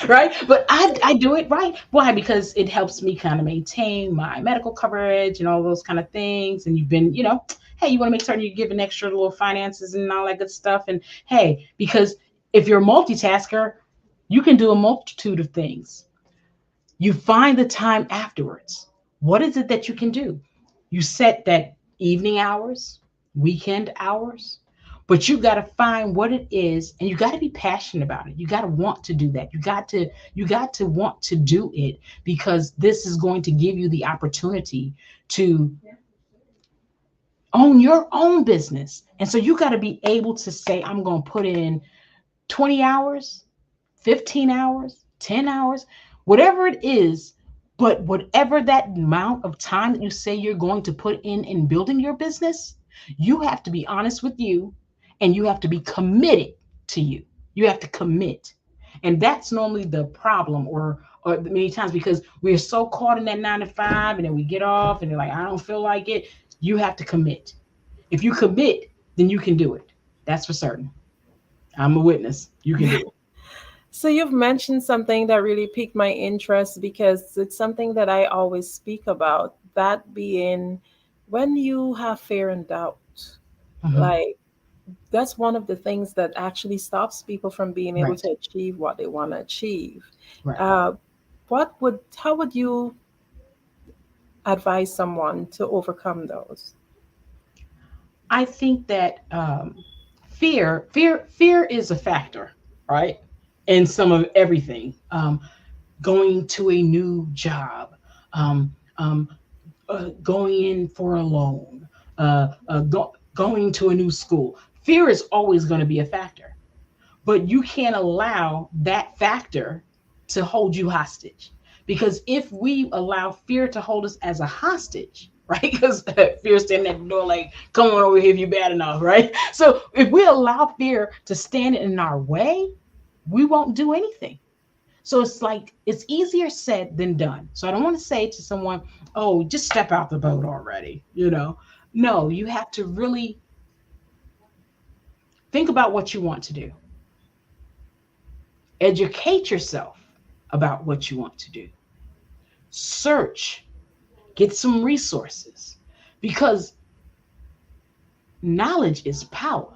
Right? But I do it right. Why? Because it helps me kind of maintain my medical coverage and all those kind of things. And you've been, hey, you want to make certain you're giving extra little finances and all that good stuff. And hey, because if you're a multitasker, you can do a multitude of things. You find the time afterwards. What is it that you can do? You set that evening hours, weekend hours, but you got to find what it is, and you got to be passionate about it. You got to want to do that. You got to want to do it, because this is going to give you the opportunity to own your own business. And so you got to be able to say, I'm going to put in 20 hours, 15 hours, 10 hours, whatever it is. But whatever that amount of time that you say you're going to put in building your business, you have to be honest with you, and you have to be committed to you. You have to commit. And that's normally the problem, or many times, because we're so caught in that 9-to-5, and then we get off and they're like, I don't feel like it. You have to commit. If you commit, then you can do it. That's for certain. I'm a witness. You can do it. So you've mentioned something that really piqued my interest, because it's something that I always speak about, that being when you have fear and doubt. Like, that's one of the things that actually stops people from being able to achieve what they want to achieve. Right. How would you advise someone to overcome those? I think that fear is a factor, right? In some of everything. Going to a new job, going in for a loan, going to a new school. Fear is always going to be a factor, but you can't allow that factor to hold you hostage. Because if we allow fear to hold us as a hostage, right? Because fear standing at the door like, come on over here if you're bad enough, right? So if we allow fear to stand in our way, we won't do anything. So it's like, it's easier said than done. So I don't want to say to someone, oh, just step out the boat already, No, you have to really think about what you want to do. Educate yourself about what you want to do. Search, get some resources, because knowledge is power,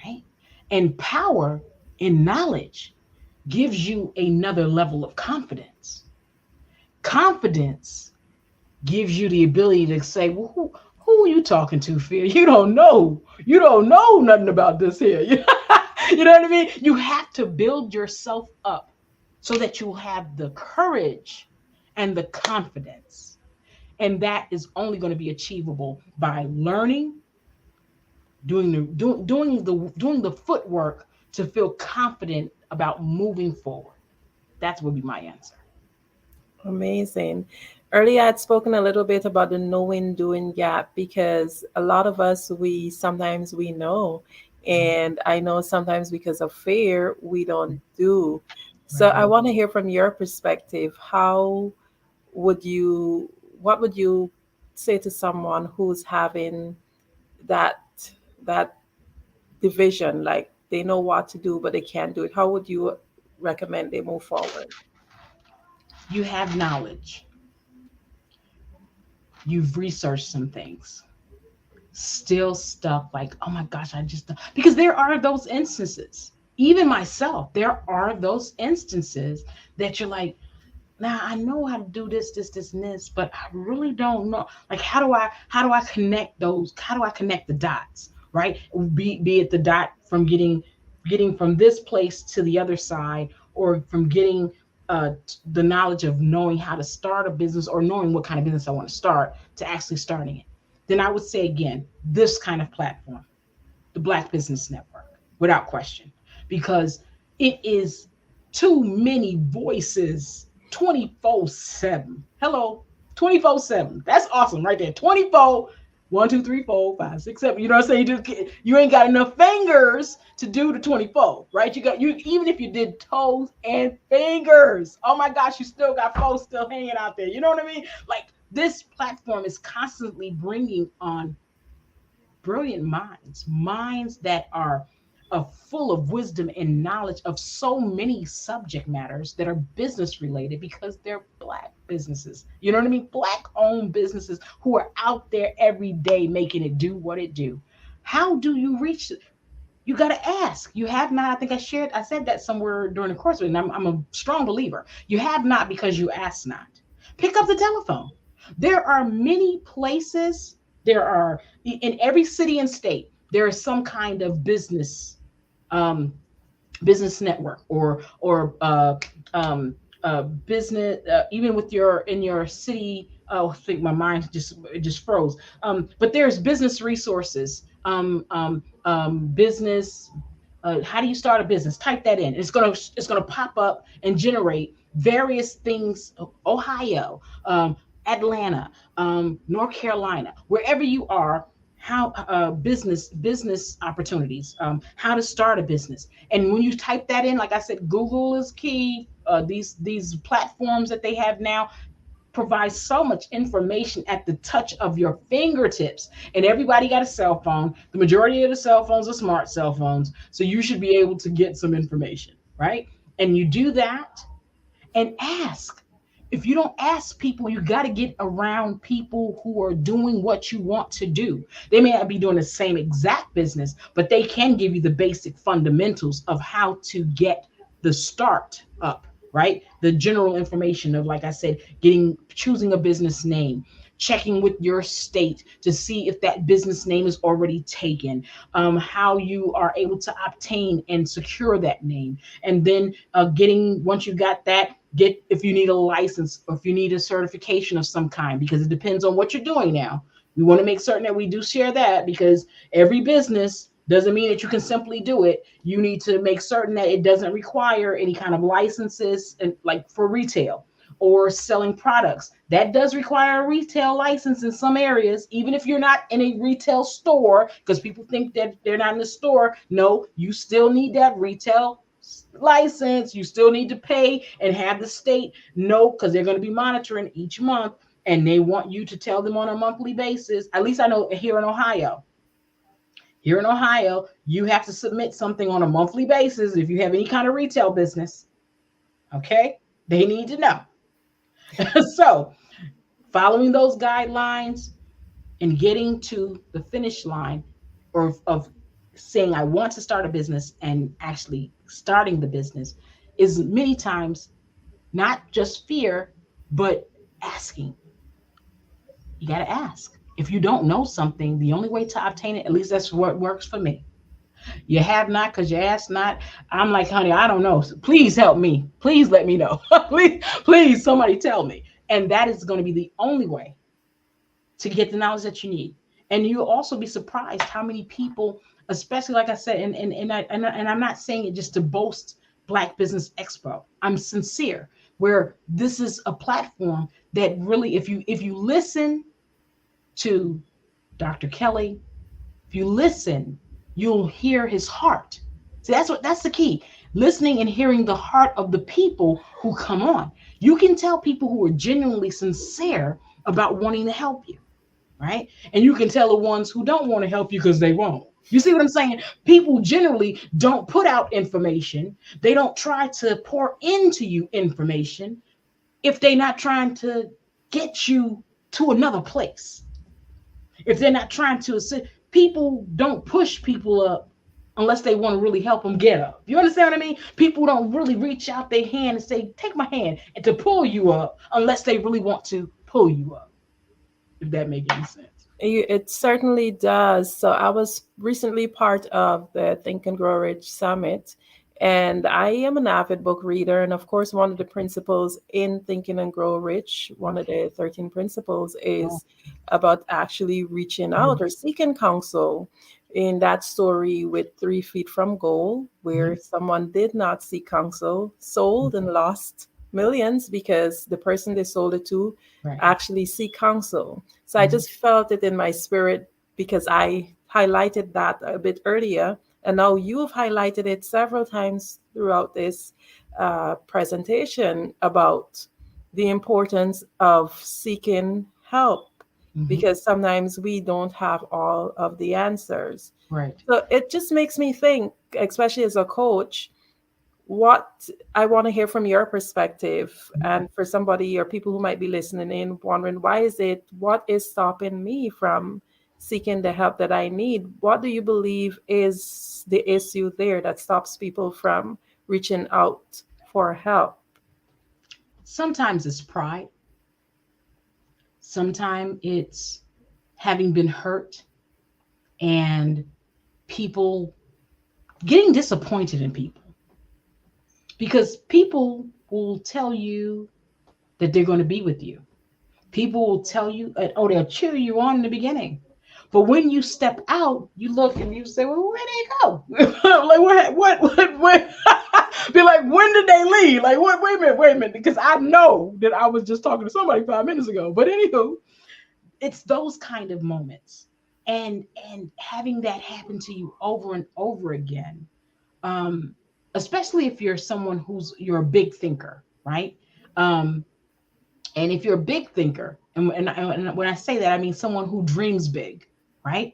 right? And power in knowledge gives you another level of confidence. Confidence gives you the ability to say, well, who are you talking to, Fear? You don't know nothing about this here. You know what I mean? You have to build yourself up so that you have the courage and the confidence. And that is only going to be achievable by learning, doing the footwork to feel confident about moving forward. That would be my answer. Amazing. Earlier, I had spoken a little bit about the knowing doing gap, because a lot of us, sometimes we know, and I know sometimes because of fear, we don't do. So I want to hear from your perspective. What would you say to someone who's having that division, like they know what to do, but they can't do it. How would you recommend they move forward? You have knowledge. You've researched some things. Still stuck like, oh my gosh, because there are those instances. Even myself, there are those instances that you're like, now I know how to do this, and this, but I really don't know. Like, how do I connect those? How do I connect the dots? Right? Be it the dot from getting from this place to the other side, or from getting the knowledge of knowing how to start a business, or knowing what kind of business I want to start, to actually starting it. Then I would say again, this kind of platform, the Black Business Network, without question, because it is too many voices 24/7. Hello, 24/7. That's awesome right there. 24, 1, 2, 3, 4, 5, 6, 7. You know what I'm saying? You ain't got enough fingers to do the 24, right? You even if you did toes and fingers, oh my gosh, you still got 4 still hanging out there. You know what I mean? Like, this platform is constantly bringing on brilliant minds that are full of wisdom and knowledge of so many subject matters that are business related, because they're Black businesses. You know what I mean? Black owned businesses who are out there every day making it do what it do. How do you reach it? You got to ask. You have not. I think I said that somewhere during the course of it, and I'm a strong believer. You have not because you ask not. Pick up the telephone. There are many places. There are in every city and state, there is some kind of business network or business, even with in your city. Oh, I think my mind just froze. But there's business resources, business. How do you start a business? Type that in. It's gonna pop up and generate various things. Ohio, Atlanta, North Carolina, wherever you are. How business opportunities, how to start a business. And when you type that in, like I said, Google is key. These platforms that they have now provide so much information at the touch of your fingertips. And everybody got a cell phone. The majority of the cell phones are smart cell phones. So you should be able to get some information, right? And you do that and ask. If you don't ask people, you got to get around people who are doing what you want to do. They may not be doing the same exact business, but they can give you the basic fundamentals of how to get the start up, right? The general information of, like I said, choosing a business name, checking with your state to see if that business name is already taken, how you are able to obtain and secure that name. And then once you got that, if you need a license or if you need a certification of some kind, because it depends on what you're doing now. We want to make certain that we do share that, because every business doesn't mean that you can simply do it. You need to make certain that it doesn't require any kind of licenses, and like for retail or selling products. That does require a retail license in some areas, even if you're not in a retail store, because people think that they're not in the store. No, you still need that retail license. You still need to pay and have the state know, because they're going to be monitoring each month, and they want you to tell them on a monthly basis. At least I know here in Ohio. Here in Ohio, you have to submit something on a monthly basis if you have any kind of retail business. Okay? They need to know. So, following those guidelines and getting to the finish line of saying I want to start a business and actually starting the business is many times not just fear, but asking. You got to ask. If you don't know something, the only way to obtain it, at least that's what works for me. You have not because you ask not. I'm like, honey, I don't know. So please help me. Please let me know. please, somebody tell me. And that is going to be the only way to get the knowledge that you need. And you'll also be surprised how many people, especially like I said, and I'm not saying it just to boast Black Business Expo. I'm sincere, where this is a platform that really, if you listen to Dr. Kelly, if you listen, you'll hear his heart. See, that's the key. Listening and hearing the heart of the people who come on. You can tell people who are genuinely sincere about wanting to help you, right? And you can tell the ones who don't want to help you because they won't. You see what I'm saying? People generally don't put out information. They don't try to pour into you information if they're not trying to get you to another place. If they're not trying to assist, people don't push people up unless they want to really help them get up. You understand what I mean? People don't really reach out their hand and say, take my hand, and to pull you up unless they really want to pull you up. If that makes any sense. It certainly does. So I was recently part of the Think and Grow Rich Summit, and I am an avid book reader. And of course, one of the principles in Thinking and Grow Rich, one of the 13 principles, is about actually reaching out or seeking counsel. In that story with 3 Feet from Gold, where someone did not seek counsel, sold and lost millions because the person they sold it to actually seek counsel. So I just felt it in my spirit because I highlighted that a bit earlier. And now you have highlighted it several times throughout this presentation about the importance of seeking help. Because sometimes we don't have all of the answers. Right. So it just makes me think, especially as a coach, what I want to hear from your perspective, and for somebody or people who might be listening in wondering, what is stopping me from seeking the help that I need? What do you believe is the issue there that stops people from reaching out for help? Sometimes it's pride. Sometimes it's having been hurt and people getting disappointed in people, because people will tell you that they're going to be with you. People will tell you, they'll cheer you on in the beginning. But when you step out, you look and you say, well, where'd they go? Like, what? Be like, when did they leave? Like, what? Wait a minute. Because I know that I was just talking to somebody 5 minutes ago. But anywho, it's those kind of moments. And having that happen to you over and over again, especially if you're someone you're a big thinker, right? And if you're a big thinker, and when I say that, I mean someone who dreams big, right?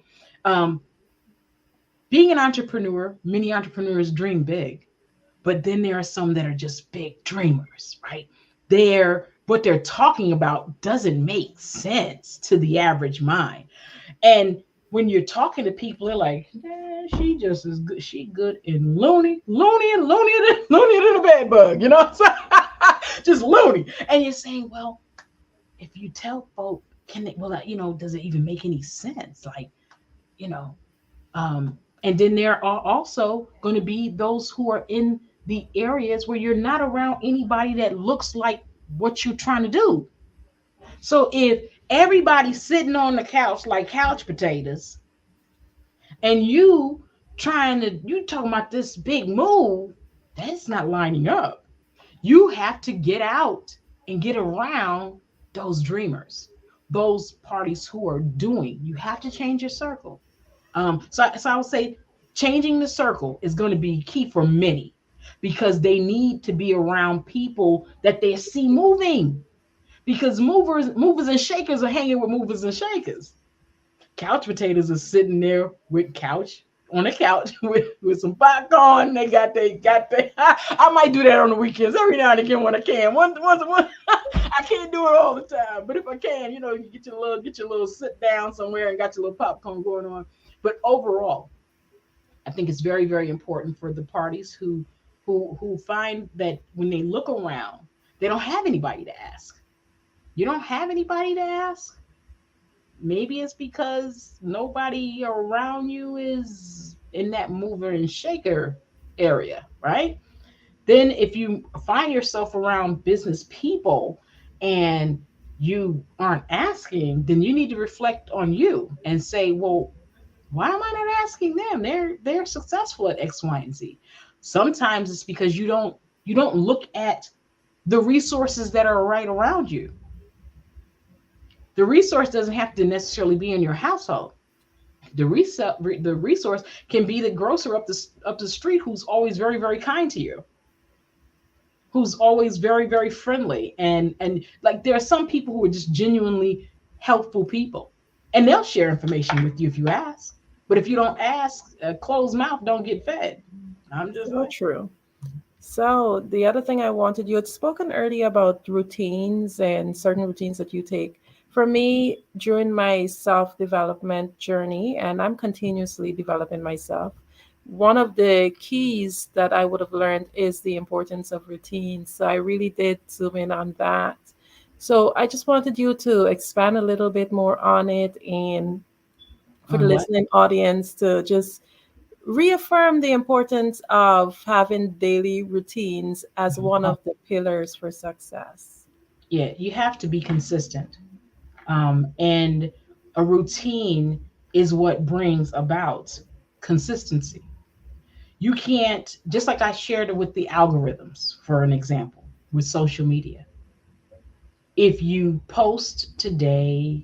Being an entrepreneur, many entrepreneurs dream big, but then there are some that are just big dreamers, right? What they're talking about doesn't make sense to the average mind. And when you're talking to people, they're like, she just is good. She good and loony than a bed bug, you know? Just loony. And you're saying, well, if you tell folk, does it even make any sense? Like, and then there are also going to be those who are in the areas where you're not around anybody that looks like what you're trying to do. So if everybody's sitting on the couch like couch potatoes, and you talking about this big move, that's not lining up. You have to get out and get around those dreamers, those parties who are doing. You have to change your circle. So I would say changing the circle is going to be key for many, because they need to be around people that they see moving, because movers and shakers are hanging with movers and shakers. Couch potatoes are sitting there on the couch with some popcorn. They got I might do that on the weekends every now and again when I can. Once I can't do it all the time, but if I can, you get your little sit down somewhere and got your little popcorn going on. But overall, I think it's very, very important for the parties who find that when they look around, they don't have anybody to ask. You don't have anybody to ask? Maybe it's because nobody around you is in that mover and shaker area, right? Then if you find yourself around business people and you aren't asking, then you need to reflect on you and say, well, why am I not asking them? They're successful at X, Y, and Z. Sometimes it's because you don't look at the resources that are right around you. The resource doesn't have to necessarily be in your household. The resource can be the grocer up the street who's always very, very kind to you, who's always very, very friendly. And like there are some people who are just genuinely helpful people, and they'll share information with you if you ask. But if you don't ask, a closed mouth don't get fed. I'm just So true. So the other thing I wanted, you had spoken earlier about routines and certain routines that you take. For me, during my self-development journey, and I'm continuously developing myself, one of the keys that I would have learned is the importance of routines. So I really did zoom in on that. So I just wanted you to expand a little bit more on it, and for the On what? listening audience to just reaffirm the importance of having daily routines as one of the pillars for success. Yeah, you have to be consistent. And a routine is what brings about consistency. You can't, just like I shared it with the algorithms, for an example, with social media. If you post today,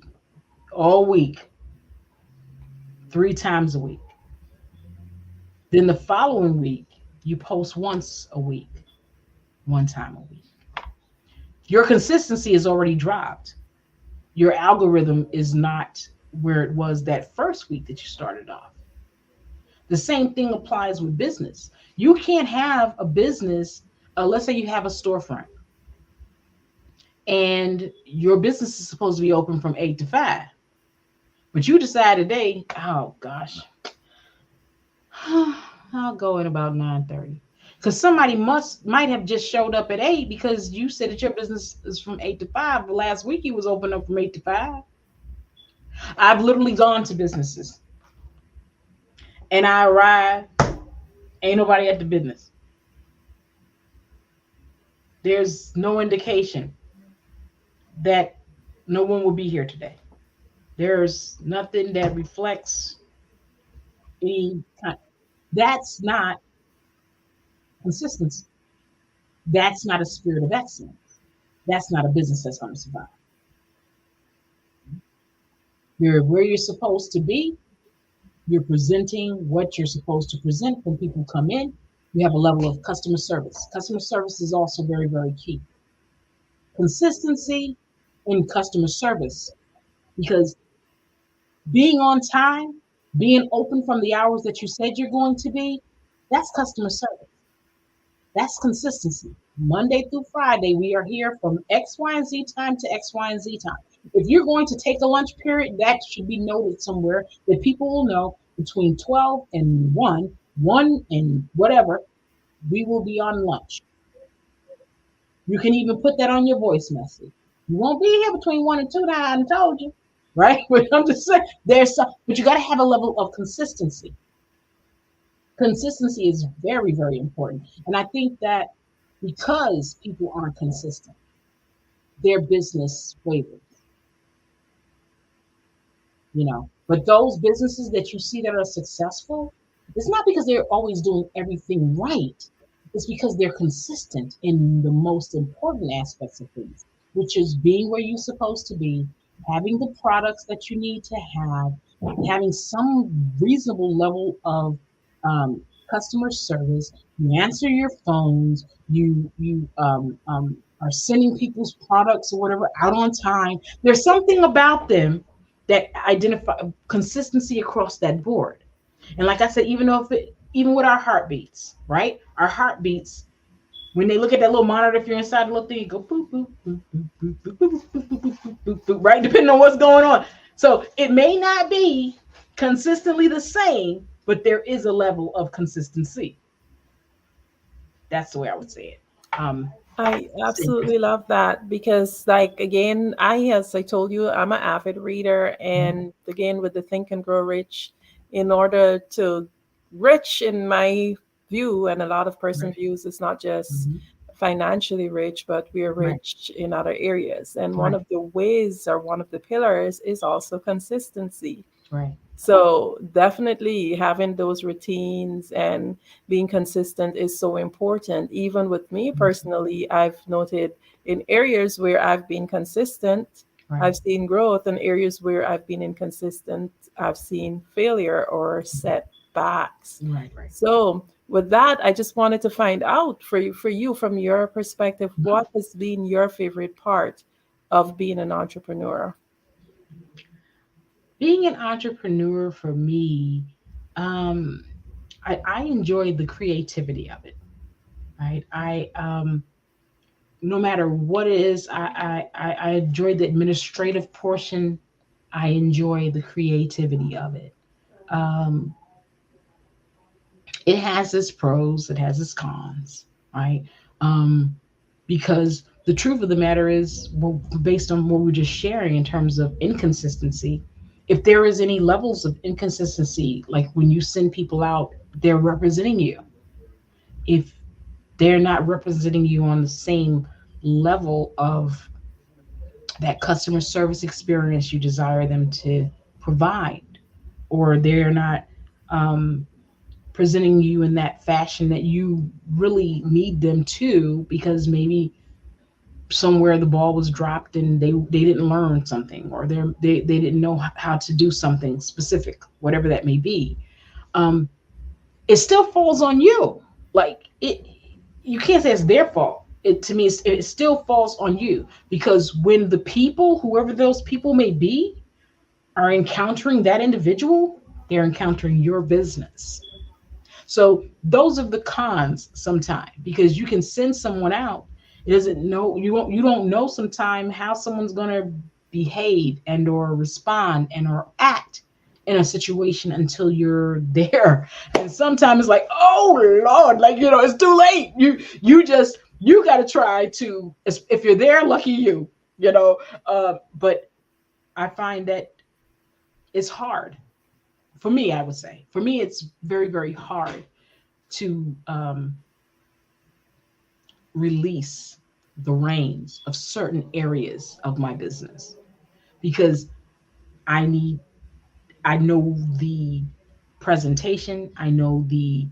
all week, 3 times a week, then the following week, you post once a week, 1 time a week. Your consistency is already dropped. Your algorithm is not where it was that first week that you started off. The same thing applies with business. You can't have a business, let's say you have a storefront and your business is supposed to be open from 8 to 5, but you decide today, oh gosh, I'll go in about 9:30. Because somebody might have just showed up at 8 because you said that your business is from 8 to 5. But last week you was open up from 8 to 5. I've literally gone to businesses and I arrive, ain't nobody at the business. There's no indication that no one will be here today. There's nothing that reflects any kind. That's not consistency. That's not a spirit of excellence. That's not a business that's going to survive. You're where you're supposed to be. You're presenting what you're supposed to present when people come in. You have a level of customer service. Customer service is also very, very key. Consistency in customer service, because being on time, being open from the hours that you said you're going to be, that's customer service. That's consistency. Monday through Friday, we are here from X, Y, and Z time to X, Y, and Z time. If you're going to take a lunch period, that should be noted somewhere that people will know between 12 and 1 and whatever, we will be on lunch. You can even put that on your voice message. You won't be here between 1 and 2 now, I done told you, right? But I'm just saying, but you got to have a level of consistency. Consistency is very, very important. And I think that because people aren't consistent, their business wavers. But those businesses that you see that are successful, it's not because they're always doing everything right. It's because they're consistent in the most important aspects of things, which is being where you're supposed to be, having the products that you need to have, having some reasonable level of customer service. You answer your phones. You are sending people's products or whatever out on time. There's something about them that identify consistency across that board. And like I said, even with our heartbeats, right? Our heartbeats, when they look at that little monitor, if you're inside the little thing, you go boop, boop, boop, boop, boop, boop, boop, boop, boop, boop, boop, boop, right? Depending on what's going on. So it may not be consistently the same, but there is a level of consistency. That's the way I would say it. I absolutely love that because, like, again, as I told you, I'm an avid reader. And again, with the Think and Grow Rich, in order to rich in my view, and a lot of person views, it's not just financially rich, but we are rich in other areas. And one of the ways, or one of the pillars, is also consistency. Right. So definitely having those routines and being consistent is so important. Even with me personally, I've noted in areas where I've been consistent, I've seen growth. In areas where I've been inconsistent, I've seen failure or setbacks. Right. So with that, I just wanted to find out for you from your perspective, what has been your favorite part of being an entrepreneur? Being an entrepreneur for me, I enjoy the creativity of it, right? No matter what it is, I enjoy the administrative portion. I enjoy the creativity of it. Um, it has its pros, it has its cons, right? Um, because the truth of the matter is, well, based on what we're just sharing in terms of inconsistency, if there is any levels of inconsistency, like when you send people out, they're representing you. If they're not representing you on the same level of that customer service experience you desire them to provide, or they're not um, presenting you in that fashion that you really need them to, because maybe somewhere the ball was dropped and they didn't learn something, or they didn't know how to do something specific, whatever that may be. um, it still falls on you. Like it, you can't say it's their fault. It to me, it still falls on you, because when the people, whoever those people may be, are encountering that individual, they're encountering your business. So those are the cons sometimes, because you can send someone out. It doesn't know you don't know sometimes how someone's gonna behave and or respond and or act in a situation until you're there. And sometimes it's like, oh Lord, like it's too late. You gotta try to, if you're there, lucky you, but I find that it's hard. For me, I would say, for me, it's very, very hard to release the reins of certain areas of my business, because I know the presentation, I know the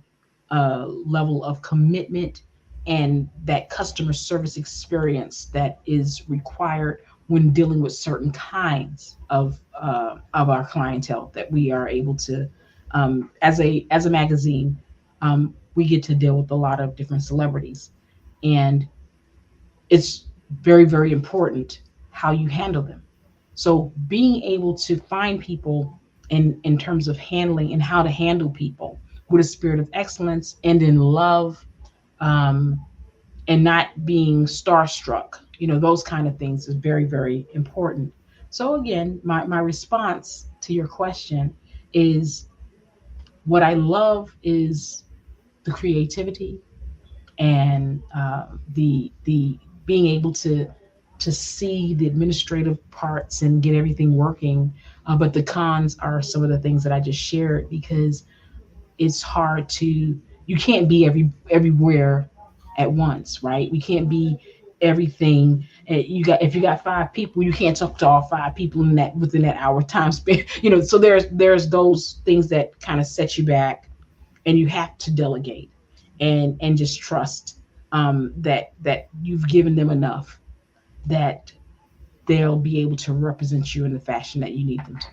level of commitment and that customer service experience that is required when dealing with certain kinds of our clientele that we are able to, as a magazine, we get to deal with a lot of different celebrities, and it's very, very important how you handle them. So being able to find people in terms of handling and how to handle people with a spirit of excellence and in love, and not being starstruck, those kind of things is very, very important. So again, my response to your question is, what I love is the creativity and the being able to see the administrative parts and get everything working. But the cons are some of the things that I just shared, because it's hard you can't be everywhere at once, right? We can't be everything. If you got 5 people, you can't talk to all 5 people within that hour time span. So there's those things that kind of set you back, and you have to delegate and just trust that you've given them enough that they'll be able to represent you in the fashion that you need them to.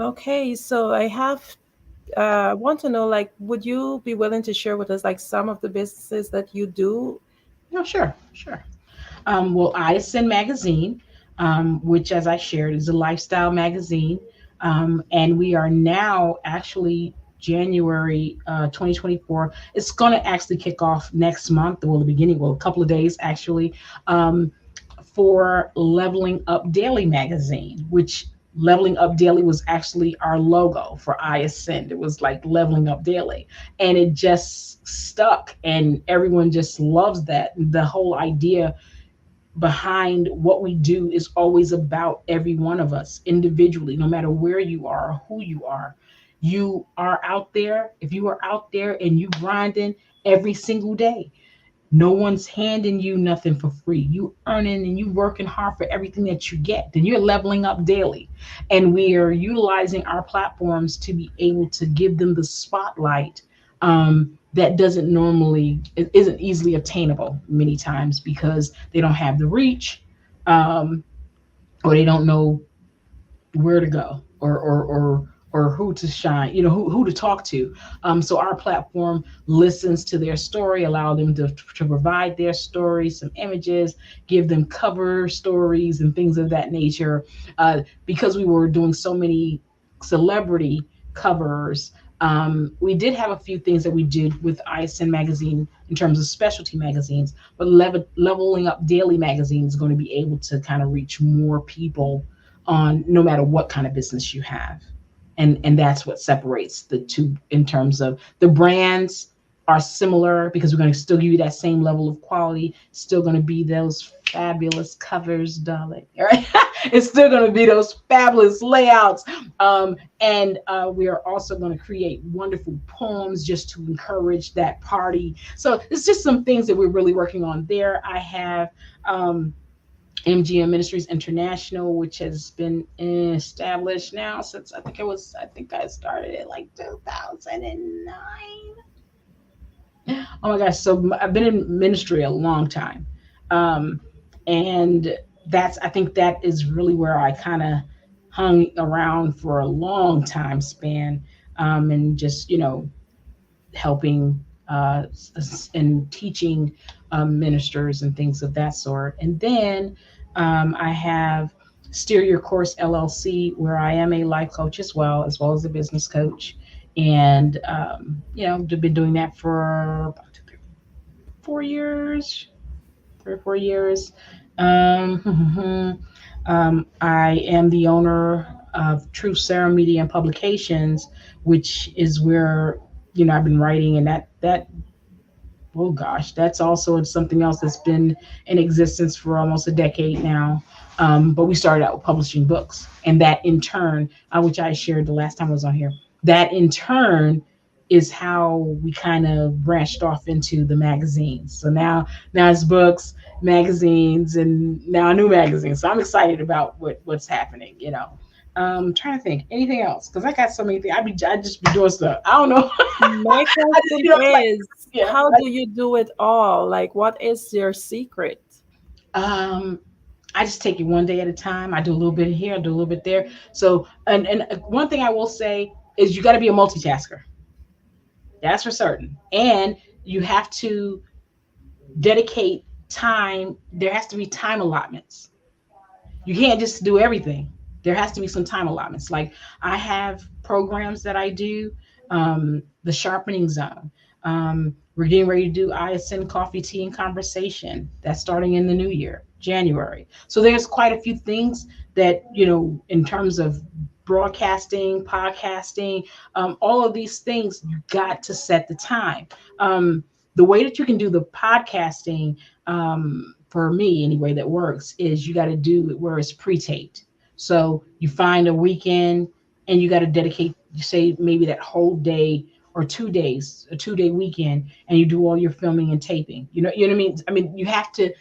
Okay, so I want to know, like, would you be willing to share with us, like, some of the businesses that you do? No, sure. Well, ISN Magazine, which, as I shared, is a lifestyle magazine, and we are now actually January 2024. It's going to actually kick off next month, a couple of days actually, for Leveling Up Daily magazine, which Leveling Up Daily was actually our logo for ISN. It was like Leveling Up Daily, and it just stuck, and everyone just loves that. The whole idea behind what we do is always about every one of us individually, no matter where you are or who you are. You are out there. If you are out there and you grinding every single day, no one's handing you nothing for free. You earning and you working hard for everything that you get. Then you're leveling up daily. And we are utilizing our platforms to be able to give them the spotlight that isn't easily obtainable many times, because they don't have the reach, or they don't know where to go, or or who to shine, you know, who to talk to. So our platform listens to their story, allow them to provide their story, some images, give them cover stories and things of that nature. Because we were doing so many celebrity covers, we did have a few things that we did with ISN magazine in terms of specialty magazines, but Leveling Up Daily magazine is going to be able to kind of reach more people on no matter what kind of business you have. And that's what separates the two in terms of the brands are similar because we're going to still give you that same level of quality. Still going to be those fabulous covers, darling. All right. It's still going to be those fabulous layouts. And we are also going to create wonderful poems just to encourage that party. So it's just some things that we're really working on there. I have MGM Ministries International, which has been established now since I think I started it like 2009. Oh my gosh. So I've been in ministry a long time. And I think that is really where I kind of hung around for a long time span, and just, you know, helping and teaching ministers and things of that sort. And then I have Steer Your Course LLC, where I am a life coach as well as a business coach. And, you know, I've been doing that for about 3 or 4 years. I am the owner of Truth Serum Media and Publications, which is where, you know, I've been writing, and that oh gosh, that's also something else that's been in existence for almost a decade now. But we started out with publishing books, and that in turn, which I shared the last time I was on here, that in turn is how we kind of branched off into the magazines. So now it's books, magazines, and now a new magazine. So I'm excited about what's happening, you know. I'm trying to think anything else because I got so many things. I just be doing stuff. I don't know. My question is, how do you do it all? Like, what is your secret? I just take it one day at a time. I do a little bit here, I do a little bit there. So, and one thing I will say is you got to be a multitasker. That's for certain. And you have to dedicate time. There has to be time allotments. You can't just do everything. There has to be some time allotments. Like I have programs that I do, the Sharpening Zone. We're getting ready to do ISN Coffee, Tea, and Conversation. That's starting in the new year, January. So there's quite a few things that, you know, in terms of broadcasting, podcasting, all of these things, you got to set the time. The way that you can do the podcasting, for me anyway, that works is you got to do it where it's pre-taped. So you find a weekend and you got to dedicate, you say maybe that whole day or 2 days, a 2-day weekend, and you do all your filming and taping. You know what I mean? I mean, you have to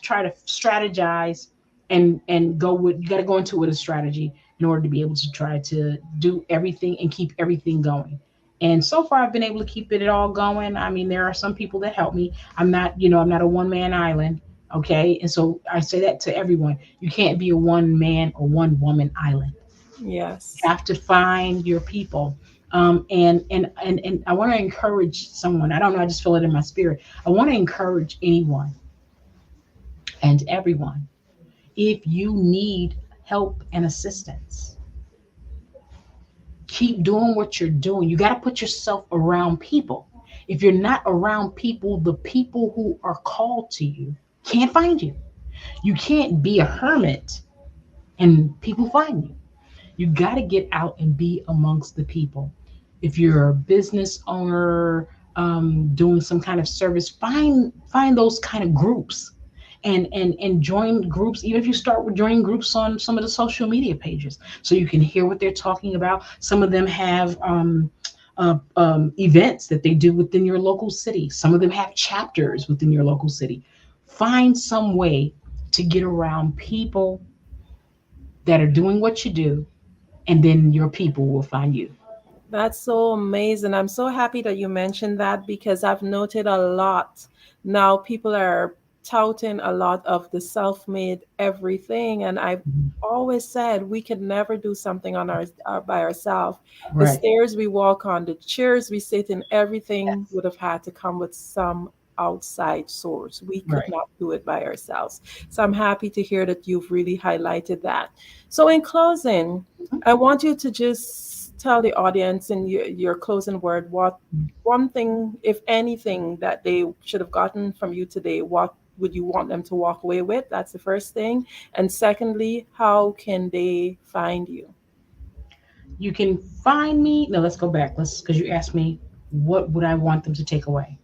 try to strategize and go with, you got to go into it with a strategy in order to be able to try to do everything and keep everything going. And so far I've been able to keep it all going. I mean, there are some people that help me. I'm not a one-man island. Okay. And so I say that to everyone. You can't be a one-man or one-woman island. Yes. You have to find your people. And I want to encourage someone. I don't know. I just feel it in my spirit. I want to encourage anyone and everyone. If you need help and assistance, keep doing what you're doing. You got to put yourself around people. If you're not around people, the people who are called to you can't find you. You can't be a hermit and people find you. You got to get out and be amongst the people. If you're a business owner, doing some kind of service, find those kind of groups and join groups. Even if you start with joining groups on some of the social media pages, so you can hear what they're talking about. Some of them have events that they do within your local city. Some of them have chapters within your local city. Find some way to get around people that are doing what you do, and then your people will find you. That's so amazing. I'm so happy that you mentioned that, because I've noted a lot now people are touting a lot of the self-made everything, and I've always said we could never do something on our by ourselves. The Right. stairs we walk on, the chairs we sit in, everything would have had to come with some outside source. We could Right. not do it by ourselves. So I'm happy to hear that you've really highlighted that. So in closing, I want you to just tell the audience in your closing word what one thing, if anything, that they should have gotten from you today. What would you want them to walk away with? That's the first thing. And secondly, how can they find you? You can find me. No, let's go back. Because you asked me, what would I want them to take away?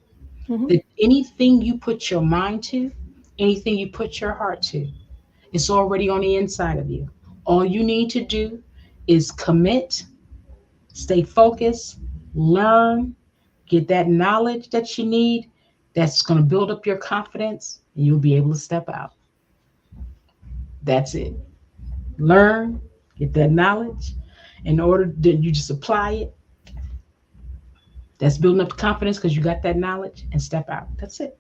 That anything you put your mind to, anything you put your heart to, it's already on the inside of you. All you need to do is commit, stay focused, learn, get that knowledge that you need. That's going to build up your confidence, and you'll be able to step out. That's it. Learn, get that knowledge. In order that you just apply it, that's building up the confidence because you got that knowledge, and step out. That's it.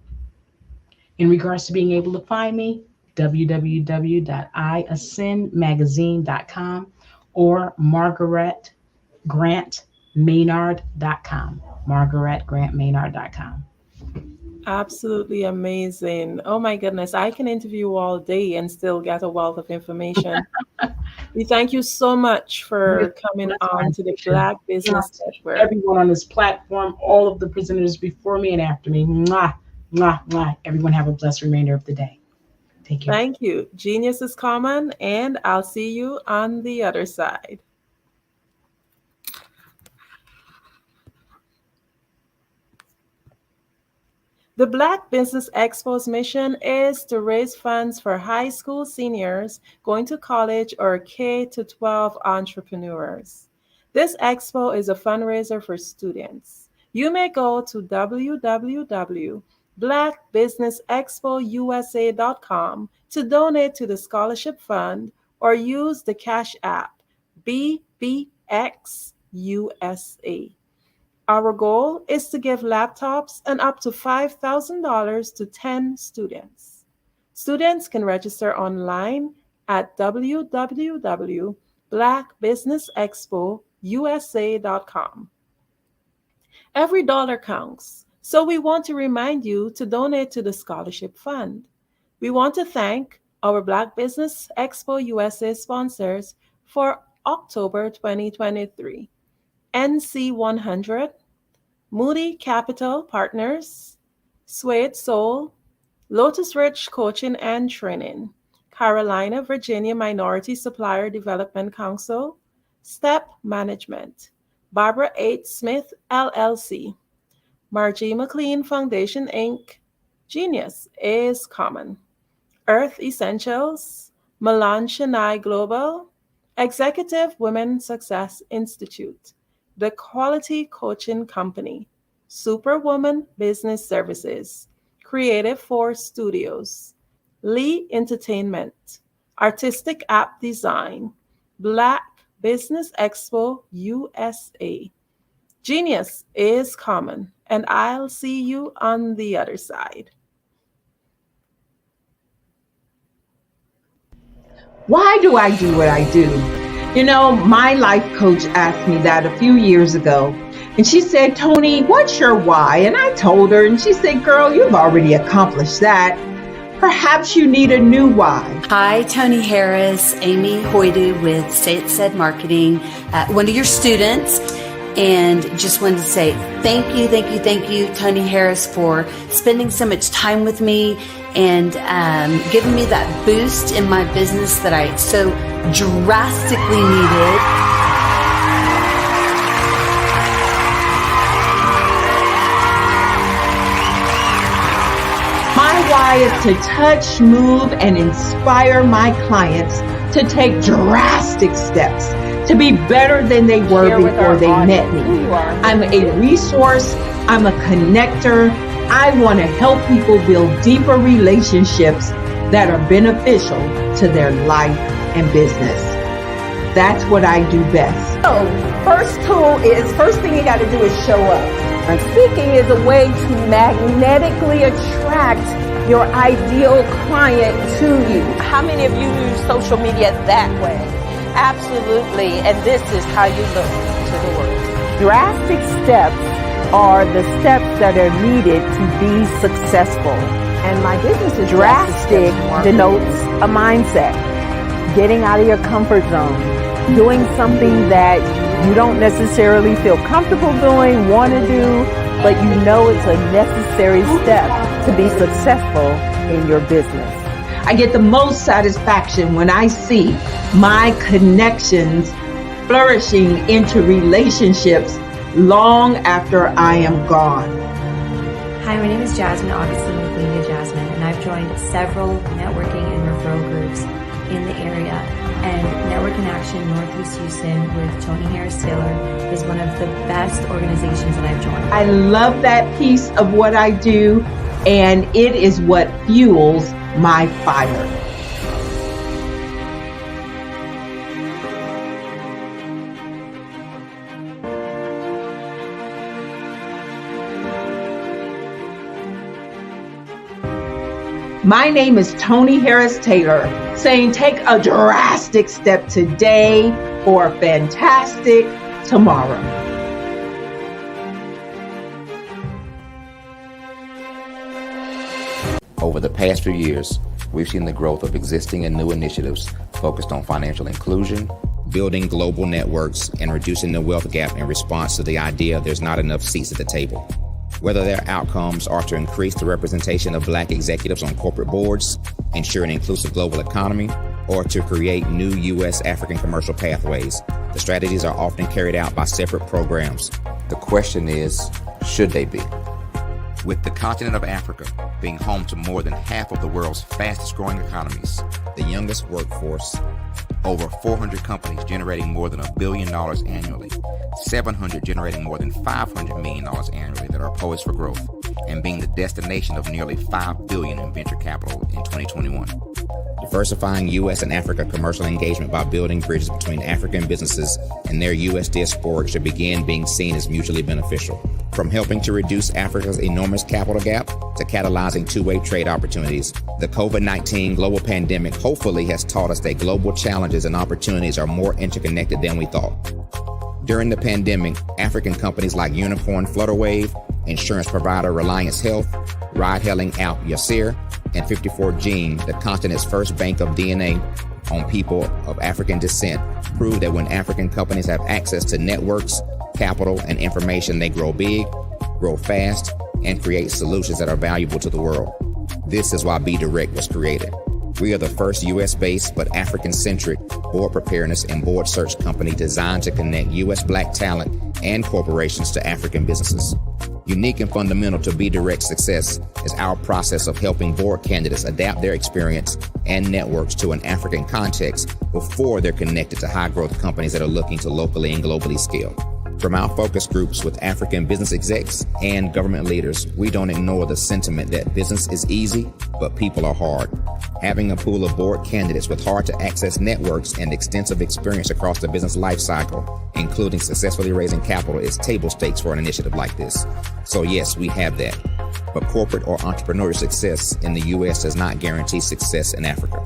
In regards to being able to find me, www.iascendmagazine.com or MargaretGrantMaynard.com. MargaretGrantMaynard.com. Absolutely amazing. Oh my goodness, I can interview all day and still get a wealth of information. We thank you so much for coming on to the Black Business Network. Everyone on this platform, all of the presenters before me and after me. Mwah, mwah, mwah. Everyone have a blessed remainder of the day. Take care. Thank you. Genius is common, and I'll see you on the other side. The Black Business Expo's mission is to raise funds for high school seniors going to college or K-12 entrepreneurs. This expo is a fundraiser for students. You may go to www.blackbusinessexpousa.com to donate to the scholarship fund or use the Cash App BBXUSA. Our goal is to give laptops and up to $5,000 to 10 students. Students can register online at www.blackbusinessexpousa.com. Every dollar counts, so we want to remind you to donate to the scholarship fund. We want to thank our Black Business Expo USA sponsors for October 2023. NC100, Moody Capital Partners, Suede Soul, Lotus Rich Coaching and Training, Carolina, Virginia Minority Supplier Development Council, Step Management, Barbara H. Smith, LLC, Margie McLean Foundation, Inc., Genius is Common, Earth Essentials, Milan Chennai Global, Executive Women Success Institute, The Quality Coaching Company, Superwoman Business Services, Creative Force Studios, Lee Entertainment, Artistic App Design, Black Business Expo USA. Genius is Common, and I'll see you on the other side. Why do I do what I do? You know, my life coach asked me that a few years ago, and she said, Tony, what's your why? And I told her, and she said, girl, you've already accomplished that. Perhaps you need a new why. Hi, Tony Harris, Amy Hoydu with Say It Said Marketing, one of your students, and just wanted to say thank you, Tony Harris, for spending so much time with me and giving me that boost in my business that I so drastically needed. My why is to touch, move, and inspire my clients to take drastic steps to be better than they were before they met me. I'm a resource. I'm a connector. I want to help people build deeper relationships that are beneficial to their life and business. That's what I do best. So, first thing you got to do is show up. Speaking is a way to magnetically attract your ideal client to you. How many of you use social media that way? Absolutely, and this is how you look to the world. Drastic steps are the steps that are needed to be successful. And my business is drastic denotes a mindset. Getting out of your comfort zone. Doing something that you don't necessarily feel comfortable doing, want to do, but you know it's a necessary step to be successful in your business. I get the most satisfaction when I see my connections flourishing into relationships long after I am gone. Hi, my name is Jasmine Augustine with Media Jasmine, and I've joined several networking and referral groups in the area. And Network in Action Northeast Houston with Tony Harris Taylor is one of the best organizations that I've joined. I love that piece of what I do, and it is what fuels my fire. My name is Tony Harris Taylor, saying take a drastic step today for a fantastic tomorrow. Over the past few years, we've seen the growth of existing and new initiatives focused on financial inclusion, building global networks, and reducing the wealth gap in response to the idea there's not enough seats at the table. Whether their outcomes are to increase the representation of Black executives on corporate boards, ensure an inclusive global economy, or to create new U.S.-African commercial pathways, the strategies are often carried out by separate programs. The question is, should they be? With the continent of Africa being home to more than half of the world's fastest-growing economies, the youngest workforce, over 400 companies generating more than $1 billion annually, 700 generating more than $500 million annually that are poised for growth, and being the destination of nearly $5 billion in venture capital in 2021. Diversifying U.S. and Africa commercial engagement by building bridges between African businesses and their U.S. diaspora should begin being seen as mutually beneficial. From helping to reduce Africa's enormous capital gap to catalyzing two-way trade opportunities, the COVID-19 global pandemic hopefully has taught us that global challenges and opportunities are more interconnected than we thought. During the pandemic, African companies like Unicorn Flutterwave, insurance provider Reliance Health, ride-hailing app Yasir, and 54Gene, the continent's first bank of DNA on people of African descent, prove that when African companies have access to networks, capital, and information, they grow big, grow fast, and create solutions that are valuable to the world. This is why BDirect was created. We are the first U.S.-based but African-centric board preparedness and board search company designed to connect U.S. Black talent and corporations to African businesses. Unique and fundamental to BDirect's success is our process of helping board candidates adapt their experience and networks to an African context before they're connected to high-growth companies that are looking to locally and globally scale. From our focus groups with African business execs and government leaders, we don't ignore the sentiment that business is easy, but people are hard. Having a pool of board candidates with hard-to-access networks and extensive experience across the business life cycle, including successfully raising capital, is table stakes for an initiative like this. So yes, we have that. But corporate or entrepreneurial success in the U.S. does not guarantee success in Africa.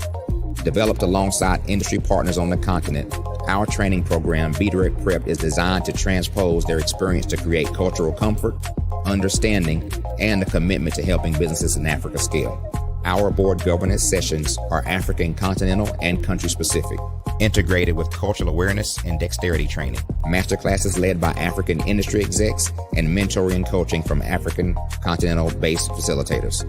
Developed alongside industry partners on the continent, our training program, BDirect Prep, is designed to transpose their experience to create cultural comfort, understanding, and a commitment to helping businesses in Africa scale. Our board governance sessions are African continental and country specific, integrated with cultural awareness and dexterity training, masterclasses led by African industry execs, and mentoring and coaching from African continental-based facilitators.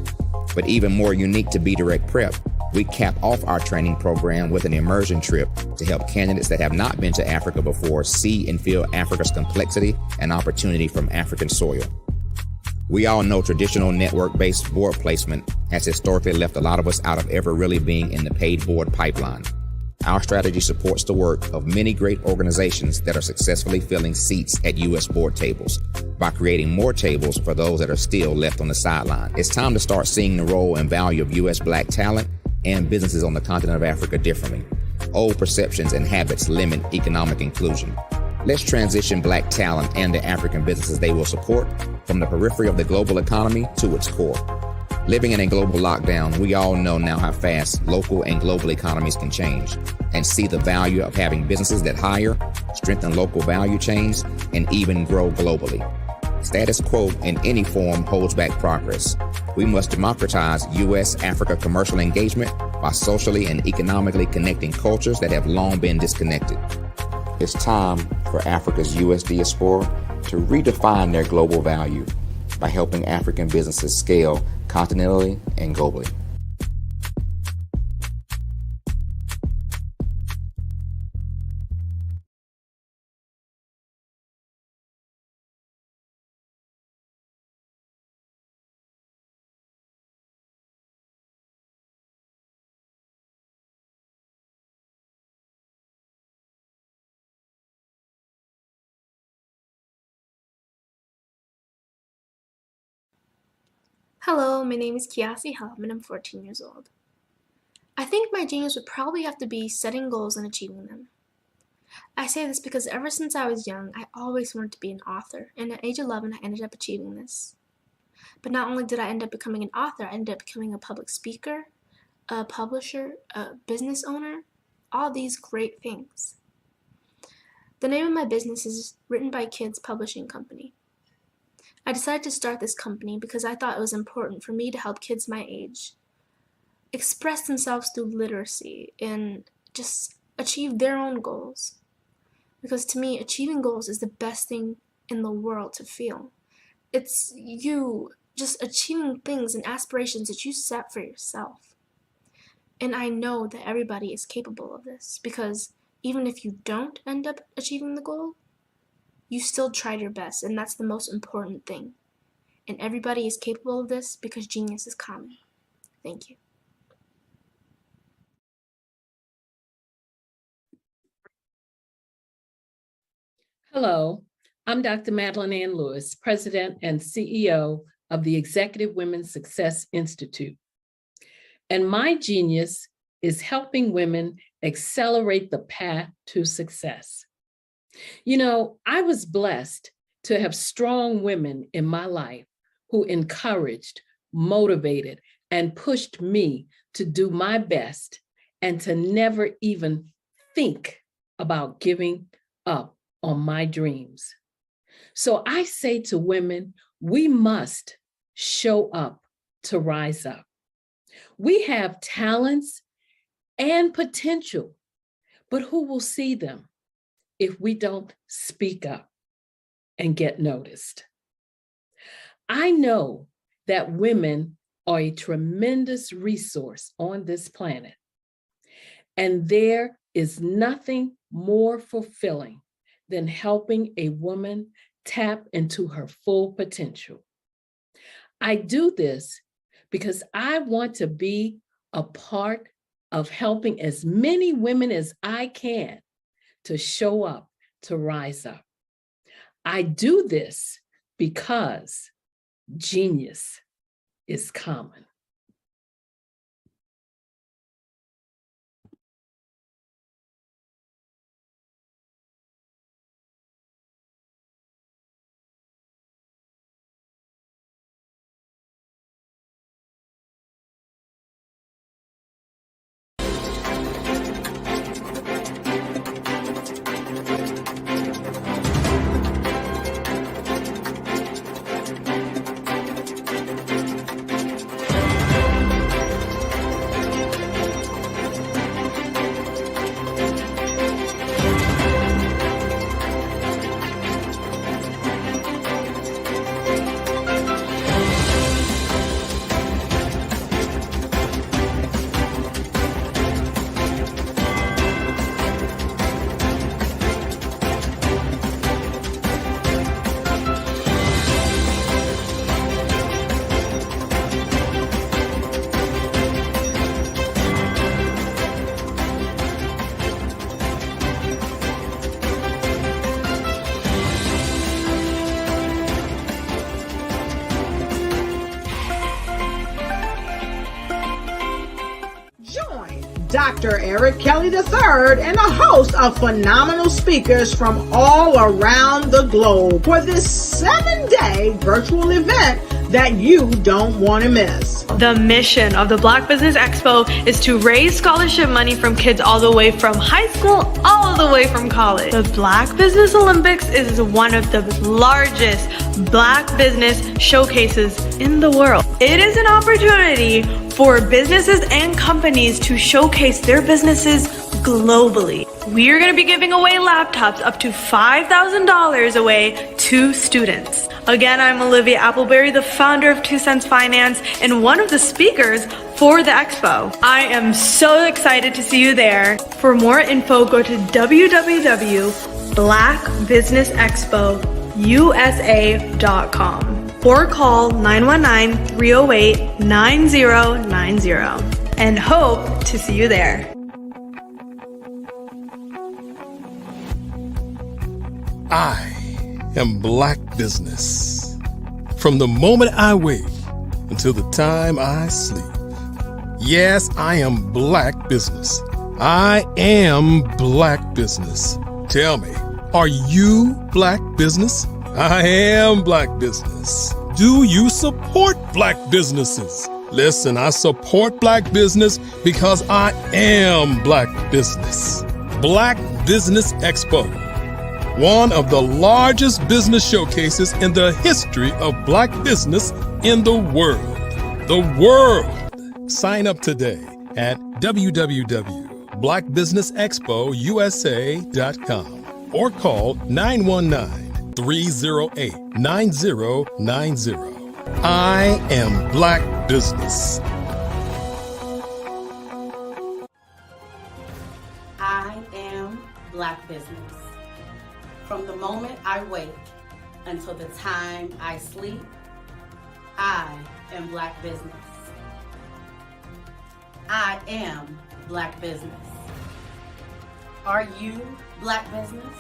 But even more unique to BDirect Prep, we cap off our training program with an immersion trip to help candidates that have not been to Africa before see and feel Africa's complexity and opportunity from African soil. We all know traditional network-based board placement has historically left a lot of us out of ever really being in the paid board pipeline. Our strategy supports the work of many great organizations that are successfully filling seats at U.S. board tables by creating more tables for those that are still left on the sideline. It's time to start seeing the role and value of U.S. Black talent and businesses on the continent of Africa differently. Old perceptions and habits limit economic inclusion. Let's transition Black talent and the African businesses they will support from the periphery of the global economy to its core. Living in a global lockdown, we all know now how fast local and global economies can change, and see the value of having businesses that hire, strengthen local value chains, and even grow globally. Status quo in any form holds back progress. We must democratize U.S.-Africa commercial engagement by socially and economically connecting cultures that have long been disconnected. It's time for Africa's U.S. diaspora to redefine their global value by helping African businesses scale continentally and globally. Hello, my name is Kiasi Helm and I'm 14 years old. I think my genius would probably have to be setting goals and achieving them. I say this because ever since I was young, I always wanted to be an author, and at age 11 I ended up achieving this. But not only did I end up becoming an author, I ended up becoming a public speaker, a publisher, a business owner, all these great things. The name of my business is Written by Kids Publishing Company. I decided to start this company because I thought it was important for me to help kids my age express themselves through literacy and just achieve their own goals. Because to me, achieving goals is the best thing in the world to feel. It's you just achieving things and aspirations that you set for yourself. And I know that everybody is capable of this, because even if you don't end up achieving the goal, you still tried your best, and that's the most important thing. And everybody is capable of this because genius is common. Thank you. Hello, I'm Dr. Madeline Ann Lewis, President and CEO of the Executive Women's Success Institute. And my genius is helping women accelerate the path to success. You know, I was blessed to have strong women in my life who encouraged, motivated, and pushed me to do my best and to never even think about giving up on my dreams. So I say to women, we must show up to rise up. We have talents and potential, but who will see them if we don't speak up and get noticed? I know that women are a tremendous resource on this planet, and there is nothing more fulfilling than helping a woman tap into her full potential. I do this because I want to be a part of helping as many women as I can to show up, to rise up. I do this because genius is common. Dr. Eric Kelly III, and a host of phenomenal speakers from all around the globe for this 7-day virtual event that you don't want to miss. The mission of the Black Business Expo is to raise scholarship money from kids all the way from high school all the way from college. The Black Business Olympics is one of the largest Black business showcases in the world. It is an opportunity for businesses and companies to showcase their businesses globally. We are going to be giving away laptops up to $5,000 away to students. Again, I'm Olivia Appleberry, the founder of 2 Cents Finance and one of the speakers for the expo. I am so excited to see you there. For more info, go to www.blackbusinessexpousa.com or call 919-308-9090 and hope to see you there. I am Black business. From the moment I wake until the time I sleep. Yes, I am Black business. I am Black business. Tell me, are you Black business? I am Black business. Do you support Black businesses? Listen, I support Black business because I am Black business. Black Business Expo, one of the largest business showcases in the history of Black business in the world. The world! Sign up today at www.blackbusinessexpousa.com or call 919-308-9090. I am Black business. I am Black business. From the moment I wake until the time I sleep, I am Black business. I am Black business. Are you Black business?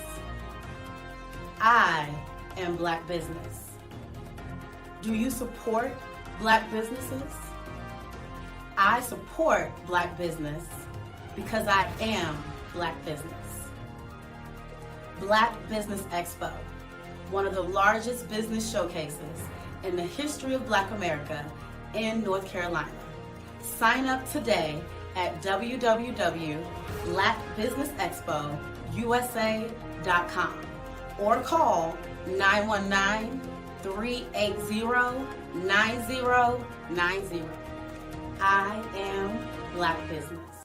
I am Black business. Do you support Black businesses? I support Black business because I am Black business. Black Business Expo, one of the largest business showcases in the history of Black America in North Carolina. Sign up today at www.blackbusinessexpousa.com or call 919-380-9090. I am Black business.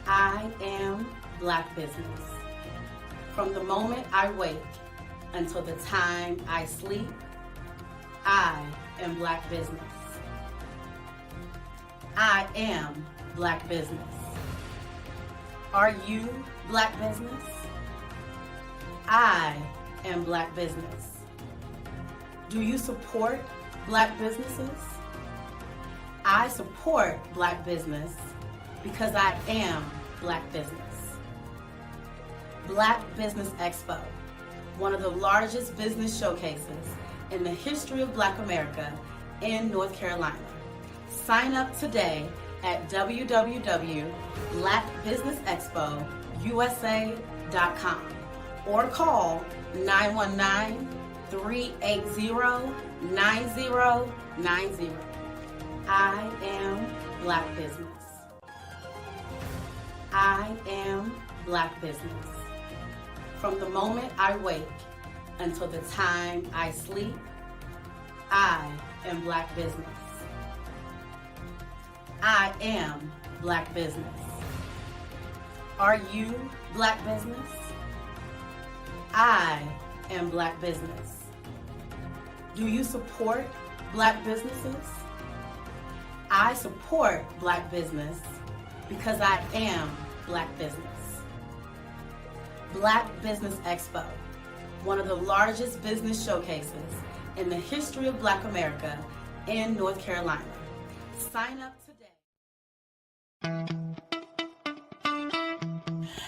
I am Black business. From the moment I wake until the time I sleep, I am Black business. I am Black business. Are you Black business? I am Black business. Do you support Black businesses? I support Black business because I am Black business. Black Business Expo, one of the largest business showcases in the history of Black America in North Carolina. Sign up today at www.blackbusinessexpousa.com or call 919-380-9090. I am Black business. I am Black business. From the moment I wake until the time I sleep, I am Black business. I am Black business. Are you Black business? I am Black business. Do you support Black businesses? I support Black business because I am Black business. Black Business Expo, one of the largest business showcases in the history of Black America in North Carolina. Sign up today.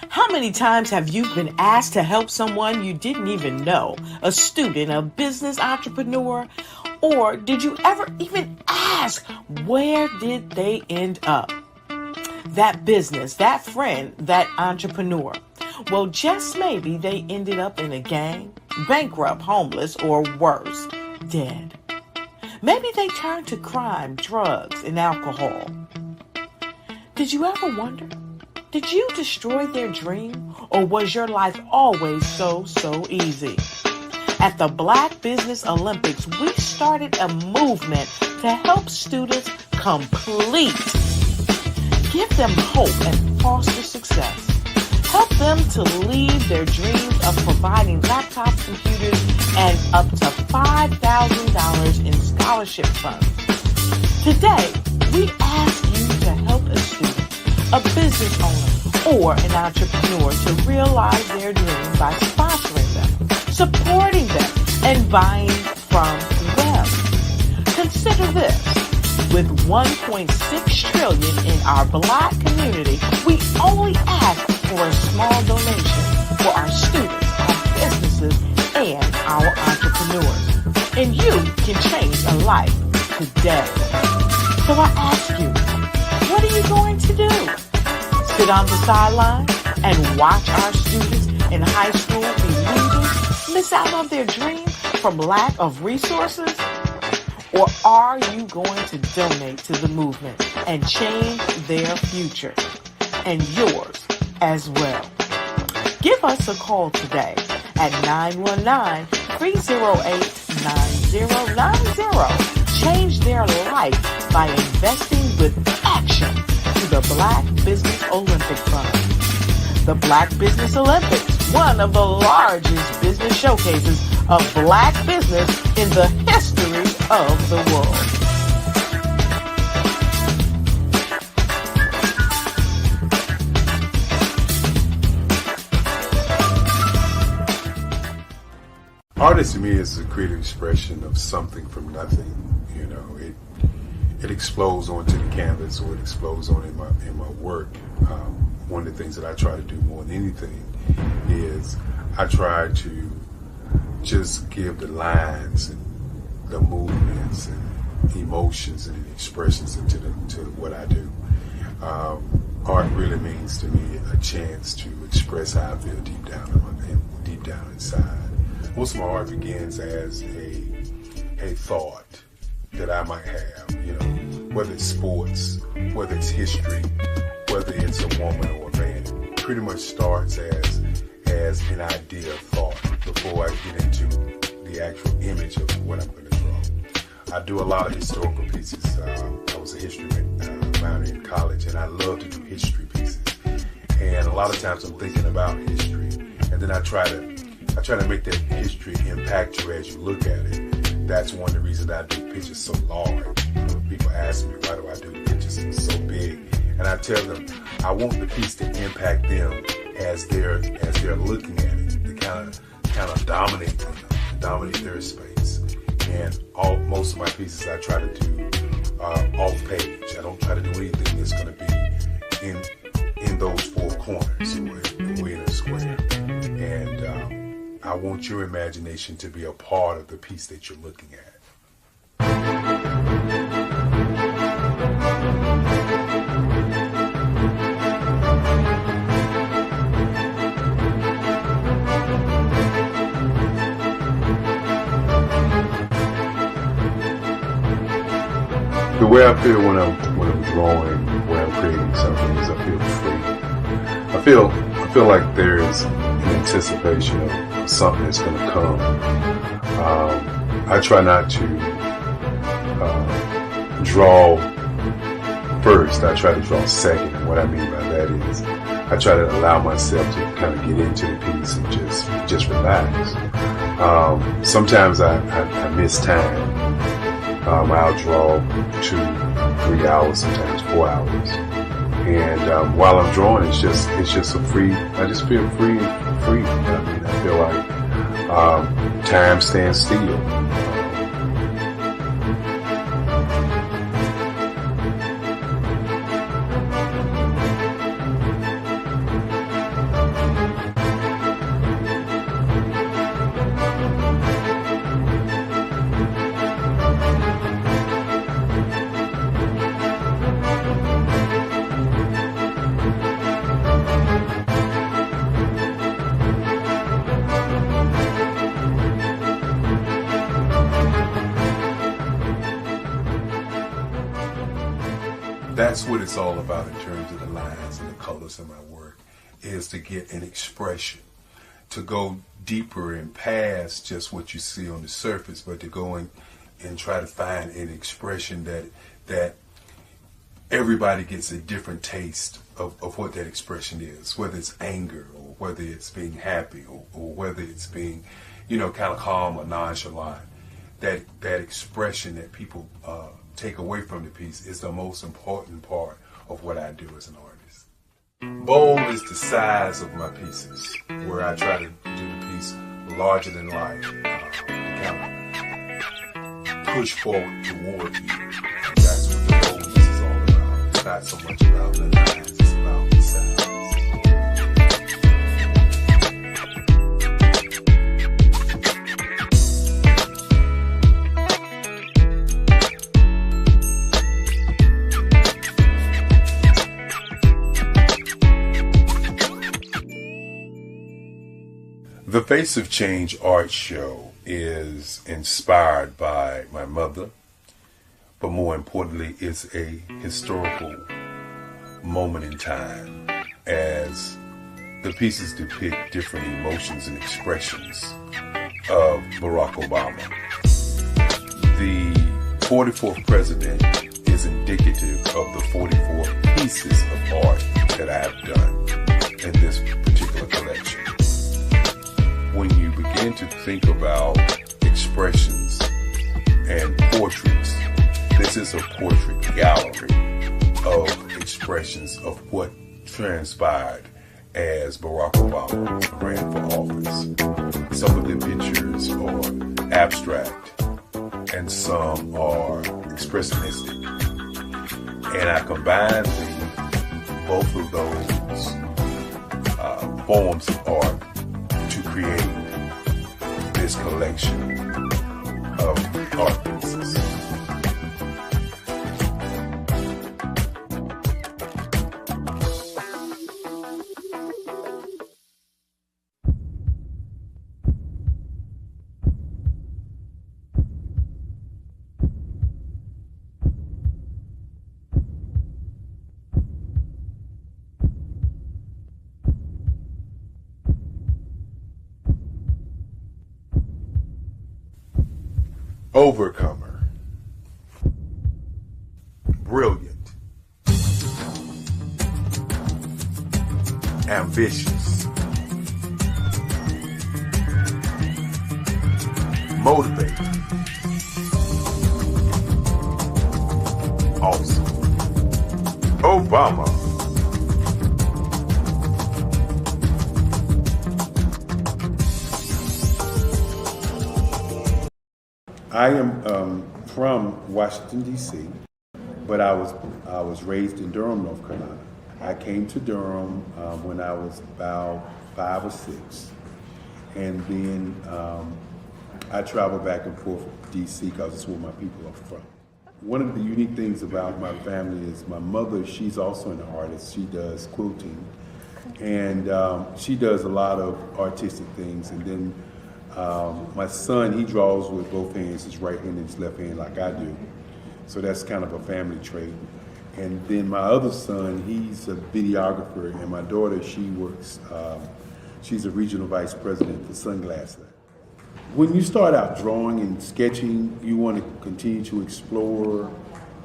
How many times have you been asked to help someone you didn't even know, a student, a business entrepreneur, or did you ever even ask, where did they end up? that business, that friend, that entrepreneur. Well, just maybe they ended up in a gang, bankrupt, homeless, or worse, dead. Maybe they turned to crime, drugs, and alcohol. Did you ever wonder? Did you destroy their dream, or was your life always so easy? At the Black Business Olympics, we started a movement to help students complete. Give them hope and foster success. Help them to leave their dreams of providing laptops, computers, and up to $5,000 in scholarship funds. Today, we ask you to help a student, a business owner, or an entrepreneur to realize their dreams by sponsoring them, supporting them, and buying from them. Consider this. With $1.6 trillion in our Black community, we only ask for a small donation for our students, our businesses, and our entrepreneurs. And you can change a life today. So I ask you, what are you going to do? Sit on the sideline and watch our students in high school be losers, miss out on their dream from lack of resources? Or are you going to donate to the movement and change their future and yours as well? Give us a call today at 919-308-9090. Change their life by investing with action to the Black Business Olympic Fund. The Black Business Olympics, one of the largest business showcases of Black business in the history of the world. Artist to me is a creative expression of something from nothing. You know, it explodes onto the canvas, or it explodes on in my work. One of the things that I try to do more than anything is I try to just give the lines and the movements and emotions and expressions into what I do. Art really means to me a chance to express how I feel deep down inside. Most of my art begins as a thought that I might have, you know, whether it's sports, whether it's history, whether it's a woman or a man. It pretty much starts as an idea of thought before I get into the actual image of what I'm going to draw. I do a lot of historical pieces. I was a history minor in college, and I love to do history pieces. And a lot of times I'm thinking about history, and then I try to make that history impact you as you look at it. That's one of the reasons I do pictures so large. People ask me, why do I do pictures so big? And I tell them, I want the piece to impact them as they're looking at it, to kind of dominate them, dominate their space. And most of my pieces I try to do off page. I don't try to do anything that's going to be in those four corners or in a square. And I want your imagination to be a part of the piece that you're looking at. The way I feel when I'm drawing, when I'm creating something, is I feel free. I feel like there's an anticipation of something that's going to come. I try not to draw first. I try to draw second. And what I mean by that is I try to allow myself to kind of get into the piece and just relax. Sometimes I miss time. I'll draw 2-3 hours, sometimes 4 hours. And while I'm drawing, it's just a free. I just feel free. I mean, I feel like time stands still. that's what it's all about in terms of the lines and the colors of my work, is to get an expression, to go deeper and past just what you see on the surface, but to go in and try to find an expression that everybody gets a different taste of what that expression is, whether it's anger or whether it's being happy or whether it's being, kind of calm or nonchalant. That expression that people take away from the piece is the most important part of what I do as an artist. Bold is the size of my pieces, where I try to do the piece larger than life, to kind of push forward toward you. That's what the boldness is all about. It's not so much about the lines, it's about the size. The Face of Change art show is inspired by my mother, but more importantly, it's a historical moment in time as the pieces depict different emotions and expressions of Barack Obama. The 44th president is indicative of the 44 pieces of art that I have done in this particular collection. When you begin to think about expressions and portraits, this is a portrait gallery of expressions of what transpired as Barack Obama ran for office. Some of the pictures are abstract and some are expressionistic. And I combined both of those forms of art to create this collection of art pieces. Overcomer. Brilliant. Ambitious. Motivated. Awesome. Obama. I am from Washington, D.C., but I was raised in Durham, North Carolina. I came to Durham when I was about 5 or 6, and then I traveled back and forth to D.C. because it's where my people are from. One of the unique things about my family is my mother, she's also an artist. She does quilting, and she does a lot of artistic things, and then my son, he draws with both hands, his right hand and his left hand like I do. So that's kind of a family trait. And then my other son, he's a videographer, and my daughter, she works, she's a regional vice president for Sunglass Lab. When you start out drawing and sketching, you want to continue to explore,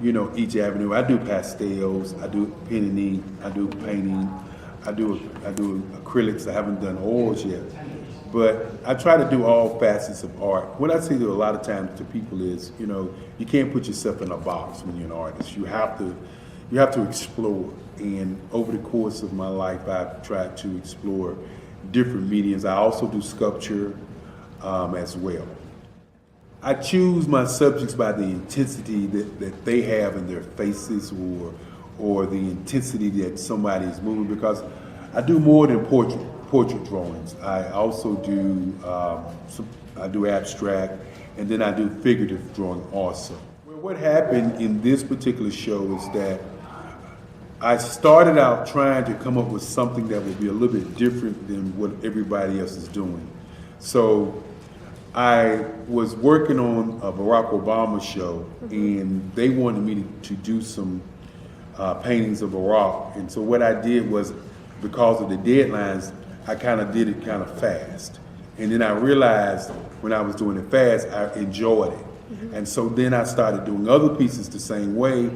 each avenue. I do pastels, I do pen and ink, I do painting, I do acrylics. I haven't done oils yet. But I try to do all facets of art. What I say to a lot of times to people is, you can't put yourself in a box when you're an artist. You have to explore. And over the course of my life, I've tried to explore different mediums. I also do sculpture as well. I choose my subjects by the intensity that they have in their faces or the intensity that somebody is moving, because I do more than portrait drawings. I also do I do abstract, and then I do figurative drawing also. Well, what happened in this particular show is that I started out trying to come up with something that would be a little bit different than what everybody else is doing. So I was working on a Barack Obama show, and they wanted me to do some paintings of Barack. And so what I did was, because of the deadlines, I kind of did it kind of fast. And then I realized when I was doing it fast, I enjoyed it. And so then I started doing other pieces the same way,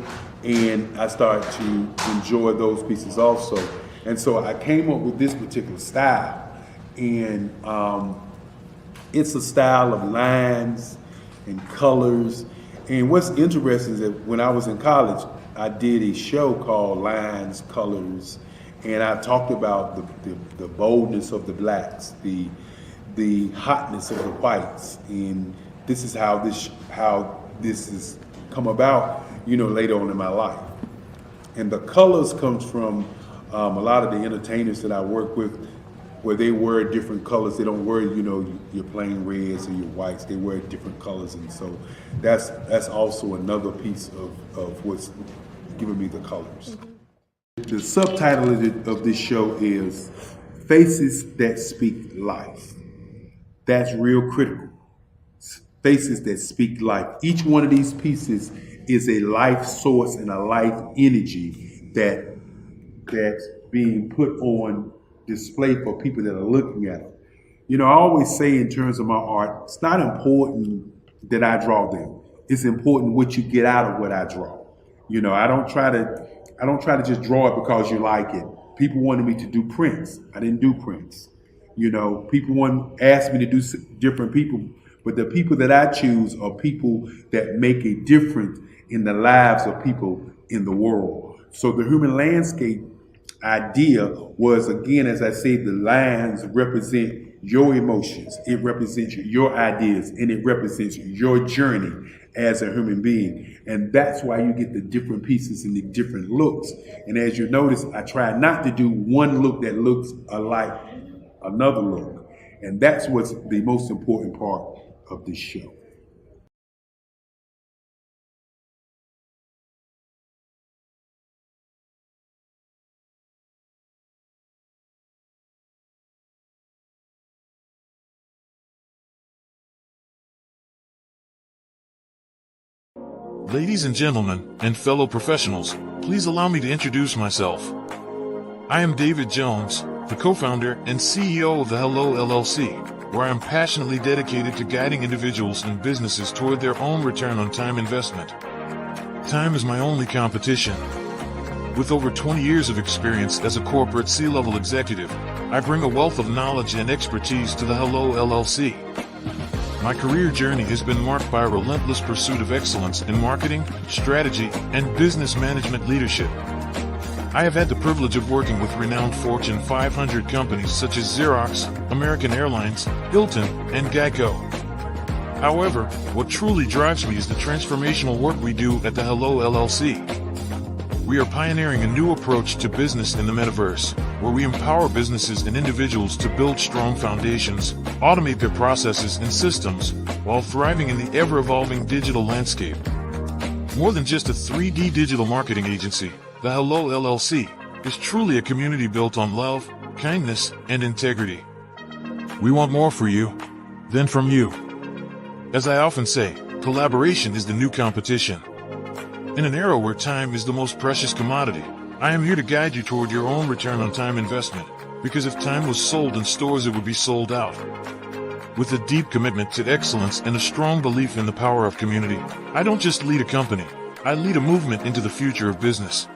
and I started to enjoy those pieces also. And so I came up with this particular style, and it's a style of lines and colors. And what's interesting is that when I was in college, I did a show called Lines, Colors, and I talked about the boldness of the blacks, the hotness of the whites, and this is how this has come about, later on in my life. And the colors comes from a lot of the entertainers that I work with, where they wear different colors. They don't wear, your plain reds or your whites. They wear different colors, and so that's also another piece of what's giving me the colors. The subtitle of this show is Faces That Speak Life. That's real critical. Faces that speak life. Each one of these pieces is a life source and a life energy that's being put on display for people that are looking at them. I always say in terms of my art, it's not important that I draw them. It's important what you get out of what I draw. I don't try to just draw it because you like it. People wanted me to do prints. I didn't do prints. People asked me to do different people, but the people that I choose are people that make a difference in the lives of people in the world. So the human landscape idea was, again, as I say, the lines represent your emotions, it represents your ideas, and it represents your journey as a human being. And that's why you get the different pieces and the different looks. And as you notice, I try not to do one look that looks alike another look. And that's what's the most important part of this show. Ladies and gentlemen, and fellow professionals, please allow me to introduce myself. I am David Jones, the co-founder and CEO of the Hello LLC, where I am passionately dedicated to guiding individuals and businesses toward their own return on time investment. Time is my only competition. With over 20 years of experience as a corporate C-level executive, I bring a wealth of knowledge and expertise to the Hello LLC. My career journey has been marked by a relentless pursuit of excellence in marketing, strategy, and business management leadership. I have had the privilege of working with renowned Fortune 500 companies such as Xerox, American Airlines, Hilton, and Geico. However, what truly drives me is the transformational work we do at the Hello LLC. We are pioneering a new approach to business in the metaverse, where we empower businesses and individuals to build strong foundations, automate their processes and systems, while thriving in the ever-evolving digital landscape. More than just a 3D digital marketing agency, the Hello LLC is truly a community built on love, kindness, and integrity. We want more for you than from you. As I often say, collaboration is the new competition. In an era where time is the most precious commodity, I am here to guide you toward your own return on time investment, because if time was sold in stores, it would be sold out. With a deep commitment to excellence and a strong belief in the power of community, I don't just lead a company, I lead a movement into the future of business.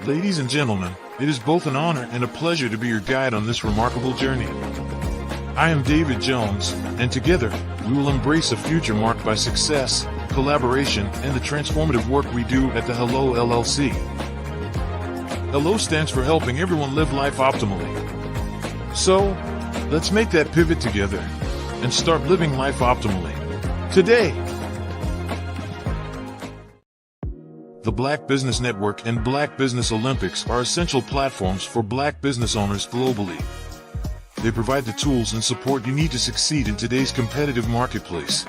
Ladies and gentlemen, it is both an honor and a pleasure to be your guide on this remarkable journey. I am David Jones, and together, we will embrace a future marked by success, collaboration, and the transformative work we do at the Hello LLC. Hello stands for helping everyone live life optimally. So, let's make that pivot together and start living life optimally today. The Black Business Network and Black Business Olympics are essential platforms for Black business owners globally. They provide the tools and support you need to succeed in today's competitive marketplace.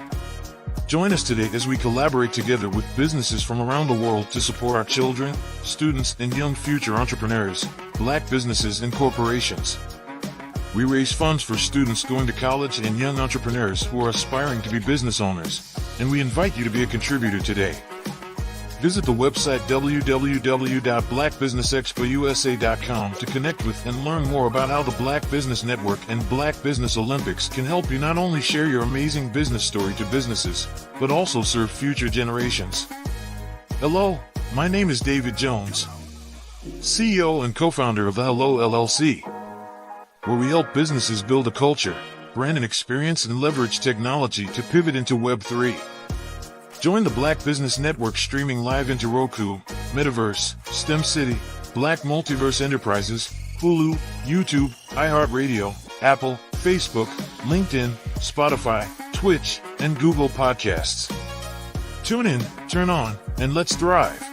Join us today as we collaborate together with businesses from around the world to support our children, students, and young future entrepreneurs, Black businesses and corporations. We raise funds for students going to college and young entrepreneurs who are aspiring to be business owners, and we invite you to be a contributor today. Visit the website www.blackbusinessexpousa.com to connect with and learn more about how the Black Business Network and Black Business Olympics can help you not only share your amazing business story to businesses, but also serve future generations. Hello, my name is David Jones, CEO and co-founder of the Hello LLC, where we help businesses build a culture, brand an experience, and leverage technology to pivot into Web3. Join the Black Business Network streaming live into Roku, Metaverse, STEM City, Black Multiverse Enterprises, Hulu, YouTube, iHeartRadio, Apple, Facebook, LinkedIn, Spotify, Twitch, and Google Podcasts. Tune in, turn on, and let's thrive.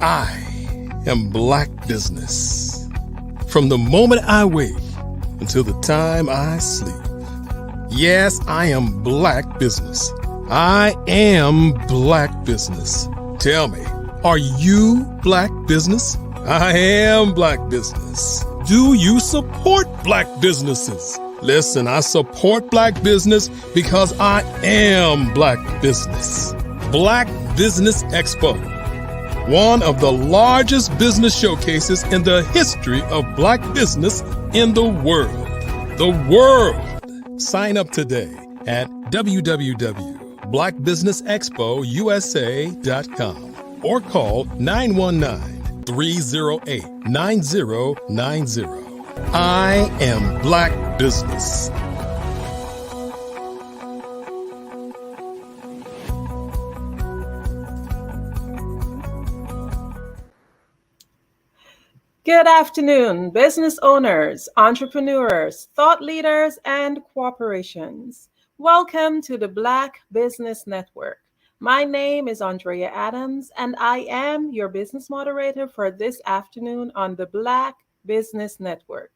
I am Black business. From the moment I wake until the time I sleep. Yes, I am Black business. I am Black business. Tell me, are you Black business? I am Black business. Do you support Black businesses? Listen, I support Black business because I am Black business. Black Business Expo, one of the largest business showcases in the history of Black business in the world. The world! Sign up today at www.blackbusinessexpousa.com or call 919-308-9090. I am Black business. Good afternoon, business owners, entrepreneurs, thought leaders, and corporations. Welcome to the Black Business Network. My name is Andrea Adams, and I am your business moderator for this afternoon on the Black Business Network.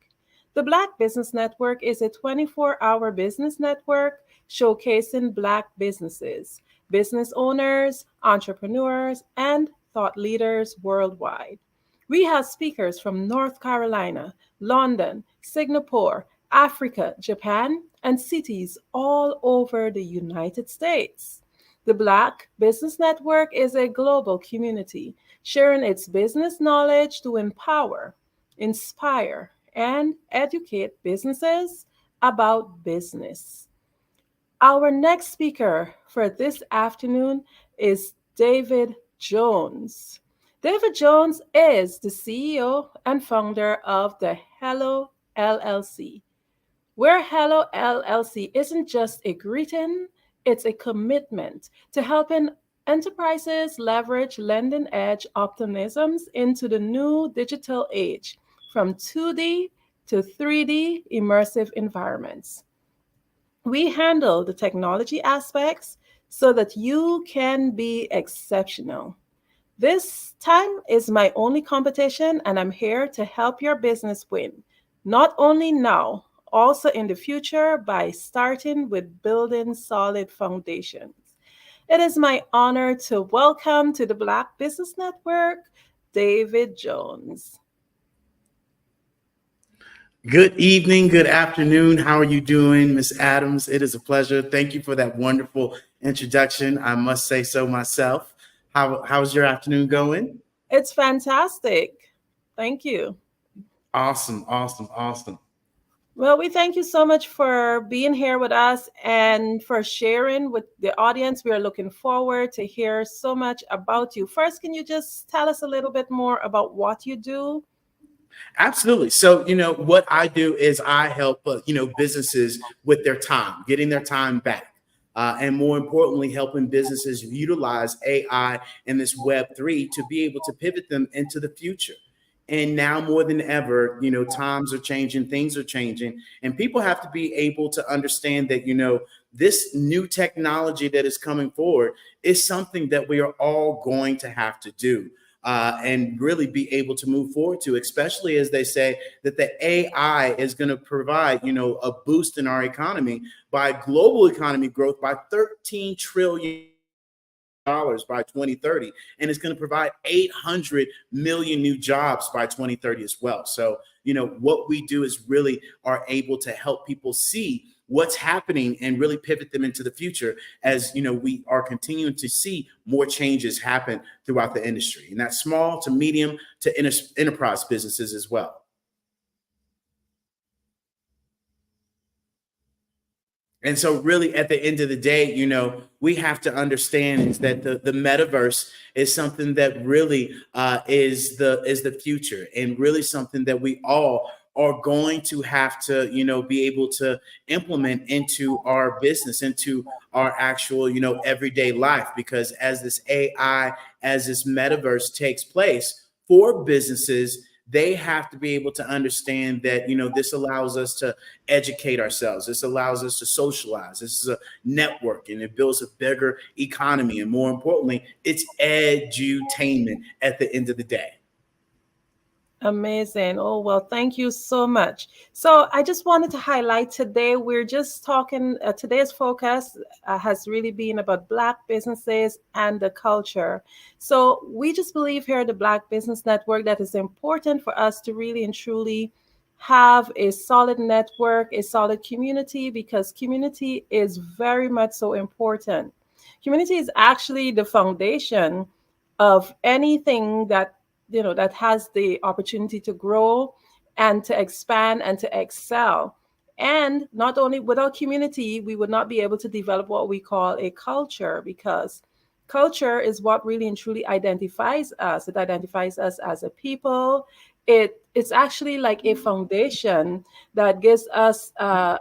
The Black Business Network is a 24-hour business network showcasing Black businesses, business owners, entrepreneurs, and thought leaders worldwide. We have speakers from North Carolina, London, Singapore, Africa, Japan, and cities all over the United States. The Black Business Network is a global community sharing its business knowledge to empower, inspire, and educate businesses about business. Our next speaker for this afternoon is David Jones. David Jones is the CEO and founder of the Hello LLC, where Hello LLC isn't just a greeting, it's a commitment to helping enterprises leverage lending edge optimisms into the new digital age, from 2D to 3D immersive environments. We handle the technology aspects so that you can be exceptional. This time is my only competition, and I'm here to help your business win, not only now, also in the future by starting with building solid foundations. It is my honor to welcome to the Black Business Network, David Jones. Good evening, good afternoon. How are you doing, Ms. Adams? It is a pleasure. Thank you for that wonderful introduction. I must say so myself. How's your afternoon going? It's fantastic. Thank you. Awesome, awesome, awesome. Well, we thank you so much for being here with us and for sharing with the audience. We are looking forward to hear so much about you. First, can you just tell us a little bit more about what you do? Absolutely. So, what I do is I help, businesses with their time, getting their time back. And more importantly, helping businesses utilize AI and this Web3 to be able to pivot them into the future. And now more than ever, times are changing, things are changing, and people have to be able to understand that, this new technology that is coming forward is something that we are all going to have to do. And really be able to move forward to, especially as they say that the AI is going to provide, a boost in our economy by global economy growth by $13 trillion by 2030, and it's going to provide 800 million new jobs by 2030 as well. So, what we do is really are able to help people see what's happening and really pivot them into the future as, we are continuing to see more changes happen throughout the industry, and that's small to medium to enterprise businesses as well. And so really at the end of the day, we have to understand is that the metaverse is something that really is the future, and really something that we all are going to have to, be able to implement into our business, into our actual, everyday life. Because as this AI, as this metaverse takes place for businesses, they have to be able to understand that, this allows us to educate ourselves. This allows us to socialize. This is a network, and it builds a bigger economy. And more importantly, it's edutainment at the end of the day. Amazing. Oh, well, thank you so much. So I just wanted to highlight today, we're just talking, today's focus has really been about Black businesses and the culture. So we just believe here at the Black Business Network that it's important for us to really and truly have a solid network, a solid community, because community is very much so important. Community is actually the foundation of anything that that has the opportunity to grow and to expand and to excel. And not only without community, we would not be able to develop what we call a culture, because culture is what really and truly identifies us. It identifies us as a people. It's actually like a foundation that gives us a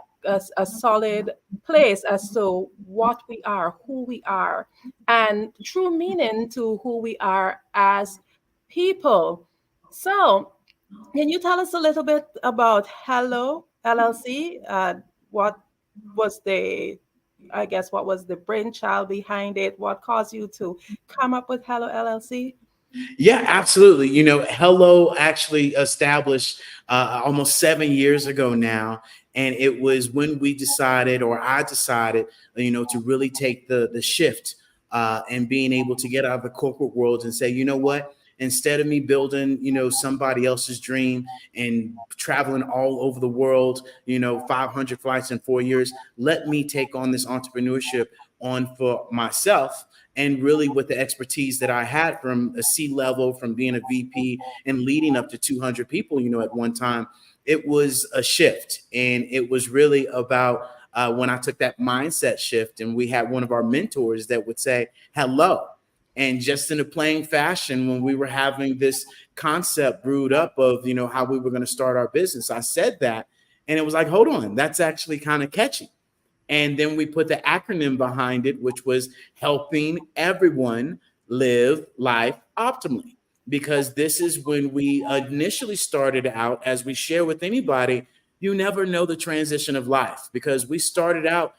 solid place as to what we are, who we are, and true meaning to who we are as people. So, can you tell us a little bit about Hello LLC? What was what was the brainchild behind it? What caused you to come up with Hello LLC? Yeah, absolutely. Hello actually established almost 7 years ago now. And it was when we decided, or I decided, to really take the shift and being able to get out of the corporate world and say, you know what? Instead of me building, somebody else's dream and traveling all over the world, 500 flights in 4 years, let me take on this entrepreneurship on for myself. And really with the expertise that I had from a C-level, from being a VP and leading up to 200 people, at one time, it was a shift. And it was really about when I took that mindset shift, and we had one of our mentors that would say, hello. And just in a plain fashion, when we were having this concept brewed up of, how we were going to start our business, I said that, and it was like, hold on, that's actually kind of catchy. And then we put the acronym behind it, which was helping everyone live life optimally. Because this is when we initially started out, as we share with anybody, you never know the transition of life, because we started out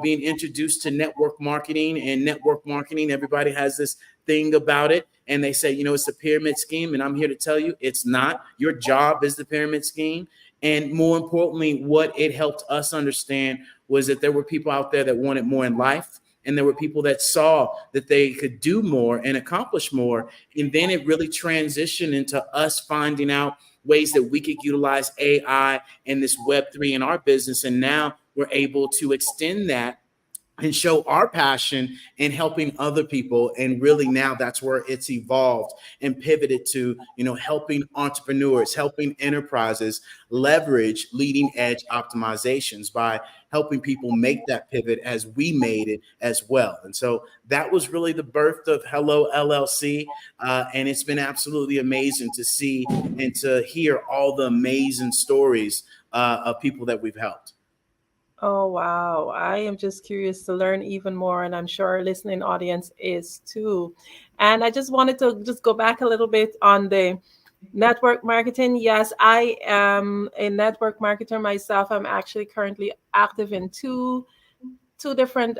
being introduced to network marketing, and network marketing, everybody has this thing about it. And they say, it's a pyramid scheme. And I'm here to tell you, it's not. Your job is the pyramid scheme. And more importantly, what it helped us understand was that there were people out there that wanted more in life. And there were people that saw that they could do more and accomplish more. And then it really transitioned into us finding out ways that we could utilize AI and this Web3 in our business. And now we're able to extend that and show our passion in helping other people. And really now that's where it's evolved and pivoted to, helping entrepreneurs, helping enterprises leverage leading edge optimizations by helping people make that pivot as we made it as well. And so that was really the birth of Hello LLC. And it's been absolutely amazing to see and to hear all the amazing stories of people that we've helped. Oh, wow. I am just curious to learn even more, and I'm sure our listening audience is too. And I just wanted to just go back a little bit on the network marketing. Yes, I am a network marketer myself. I'm actually currently active in two different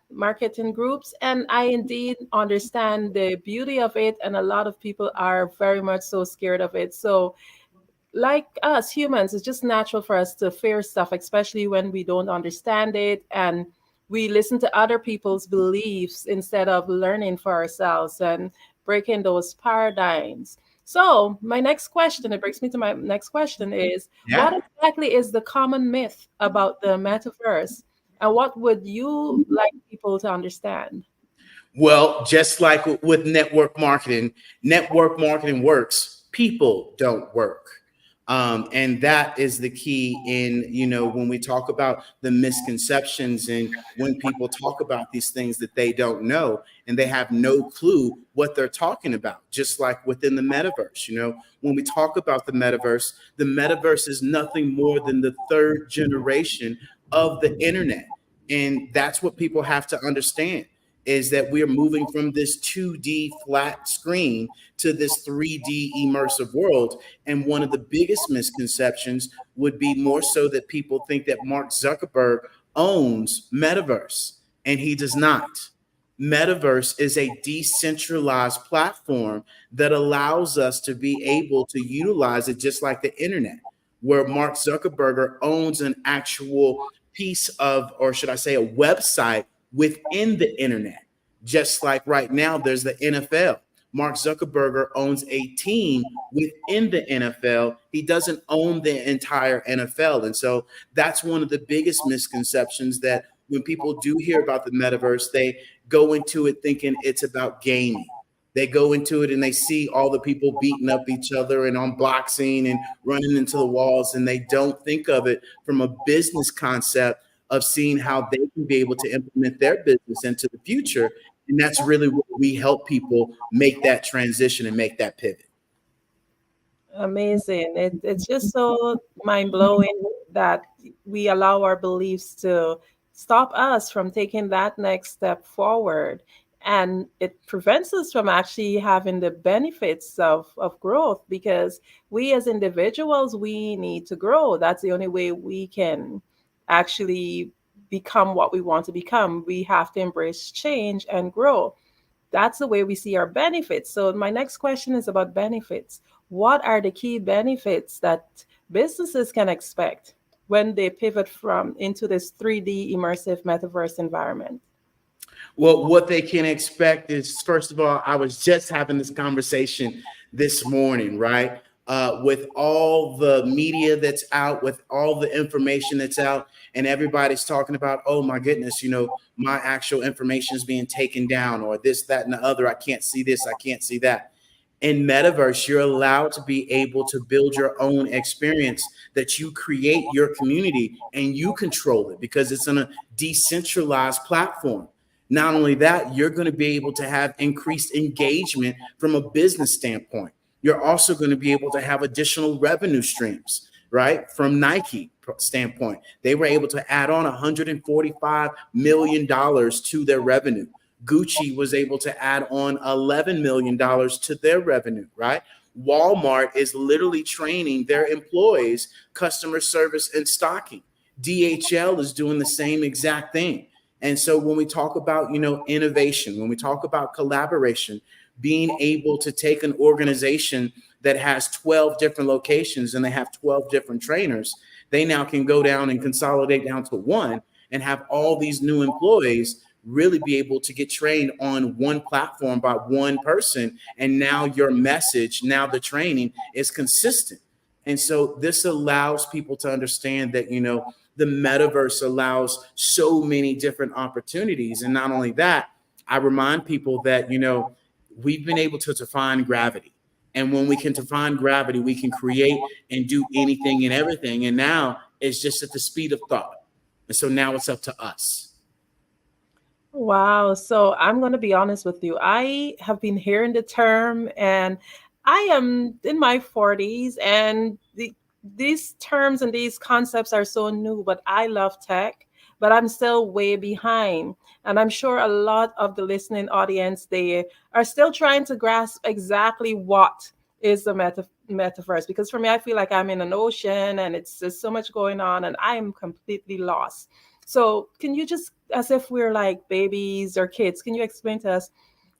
marketing groups, and I indeed understand the beauty of it, and a lot of people are very much so scared of it. So like us humans, it's just natural for us to fear stuff, especially when we don't understand it and we listen to other people's beliefs instead of learning for ourselves and breaking those paradigms. So my next question, it brings me to my next question is, what exactly is the common myth about the metaverse? And what would you like people to understand? Well, just like with network marketing works, people don't work. And that is the key in, when we talk about the misconceptions and when people talk about these things that they don't know and they have no clue what they're talking about, just like within the metaverse. When we talk about the metaverse is nothing more than the third generation of the internet. And that's what people have to understand, is that we are moving from this 2D flat screen to this 3D immersive world. And one of the biggest misconceptions would be more so that people think that Mark Zuckerberg owns Metaverse, and he does not. Metaverse is a decentralized platform that allows us to be able to utilize it just like the internet, where Mark Zuckerberg owns an actual piece of, or should I say, a website within the internet. Just like right now, there's the NFL. Mark Zuckerberg owns a team within the NFL. He doesn't own the entire NFL. And so that's one of the biggest misconceptions, that when people do hear about the metaverse, they go into it thinking it's about gaming. They go into it and they see all the people beating up each other and unboxing and running into the walls. And they don't think of it from a business concept of seeing how they can be able to implement their business into the future. And that's really what we help people make that transition and make that pivot. Amazing. It's just so mind-blowing that we allow our beliefs to stop us from taking that next step forward. And it prevents us from actually having the benefits of growth, because we as individuals, we need to grow. That's the only way we can actually become what we want to become. We have to embrace change and grow. That's the way we see our benefits. So my next question is about benefits. What are the key benefits that businesses can expect when they pivot into this 3D immersive metaverse environment? Well, what they can expect is, first of all, I was just having this conversation this morning, right? With all the media that's out, with all the information that's out, and everybody's talking about, oh my goodness, my actual information is being taken down, or this, that, and the other. I can't see this, I can't see that. In Metaverse, you're allowed to be able to build your own experience, that you create your community and you control it, because it's on a decentralized platform. Not only that, you're going to be able to have increased engagement from a business standpoint. You're also going to be able to have additional revenue streams, right? From Nike standpoint, they were able to add on $145 million to their revenue. Gucci was able to add on $11 million to their revenue, right? Walmart is literally training their employees customer service and stocking. DHL is doing the same exact thing. And so when we talk about, innovation, when we talk about collaboration, being able to take an organization that has 12 different locations and they have 12 different trainers, they now can go down and consolidate down to one and have all these new employees really be able to get trained on one platform by one person. And now your message, now the training is consistent. And so this allows people to understand that, the metaverse allows so many different opportunities. And not only that, I remind people that, we've been able to define gravity. And when we can define gravity, we can create and do anything and everything. And now it's just at the speed of thought. And so now it's up to us. Wow. So I'm going to be honest with you. I have been hearing the term, and I am in my 40s, and these terms and these concepts are so new, but I love tech, but I'm still way behind. And I'm sure a lot of the listening audience, they are still trying to grasp exactly what is the metaverse. Because for me, I feel like I'm in an ocean and it's just so much going on and I am completely lost. So can you just, as if we're like babies or kids, can you explain to us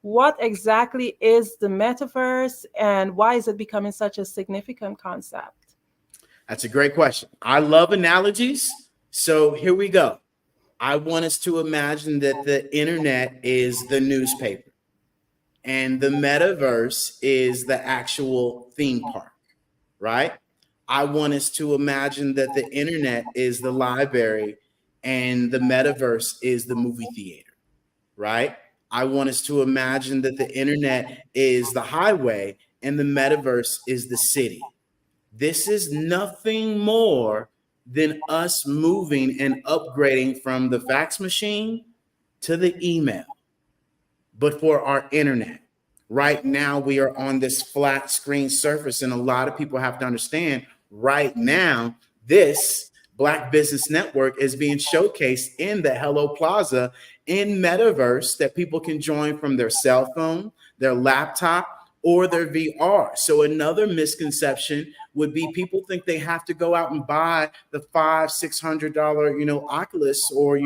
what exactly is the metaverse and why is it becoming such a significant concept? That's a great question. I love analogies. So here we go. I want us to imagine that the internet is the newspaper and the metaverse is the actual theme park, right? I want us to imagine that the internet is the library and the metaverse is the movie theater, right? I want us to imagine that the internet is the highway and the metaverse is the city. This is nothing more than us moving and upgrading from the fax machine to the email, but for our internet. Right now, we are on this flat screen surface, and a lot of people have to understand right now, this Black Business Network is being showcased in the Hello Plaza in metaverse that people can join from their cell phone, their laptop, or their VR. So another misconception would be people think they have to go out and buy the $500-$600, Oculus or,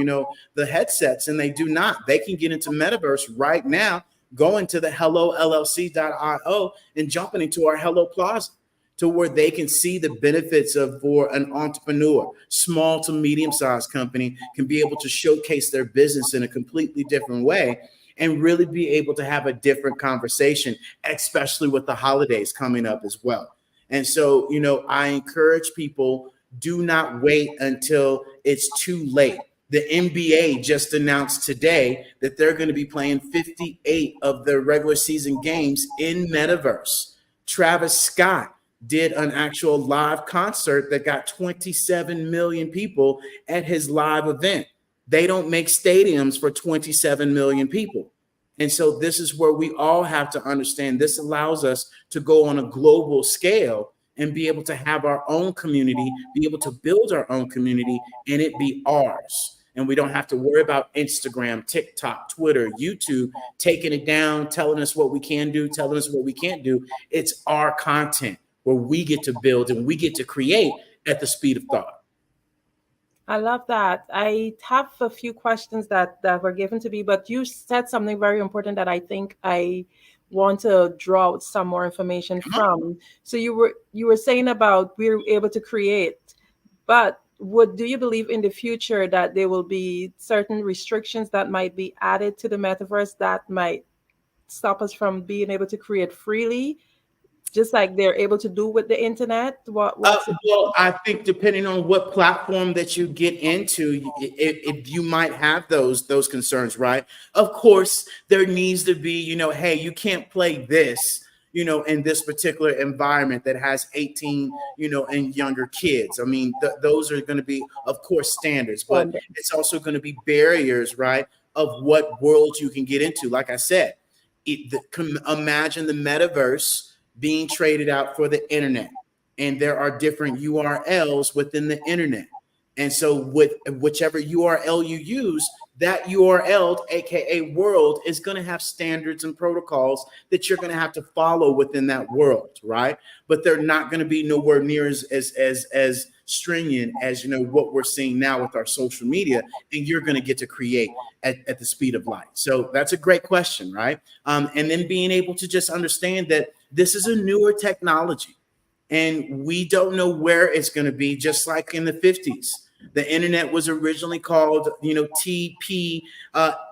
the headsets, and they do not. They can get into metaverse right now, going to the HelloLLC.io and jumping into our Hello Plaza to where they can see the benefits of for an entrepreneur, small to medium-sized company can be able to showcase their business in a completely different way and really be able to have a different conversation, especially with the holidays coming up as well. And so, I encourage people, do not wait until it's too late. The NBA just announced today that they're going to be playing 58 of their regular season games in metaverse. Travis Scott did an actual live concert that got 27 million people at his live event. They don't make stadiums for 27 million people. And so this is where we all have to understand this allows us to go on a global scale and be able to have our own community, be able to build our own community, and it be ours. And we don't have to worry about Instagram, TikTok, Twitter, YouTube, taking it down, telling us what we can do, telling us what we can't do. It's our content where we get to build and we get to create at the speed of thought. I love that. I have a few questions that were given to me, but you said something very important that I think I want to draw out some more information from. So you were saying about we're able to create, but do you believe in the future that there will be certain restrictions that might be added to the metaverse that might stop us from being able to create freely? Just like they're able to do with the internet? Well, I think depending on what platform that you get into, if you might have those concerns, right? Of course, there needs to be, hey, you can't play this, in this particular environment that has 18, and younger kids. I mean, those are going to be, of course, standards, but it's also going to be barriers, right, of what world you can get into. Like I said, imagine the metaverse being traded out for the internet. And there are different URLs within the internet. And so with whichever URL you use, that URL, AKA world, is going to have standards and protocols that you're going to have to follow within that world, right? But they're not going to be nowhere near as stringent as, what we're seeing now with our social media. And you're going to get to create at the speed of light. So that's a great question, right? And then being able to just understand that this is a newer technology and we don't know where it's going to be, just like in the 50s. The internet was originally called, TP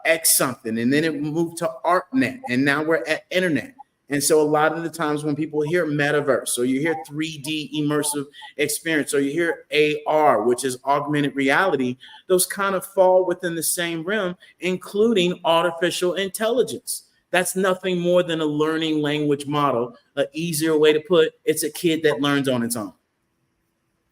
X something, and then it moved to ARPANET, and now we're at internet. And so a lot of the times when people hear metaverse, or you hear 3D immersive experience, or you hear AR, which is augmented reality, those kind of fall within the same realm, including artificial intelligence. That's nothing more than a learning language model. An easier way to put it's a kid that learns on its own.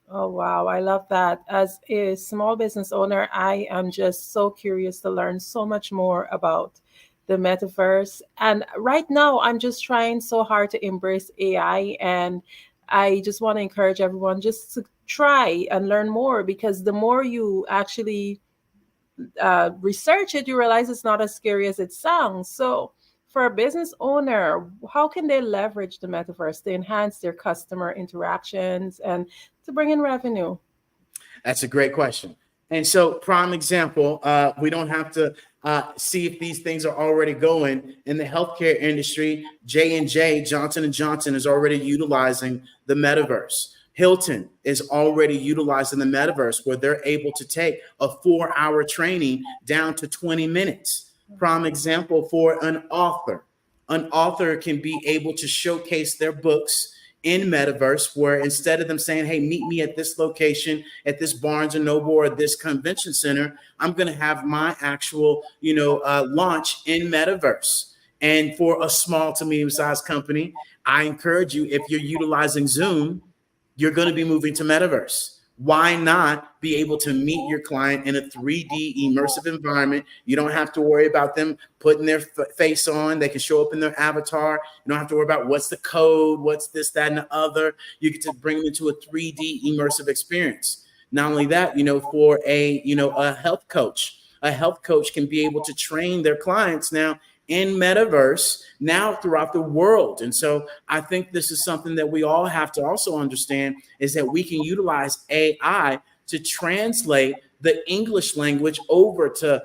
Oh, wow. I love that. As a small business owner, I am just so curious to learn so much more about the metaverse. And right now, I'm just trying so hard to embrace AI. And I just want to encourage everyone just to try and learn more, because the more you actually research it, you realize it's not as scary as it sounds. So for a business owner, how can they leverage the metaverse to enhance their customer interactions and to bring in revenue? That's a great question. And so, prime example, we don't have to see if these things are already going in the healthcare industry. J&J, Johnson & Johnson, is already utilizing the metaverse. Hilton is already utilizing the metaverse, where they're able to take a 4-hour training down to 20 minutes. Prime example for an author. An author can be able to showcase their books in metaverse, where instead of them saying, hey, meet me at this location, at this Barnes & Noble or this convention center, I'm going to have my actual, launch in metaverse. And for a small to medium-sized company, I encourage you, if you're utilizing Zoom, you're going to be moving to metaverse. Why not be able to meet your client in a 3D immersive environment? You don't have to worry about them putting their face on. They can show up in their avatar. You don't have to worry about what's the code, what's this, that, and the other. You get to bring them into a 3D immersive experience. Not only that, for a health coach can be able to train their clients now in metaverse now throughout the world. And so I think this is something that we all have to also understand, is that we can utilize AI to translate the English language over to,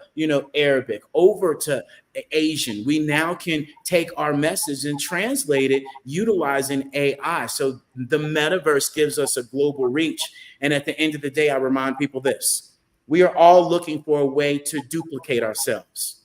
Arabic, over to Asian. We now can take our message and translate it utilizing AI. So the metaverse gives us a global reach. And at the end of the day, I remind people this: we are all looking for a way to duplicate ourselves.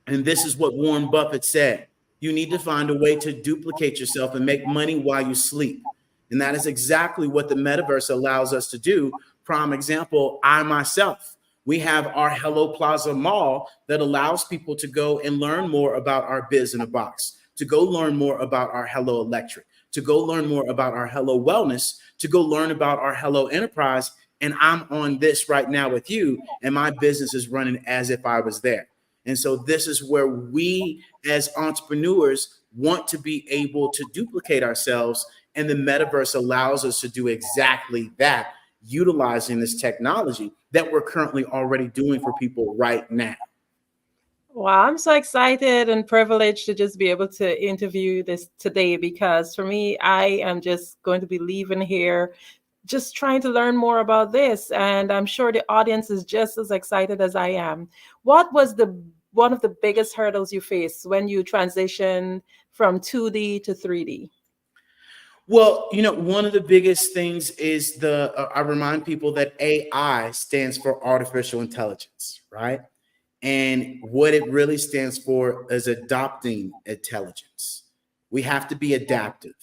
And this is what Warren Buffett said: you need to find a way to duplicate yourself and make money while you sleep. And that is exactly what the metaverse allows us to do. Prime example, I myself, we have our Hello Plaza Mall that allows people to go and learn more about our Biz in a Box, to go learn more about our Hello Electric, to go learn more about our Hello Wellness, to go learn about our Hello Enterprise. And I'm on this right now with you, and my business is running as if I was there. And so this is where we as entrepreneurs want to be able to duplicate ourselves. And the metaverse allows us to do exactly that, utilizing this technology that we're currently already doing for people right now. Wow, I'm so excited and privileged to just be able to interview this today, because for me, I am just going to be leaving here just trying to learn more about this. And I'm sure the audience is just as excited as I am. What was one of the biggest hurdles you faced when you transitioned from 2D to 3D? Well, one of the biggest things is I remind people that AI stands for artificial intelligence, right? And what it really stands for is adopting intelligence. We have to be adaptive.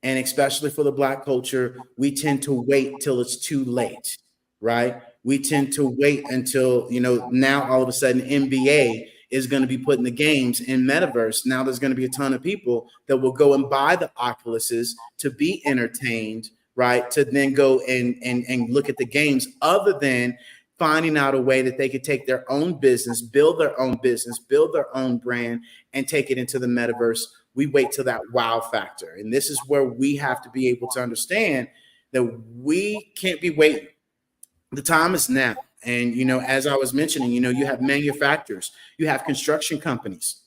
And especially for the Black culture, we tend to wait till it's too late, right? We tend to wait until, now all of a sudden NBA is going to be putting the games in metaverse. Now there's going to be a ton of people that will go and buy the Oculuses to be entertained, right? To then go and look at the games, other than finding out a way that they could take their own business, build their own brand, and take it into the metaverse. We wait till that wow factor. And this is where we have to be able to understand that we can't be waiting. The time is now. And, as I was mentioning, you have manufacturers, you have construction companies,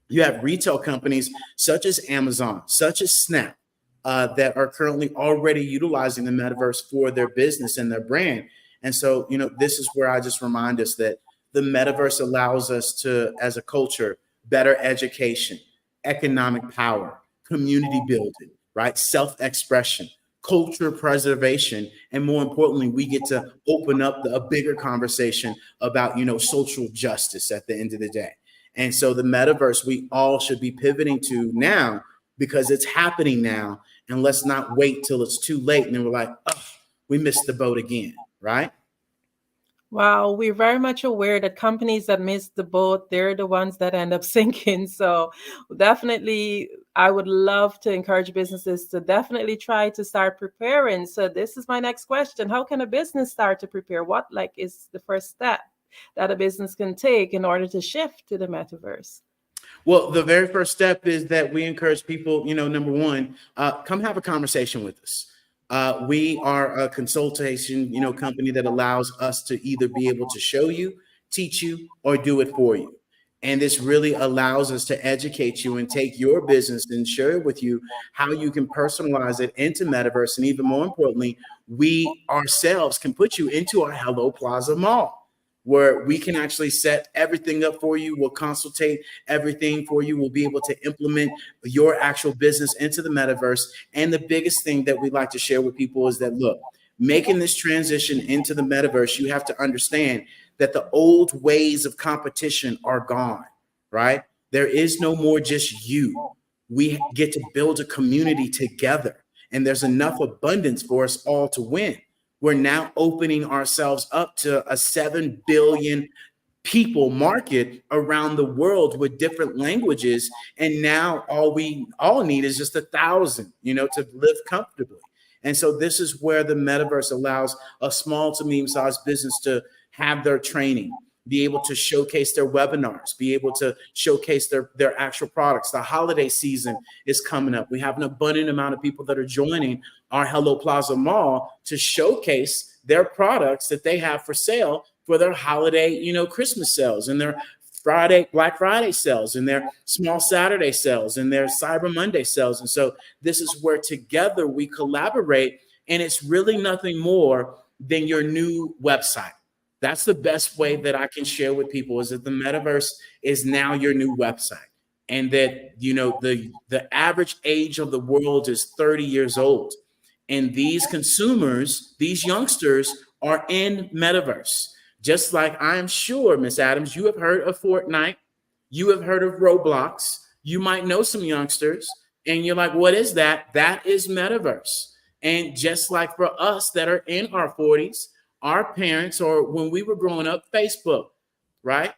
you have retail companies such as Amazon, such as Snap, that are currently already utilizing the metaverse for their business and their brand. And so, this is where I just remind us that the metaverse allows us to, as a culture, better education, economic power, community building, right? Self-expression, culture preservation, and more importantly, we get to open up a bigger conversation about, social justice at the end of the day. And so the metaverse, we all should be pivoting to now because it's happening now. And let's not wait till it's too late. And then we're like, oh, we missed the boat again, right? Wow, we're very much aware that companies that miss the boat, they're the ones that end up sinking. So definitely, I would love to encourage businesses to definitely try to start preparing. So this is my next question. How can a business start to prepare? What is the first step that a business can take in order to shift to the metaverse? Well, the very first step is that we encourage people, number one, come have a conversation with us. We are a consultation, company that allows us to either be able to show you, teach you, or do it for you. And this really allows us to educate you and take your business and share with you how you can personalize it into metaverse. And even more importantly, we ourselves can put you into our Hello Plaza Mall, where we can actually set everything up for you. We'll consultate everything for you. We'll be able to implement your actual business into the metaverse. And the biggest thing that we'd like to share with people is that, look, making this transition into the metaverse, you have to understand that the old ways of competition are gone, right? There is no more just you. We get to build a community together, and there's enough abundance for us all to win. We're now opening ourselves up to a 7 billion people market around the world with different languages. And now all we all need is just 1,000, to live comfortably. And so this is where the metaverse allows a small to medium-sized business to have their training, be able to showcase their webinars, be able to showcase their actual products. The holiday season is coming up. We have an abundant amount of people that are joining our Hello Plaza Mall to showcase their products that they have for sale for their holiday, Christmas sales, and their Black Friday sales, and their small Saturday sales, and their Cyber Monday sales. And so this is where together we collaborate, and it's really nothing more than your new website. That's the best way that I can share with people, is that the metaverse is now your new website. And that, the average age of the world is 30 years old. And these consumers, these youngsters, are in metaverse. Just like I'm sure, Miss Adams, you have heard of Fortnite. You have heard of Roblox. You might know some youngsters. And you're like, what is that? That is metaverse. And just like for us that are in our 40s, our parents, or when we were growing up, Facebook, right?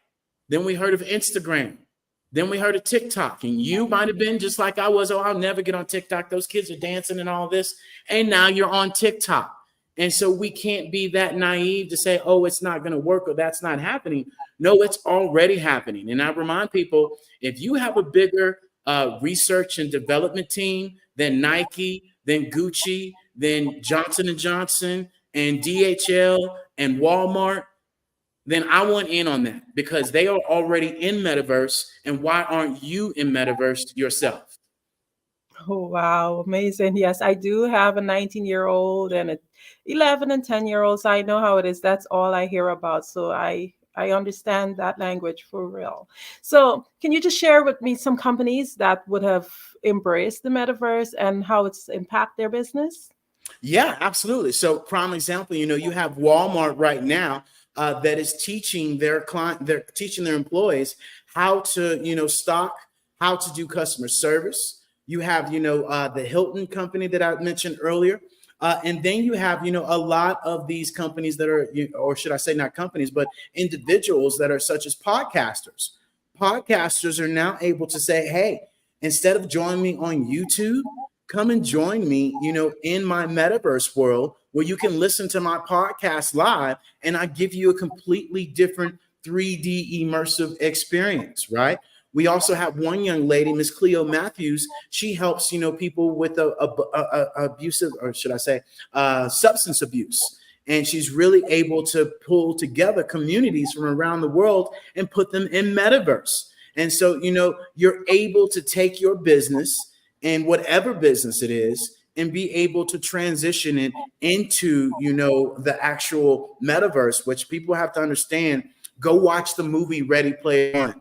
Then we heard of Instagram. Then we heard of TikTok. And you might have been just like I was. Oh, I'll never get on TikTok. Those kids are dancing and all this. And now you're on TikTok. And so we can't be that naive to say, oh, it's not going to work or that's not happening. No, it's already happening. And I remind people, if you have a bigger research and development team than Nike, than Gucci, than Johnson & Johnson, and DHL and Walmart, then I want in on that, because they are already in metaverse. And why aren't you in metaverse yourself? Oh, wow. Amazing. Yes, I do have a 19-year-old and a 11 and 10-year-old. So I know how it is. That's all I hear about. So I understand that language for real. So can you just share with me some companies that would have embraced the metaverse and how it's impact their business? Yeah, absolutely. So prime example, you have Walmart right now that is teaching their employees how to, stock, how to do customer service. You have, the Hilton company that I mentioned earlier. And then you have, a lot of these companies that are, or should I say not companies, but individuals that are such as podcasters. Podcasters are now able to say, hey, instead of joining me on YouTube, come and join me, in my metaverse world, where you can listen to my podcast live, and I give you a completely different 3D immersive experience, right? We also have one young lady, Miss Cleo Matthews. She helps, people with abusive, or should I say, substance abuse. And she's really able to pull together communities from around the world and put them in metaverse. And so, you're able to take your business, and whatever business it is, and be able to transition it into, the actual metaverse, which people have to understand. Go watch the movie Ready Player One.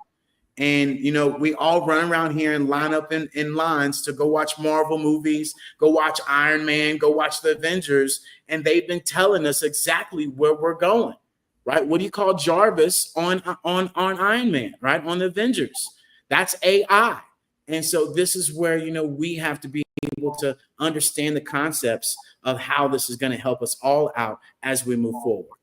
And, we all run around here and line up in lines to go watch Marvel movies, go watch Iron Man, go watch the Avengers. And they've been telling us exactly where we're going, right? What do you call Jarvis on Iron Man, right? On the Avengers? That's AI. And so this is where, we have to be able to understand the concepts of how this is going to help us all out as we move forward.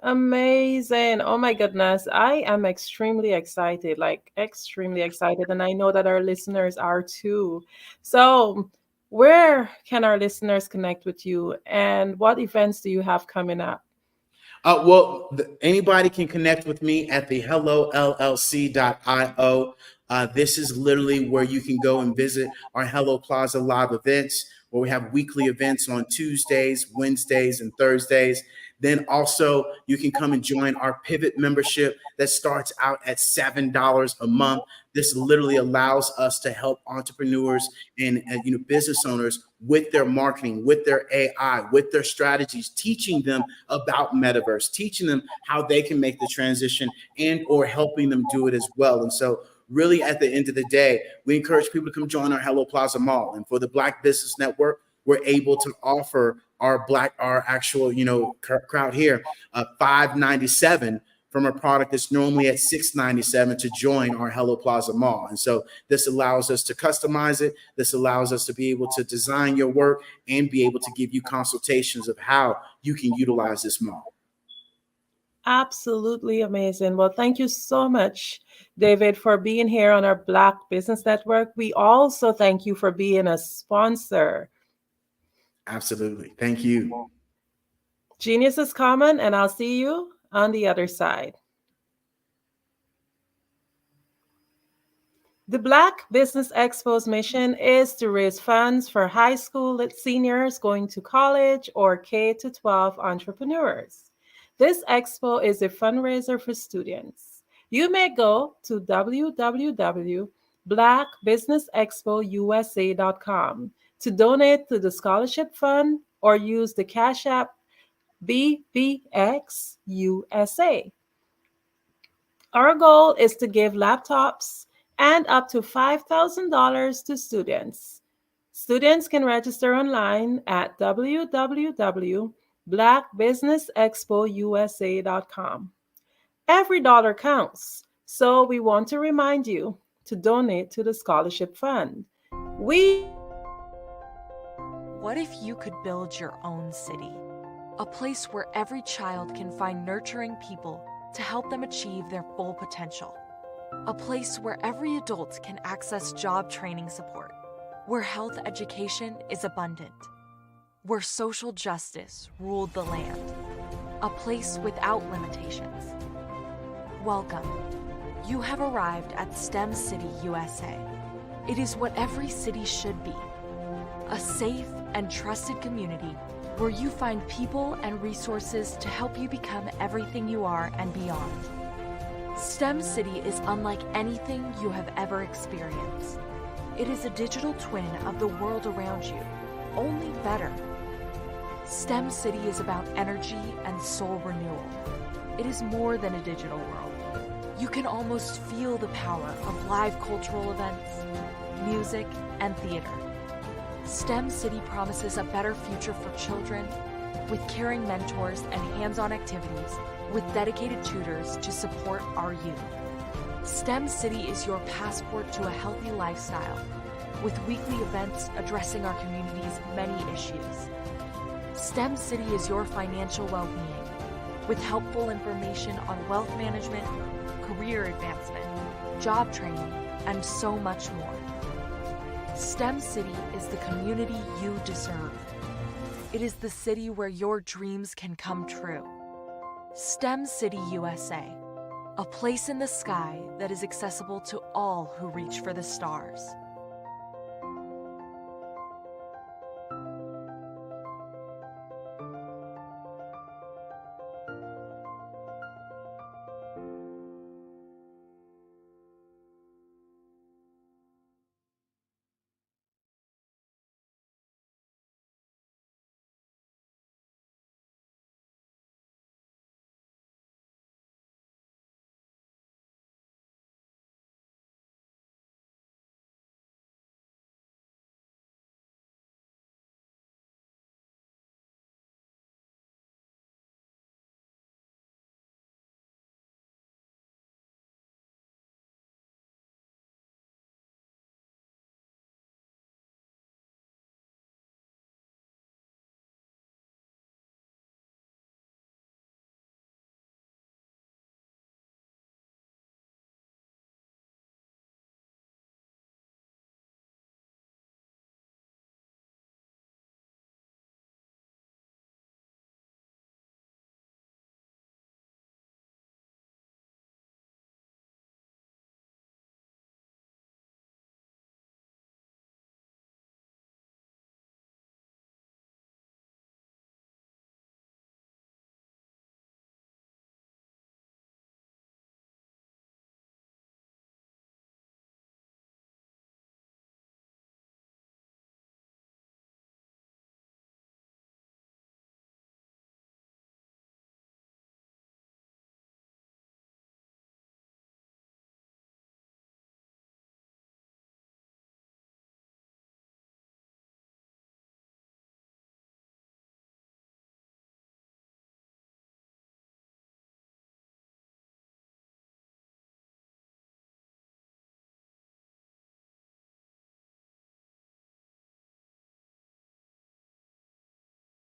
Amazing. Oh my goodness. I am extremely excited, like extremely excited. And I know that our listeners are too. So, where can our listeners connect with you, and what events do you have coming up? Anybody can connect with me at the hellollc.io. This is literally where you can go and visit our Hello Plaza live events, where we have weekly events on Tuesdays, Wednesdays, and Thursdays. Then also you can come and join our Pivot membership that starts out at $7 a month. This literally allows us to help entrepreneurs and business owners with their marketing, with their AI, with their strategies, teaching them about metaverse, teaching them how they can make the transition and or helping them do it as well. And so really at the end of the day, we encourage people to come join our Hello Plaza Mall. And for the Black Business Network, we're able to offer our actual, crowd here, $597 from a product that's normally at $697 to join our Hello Plaza Mall. And so this allows us to customize it. This allows us to be able to design your work and be able to give you consultations of how you can utilize this mall. Absolutely amazing. Well, thank you so much, David, for being here on our Black Business Network. We also thank you for being a sponsor. Absolutely. Thank you. Genius is common, and I'll see you on the other side. The Black Business Expo's mission is to raise funds for high school seniors going to college or K-12 entrepreneurs. This expo is a fundraiser for students. You may go to www.blackbusinessexpousa.com to donate to the scholarship fund or use the Cash App BBXUSA. Our goal is to give laptops and up to $5,000 to students. Students can register online at www.blackbusinessexpousa.com. Every dollar counts, so we want to remind you to donate to the scholarship fund. What if you could build your own city? A place where every child can find nurturing people to help them achieve their full potential. A place where every adult can access job training support. Where health education is abundant. Where social justice ruled the land. A place without limitations. Welcome. You have arrived at STEM City USA. It is what every city should be. A safe and trusted community where you find people and resources to help you become everything you are and beyond. STEM City is unlike anything you have ever experienced. It is a digital twin of the world around you, only better. STEM City is about energy and soul renewal. It is more than a digital world. You can almost feel the power of live cultural events, music, and theater. STEM City promises a better future for children with caring mentors and hands-on activities with dedicated tutors to support our youth. STEM City is your passport to a healthy lifestyle with weekly events addressing our community's many issues. STEM City is your financial well-being with helpful information on wealth management, career advancement, job training, and so much more. STEM City is the community you deserve. It is the city where your dreams can come true. STEM City USA, a place in the sky that is accessible to all who reach for the stars.